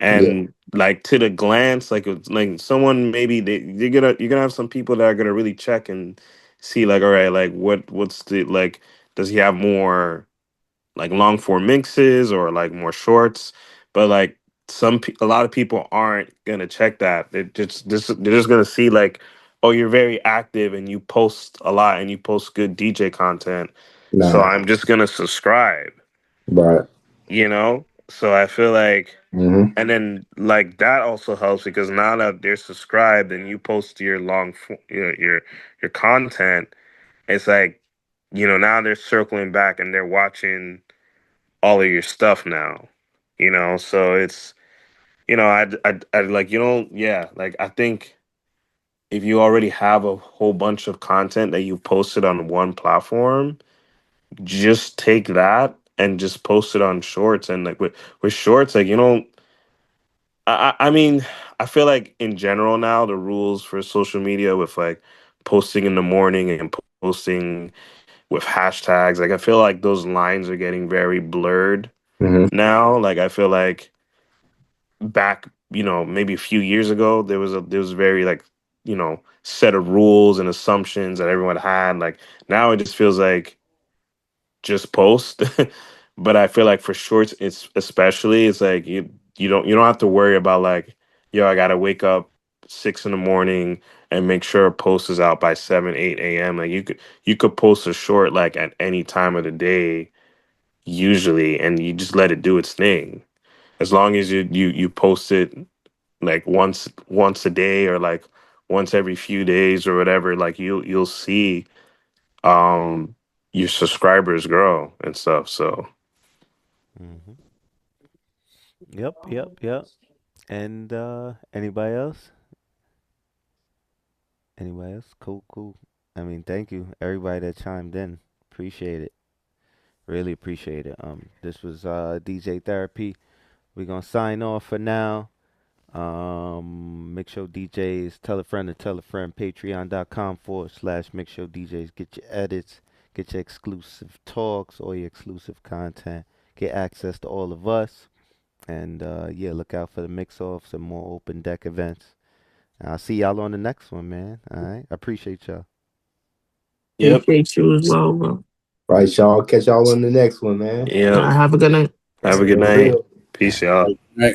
Yeah. And like to the glance, like it's like someone maybe you're gonna have some people that are gonna really check and see like, all right, like what's the like, does he have more like long form mixes or like more shorts? But like a lot of people aren't gonna check that. They're just gonna see like, oh, you're very active and you post a lot and you post good DJ content, so Nah. I'm just gonna subscribe, Right. you know. So I feel like, Mm-hmm. and then like that also helps because now that they're subscribed and you post your your content, it's like, now they're circling back and they're watching all of your stuff now, so it's, I like, yeah, like I think if you already have a whole bunch of content that you posted on one platform, just take that and just post it on shorts. And like with shorts, like, I mean, I feel like in general now the rules for social media with like posting in the morning and posting with hashtags, like I feel like those lines are getting very blurred Mm-hmm. now. Like I feel like back, maybe a few years ago, there was very like, set of rules and assumptions that everyone had. Like now it just feels like just post. But I feel like for shorts, it's especially, it's like you don't have to worry about like, yo, I gotta wake up 6 in the morning and make sure a post is out by 7, 8 a.m. Like you could post a short like at any time of the day usually, and you just let it do its thing. As long as you post it like once a day or like once every few days or whatever, like you'll see um your subscribers grow and stuff. So Mm-hmm. Yep, yep, yep. And anybody else? Anybody else? Cool, cool. I mean, thank you everybody that chimed in. Appreciate it. Really appreciate it. This was DJ Therapy. We're gonna sign off for now. MIXSHO DJs, tell a friend to tell a friend, patreon.com/MIXSHO DJs. Get your edits, get your exclusive talks, all your exclusive content, get access to all of us. And yeah, look out for the mix offs and more open deck events. I'll see y'all on the next one, man. All right. I appreciate y'all. yep, Appreciate you as well, bro. Right, y'all. Catch y'all on the next one, man. yep. Have a good night. Have a good For night. real. Peace, y'all. Right.